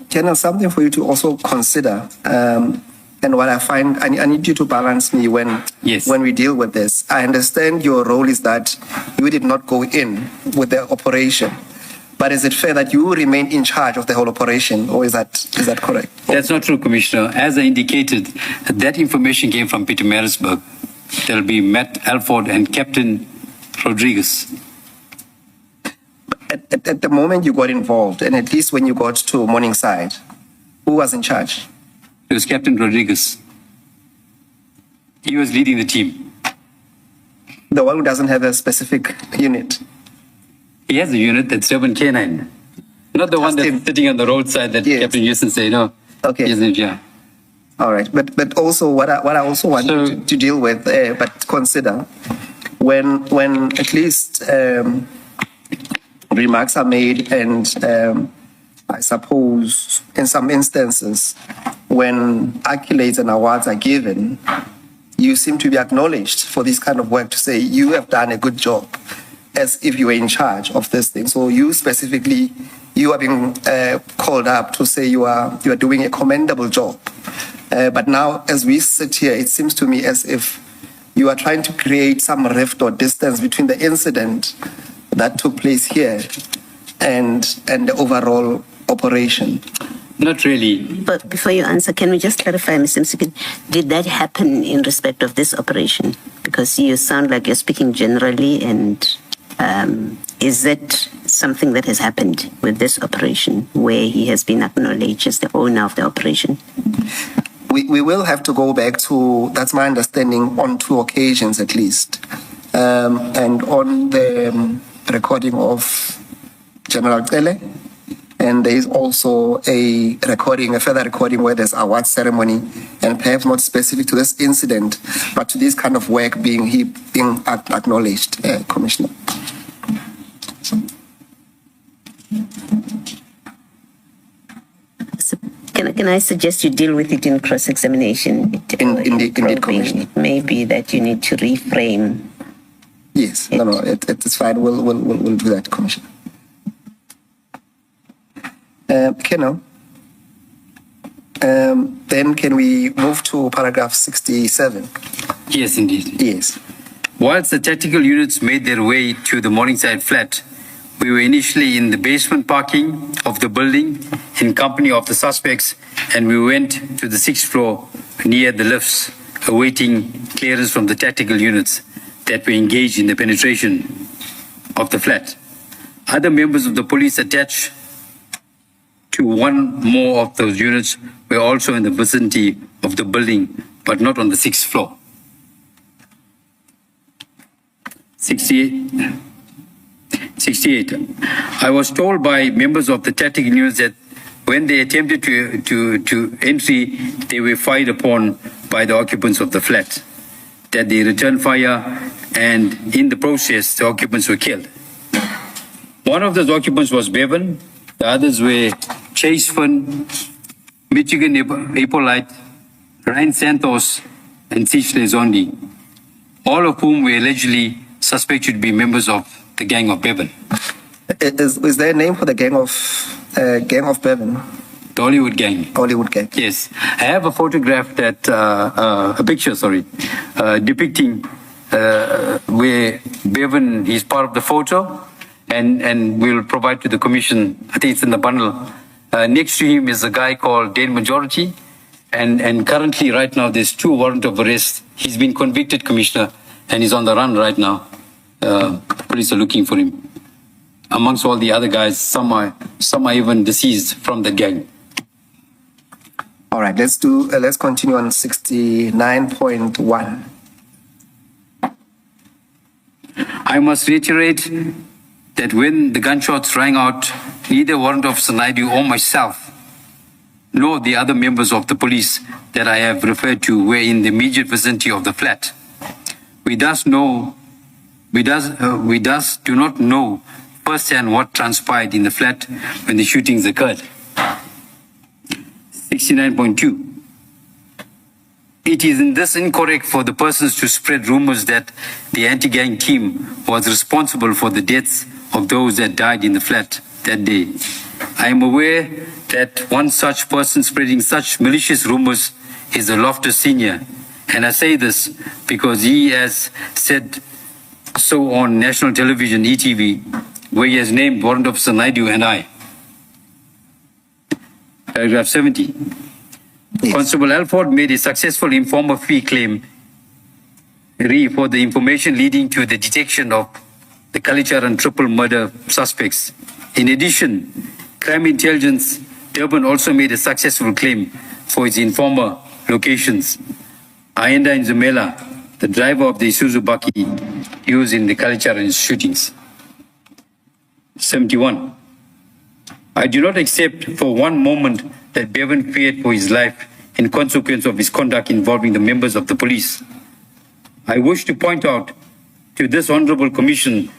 General, something for you to also consider, and what I find, I need you to balance me when we deal with this. I understand your role is that you did not go in with the operation, but is it fair that you remain in charge of the whole operation, or is that correct? That's not true, Commissioner. As I indicated, that information came from Pietermaritzburg. There'll be Matt Alford and Captain Rodriguez. At the moment you got involved, and at least when you got to Morningside, who was in charge? It was Captain Rodriguez. He was leading the team. The one who doesn't have a specific unit? He has a unit that's Durban K9. Not the one that's sitting on the roadside that Captain Houston said, no. Okay. Yeah. All right. But also what I also want to deal with, but consider, when at least remarks are made, and I suppose in some instances when accolades and awards are given, you seem to be acknowledged for this kind of work, to say you have done a good job, as if you were in charge of this thing. So you specifically, you are being called up to say you are doing a commendable job. But now, as we sit here, it seems to me as if you are trying to create some rift or distance between the incident that took place here and the overall operation. Not really. But before you answer, can we just clarify, Mr. Mkhwanazi, did that happen in respect of this operation? Because you sound like you're speaking generally, and is it something that has happened with this operation where he has been acknowledged as the owner of the operation? We will have to go back to, that's my understanding, on 2 occasions at least. And on the recording of General Mkhwanazi, and there is also a further recording where there's award ceremony, and perhaps not specific to this incident, but to this kind of work being acknowledged, Commissioner. So can I suggest you deal with it in cross-examination? Indeed, Commissioner. It may be that you need to reframe. Yes, no, it's fine. We'll do that, Commissioner. Colonel, then can we move to paragraph 67? Yes, indeed. Yes. Whilst the tactical units made their way to the Morningside flat, we were initially in the basement parking of the building in company of the suspects, and we went to the 6th floor near the lifts, awaiting clearance from the tactical units that were engaged in the penetration of the flat. Other members of the police attached to one more of those units were also in the vicinity of the building, but not on the 6th floor. 68. I was told by members of the tactical units that when they attempted to entry, they were fired upon by the occupants of the flat, that they returned fire, and in the process, the occupants were killed. One of those occupants was Bevan, The others were Chase Finn, Michigan Apolite, Ryan Santos, and Sichle Zondi, all of whom were allegedly suspected to be members of the gang of Bevan. Is there a name for the gang of Bevan? The Hollywood gang. Hollywood gang. Yes. I have a photograph that, a picture, depicting where Bevan is part of the photo, and we'll provide to the commission. I think it's in the bundle. Next to him is a guy called Dane Majority, and currently right now there's 2 warrant of arrest. He's been convicted, Commissioner, and he's on the run right now. Police are looking for him. Amongst all the other guys, some are even deceased from the gang. All right, let's continue on 69.1. I must reiterate that when the gunshots rang out, neither Warrant Officer Naidu or myself, nor the other members of the police that I have referred to were in the immediate vicinity of the flat. We thus do not know firsthand what transpired in the flat when the shootings occurred. 69.2. It is in this incorrect for the persons to spread rumors that the anti-gang team was responsible for the deaths of those that died in the flat that day. I am aware that one such person spreading such malicious rumors is the Loftus Senior, and I say this because he has said so on national television, ETV, where he has named Warrant Officer Naidu and I. Paragraph 70. Yes. Constable Alford made a successful informer fee claim for the information leading to the detection of the Kalicharan triple murder suspects. In addition, Crime Intelligence Durban also made a successful claim for its informer locations. Ayenda and Zumela, the driver of the Isuzu Baki used in the Kalicharan shootings. 71. I do not accept for one moment that Bevan feared for his life in consequence of his conduct involving the members of the police. I wish to point out to this Honourable Commission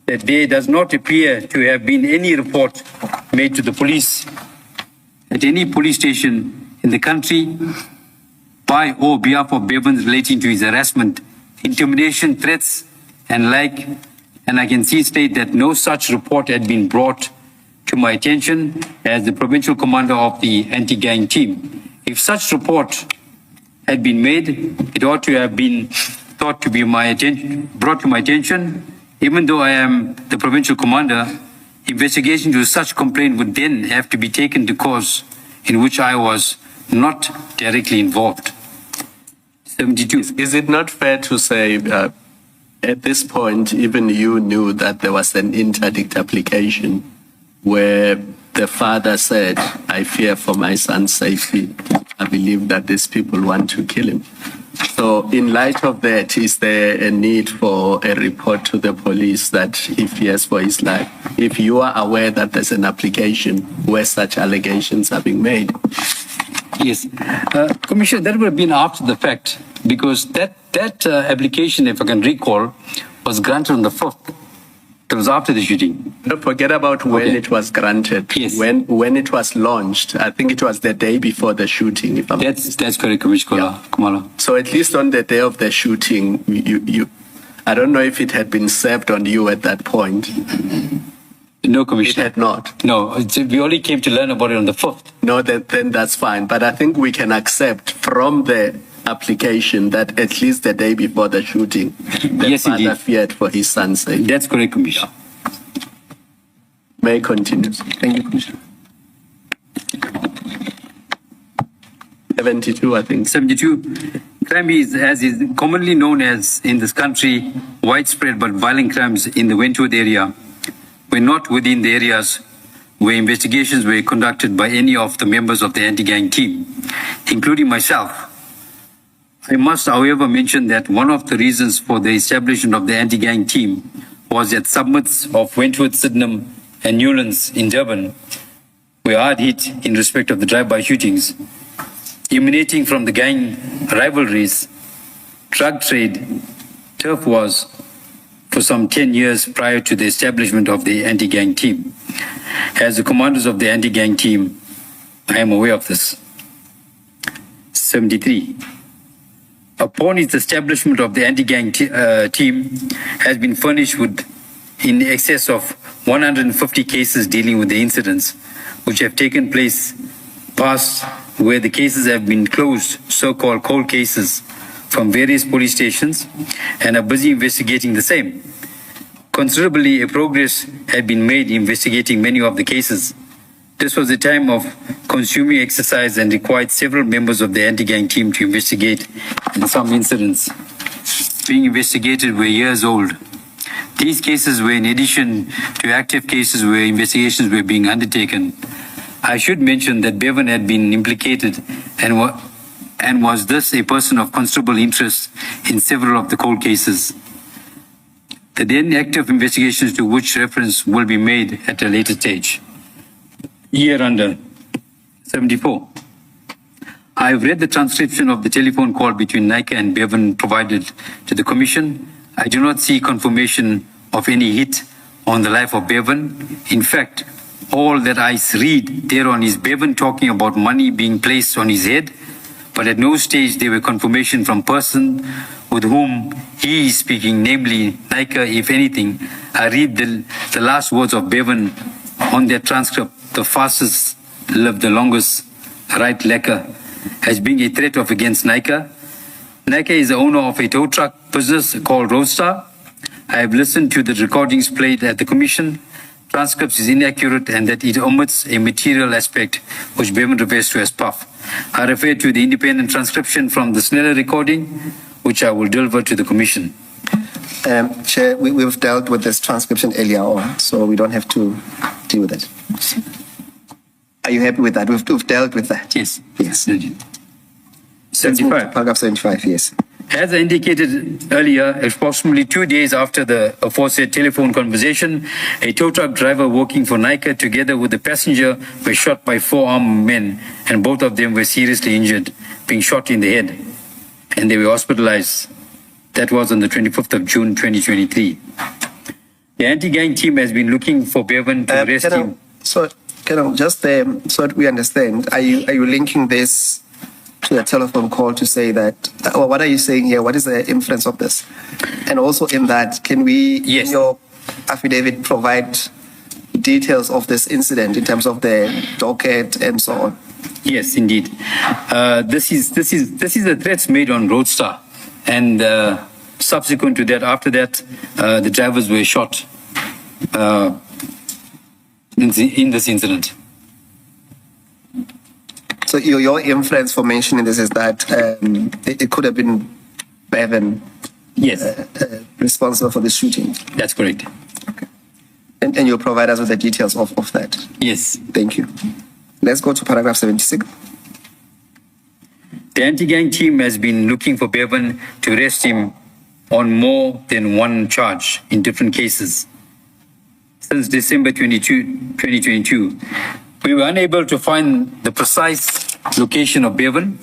that there does not appear to have been any report made to the police at any police station in the country by or behalf of Bevan relating to his harassment, intimidation, threats, and like, and I can state that no such report had been brought to my attention as the provincial commander of the anti-gang team. If such report had been made, it ought to have been thought to be brought to my attention. Even though I am the provincial commander, investigation to such complaint would then have to be taken to course in which I was not directly involved. 72. Is it not fair to say at this point, even you knew that there was an interdict application where the father said, I fear for my son's safety. I believe that these people want to kill him. So in light of that, is there a need for a report to the police that he fears for his life? If you are aware that there's an application where such allegations are being made? Yes. Commissioner, that would have been after the fact, because that application, if I can recall, was granted on the 5th. It was after the shooting. No, forget about when it was granted. Yes. When it was launched, I think it was the day before the shooting. If I'm that's correct, Commissioner Kumala. So at least on the day of the shooting, I don't know if it had been served on you at that point. No, Commissioner. It had not. No, we only came to learn about it on the 5th. No, then that's fine. But I think we can accept from the application that at least the day before the shooting, the father feared for his son's sake. That's correct, Commissioner. May I continue? Thank you, Commissioner. 72, I think. 72. Crime is, as is commonly known as in this country, widespread but violent crimes in the Wentworth area were not within the areas where investigations were conducted by any of the members of the anti-gang team, including myself. I must, however, mention that one of the reasons for the establishment of the anti-gang team was that suburbs of Wentworth, Sydenham, and Newlands in Durban were hard hit in respect of the drive-by shootings, emanating from the gang rivalries, drug trade, turf wars for some 10 years prior to the establishment of the anti-gang team. As the commanders of the anti-gang team, I am aware of this. 73. Upon its establishment of the anti-gang team has been furnished with in excess of 150 cases dealing with the incidents which have taken place past where the cases have been closed, so-called cold cases from various police stations and are busy investigating the same. Considerably, a progress had been made investigating many of the cases. This was a time of consuming exercise and required several members of the anti-gang team to investigate, and some incidents being investigated were years old. These cases were in addition to active cases where investigations were being undertaken. I should mention that Bevan had been implicated and was thus a person of considerable interest in several of the cold cases. The then active investigations to which reference will be made at a later stage. Year under 74. I have read the transcription of the telephone call between Nika and Bevan provided to the Commission. I do not see confirmation of any hit on the life of Bevan. In fact, all that I read thereon is Bevan talking about money being placed on his head, but at no stage there were confirmation from person with whom he is speaking, namely Nika. If anything, I read the last words of Bevan on their transcript, the fastest live the longest, right lekker, as being a threat of against Nika. Nika is the owner of a tow truck business called Roadstar. I have listened to the recordings played at the Commission. Transcripts is inaccurate and that it omits a material aspect which Bevan refers to as puff. I refer to the independent transcription from the Sneller recording, which I will deliver to the Commission. Chair, we've dealt with this transcription earlier on, so we don't have to deal with it. Are you happy with that? We've dealt with that. Yes. Yes. 75. Paragraph 75, yes. As I indicated earlier, approximately 2 days after the aforesaid telephone conversation, a tow truck driver working for Nika together with the passenger were shot by 4 armed men, and both of them were seriously injured, being shot in the head, and they were hospitalized. That was on the 25th of June, 2023. The anti-gang team has been looking for Bevan to arrest him. So, just so that we understand, are you linking this to a telephone call to say that, or what are you saying here? What is the inference of this? And also in that, can we, Yes. in your affidavit, provide details of this incident in terms of the docket and so on? Yes, indeed. This is the threats made on Roadstar, and subsequent to that, after that, the drivers were shot in this incident. So your inference for mentioning this is that it could have been Bevan Yes, responsible for the shooting. that's correct. Okay. And you'll provide us with the details of that. Yes. Thank you. Let's go to paragraph 76. The anti-gang team has been looking for Bevan to arrest him on more than one charge in different cases. Since December 2022, we were unable to find the precise location of Bevan,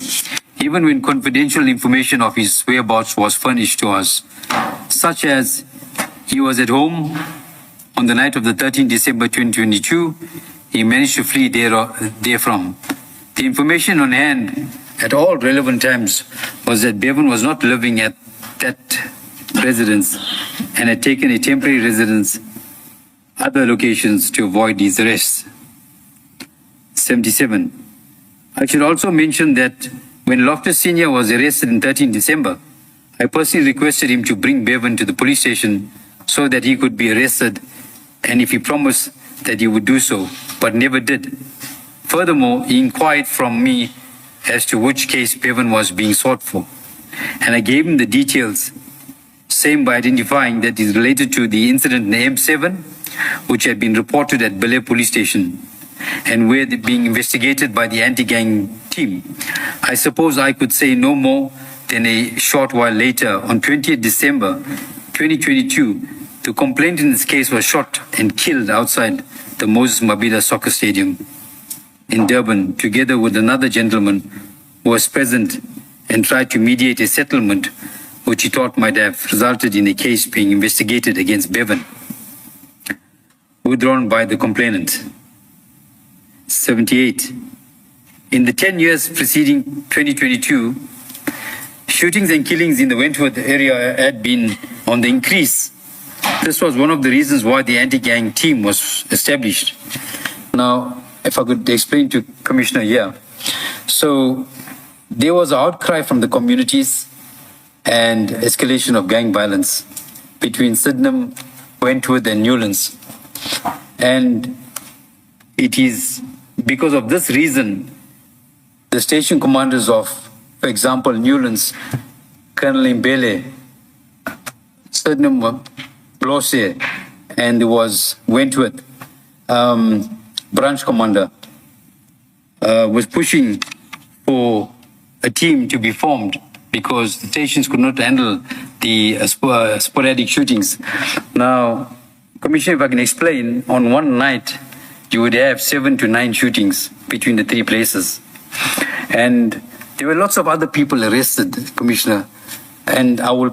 even when confidential information of his whereabouts was furnished to us, such as he was at home on the night of the 13th December 2022. He managed to flee therefrom. The information on hand at all relevant times was that Bevan was not living at that residence and had taken a temporary residence other locations to avoid his arrest. 77. I should also mention that when Loftus Sr. was arrested on 13 December, I personally requested him to bring Bevan to the police station so that he could be arrested, and if he promised that he would do so, but never did. Furthermore, he inquired from me as to which case Bevan was being sought for, and I gave him the details, same by identifying that it is related to the incident in M7, which had been reported at Bel Air police station, and where they're being investigated by the anti-gang team. I suppose I could say no more than a short while later, on 20th December 2022, the complainant in this case was shot and killed outside the Moses Mabhida Soccer Stadium in Durban, together with another gentleman who was present and tried to mediate a settlement which he thought might have resulted in a case being investigated against Bevan. withdrawn by the complainant. 78. In the 10 years preceding 2022, shootings and killings in the Wentworth area had been on the increase. This was one of the reasons why the anti-gang team was established. Now, if I could explain to Commissioner here. So, there was an outcry from the communities and escalation of gang violence between Sydenham, Wentworth and Newlands. And it is because of this reason, the station commanders of, for example, Newlands, Colonel Mbele, Sydenham, Blose, and there was Wentworth, branch commander, was pushing for a team to be formed because the stations could not handle the sporadic shootings. Now, Commissioner, if I can explain, on one night, you would have 7 to 9 shootings between the 3 places. And there were lots of other people arrested, Commissioner, and I will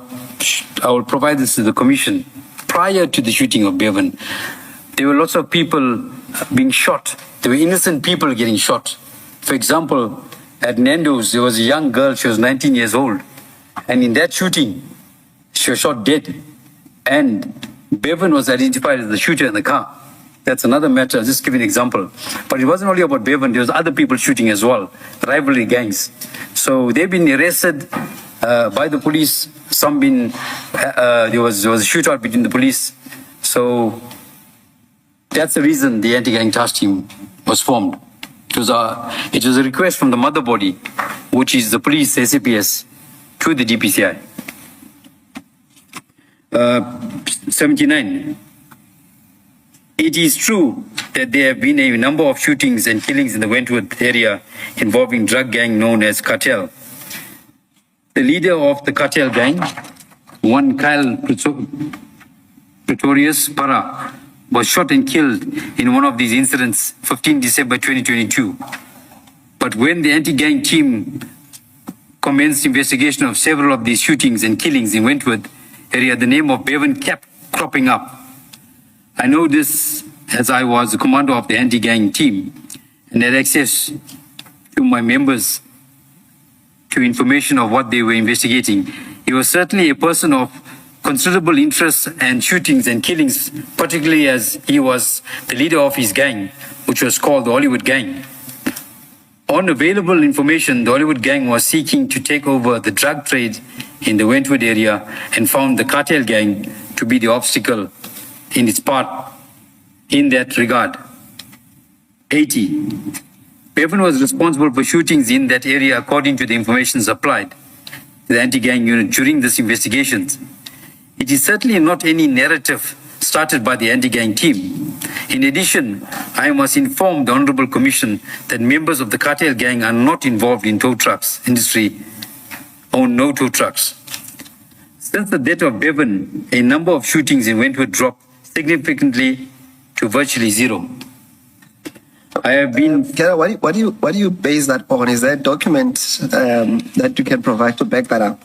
provide this to the Commission. Prior to the shooting of Bevan, there were lots of people being shot. There were innocent people getting shot. For example, at Nando's, there was a young girl, she was 19 years old. And in that shooting, she was shot dead. And Bevan was identified as the shooter in the car. That's another matter. I'll just give you an example. But it wasn't only about Bevan, there was other people shooting as well, rivalry gangs. So they've been arrested by the police. Some been, there was a shootout between the police. So that's the reason the anti-gang task team was formed. It was a request from the mother body, which is the police, SAPS, to the DPCI. 79. It is true that there have been a number of shootings and killings in the Wentworth area involving drug gang known as Cartel. The leader of the Cartel gang, one Kyle Pretorius Para, was shot and killed in one of these incidents, 15 December 2022. But when the anti-gang team commenced investigation of several of these shootings and killings in Wentworth area, the name of Bevan kept cropping up. I know this as I was the commander of the anti-gang team and had access to my members to information of what they were investigating. He was certainly a person of considerable interest and shootings and killings, particularly as he was the leader of his gang, which was called the Hollywood Gang. On available information, the Hollywood Gang was seeking to take over the drug trade in the Wentworth area and found the Cartel Gang to be the obstacle in its part in that regard. 80. Bevan was responsible for shootings in that area according to the information supplied to the anti-gang unit during this investigations. It is certainly not any narrative started by the anti-gang team. In addition, I must inform the Honorable Commission that members of the Cartel Gang are not involved in tow trucks industry, own no tow trucks. Since the death of Bevan, a number of shootings in Wentworth dropped significantly to virtually zero. I have been... What do you base that on? Is there a document that you can provide to back that up?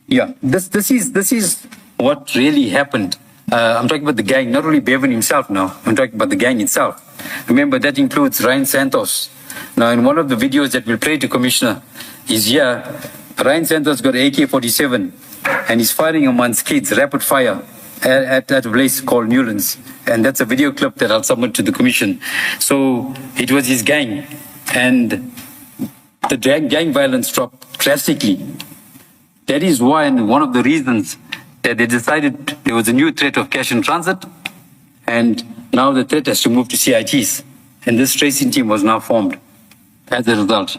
Yeah, this is what really happened. I'm talking about the gang, not only Bevan himself now, I'm talking about the gang itself. Remember, that includes Ryan Santos. Now, in one of the videos that we'll play to Commissioner is here, Ryan Santos got an AK-47 and he's firing amongst kids, rapid fire, at a place called Newlands. And that's a video clip that I'll submit to the Commission. So it was his gang. And the gang violence dropped drastically. That is why, and one of the reasons that they decided there was a new threat of cash in transit, and now the threat has to move to CITs. And this tracing team was now formed as a result.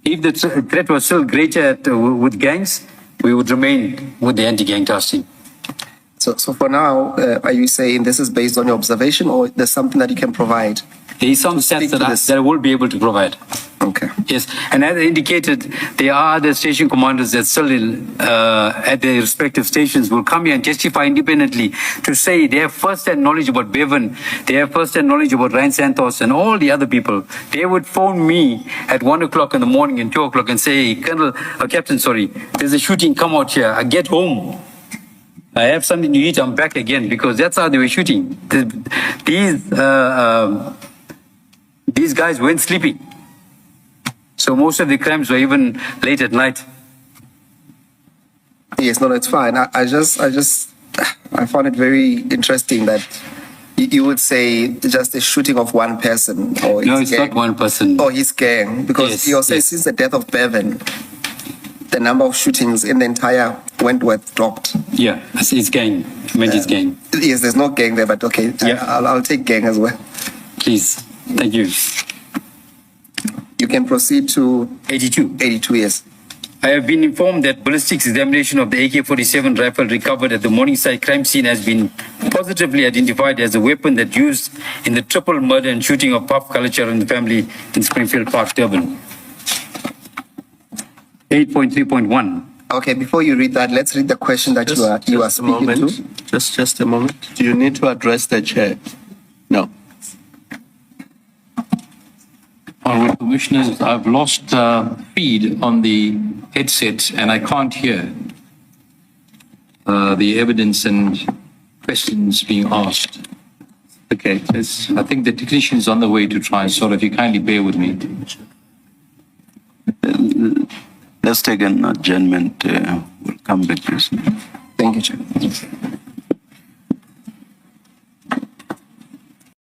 If the threat was still greater with gangs, we would remain with the anti-gang task team. So for now, are you saying this is based on your observation, or there's something that you can provide? There is some sense that I will be able to provide. Okay. Yes, and as I indicated, there are other station commanders that still at their respective stations will come here and testify independently to say they have first-hand knowledge about Bevan, they have first-hand knowledge about Ryan Santos and all the other people. They would phone me at 1 o'clock in the morning and 2 o'clock and say, Captain, there's a shooting, come out here. I get home. I have something to eat. I'm back again because that's how they were shooting. These guys weren't sleeping. So most of the crimes were even late at night. Yes, no, it's fine. I found it very interesting that you would say just a shooting of one person or No, his it's gang, not one person. or his gang, because Yes, you also yes. since the death of Bevan, the number of shootings in the entire Wentworth dropped. Yeah, it's gang. I meant it's gang. Yes, there's no gang there, but okay, Yeah. I'll take gang as well. Please. Thank you. You can proceed to 82. 82 years. I have been informed that ballistics examination of the AK-47 rifle recovered at the Morningside crime scene has been positively identified as a weapon that used in the triple murder and shooting of Pap Culture and the family in Springfield Park, Durban. 8.3.1. Okay, before you read that, let's read the question that you are Just a speaking moment. to. Just a moment. Do you need to address the chair? No. Honourable Commissioners, I've lost feed on the headset and I can't hear the evidence and questions being asked. Okay. I think the technician is on the way to try and solve. If you kindly bear with me. Let's take an adjournment. We'll come back to this. Thank you, Chair.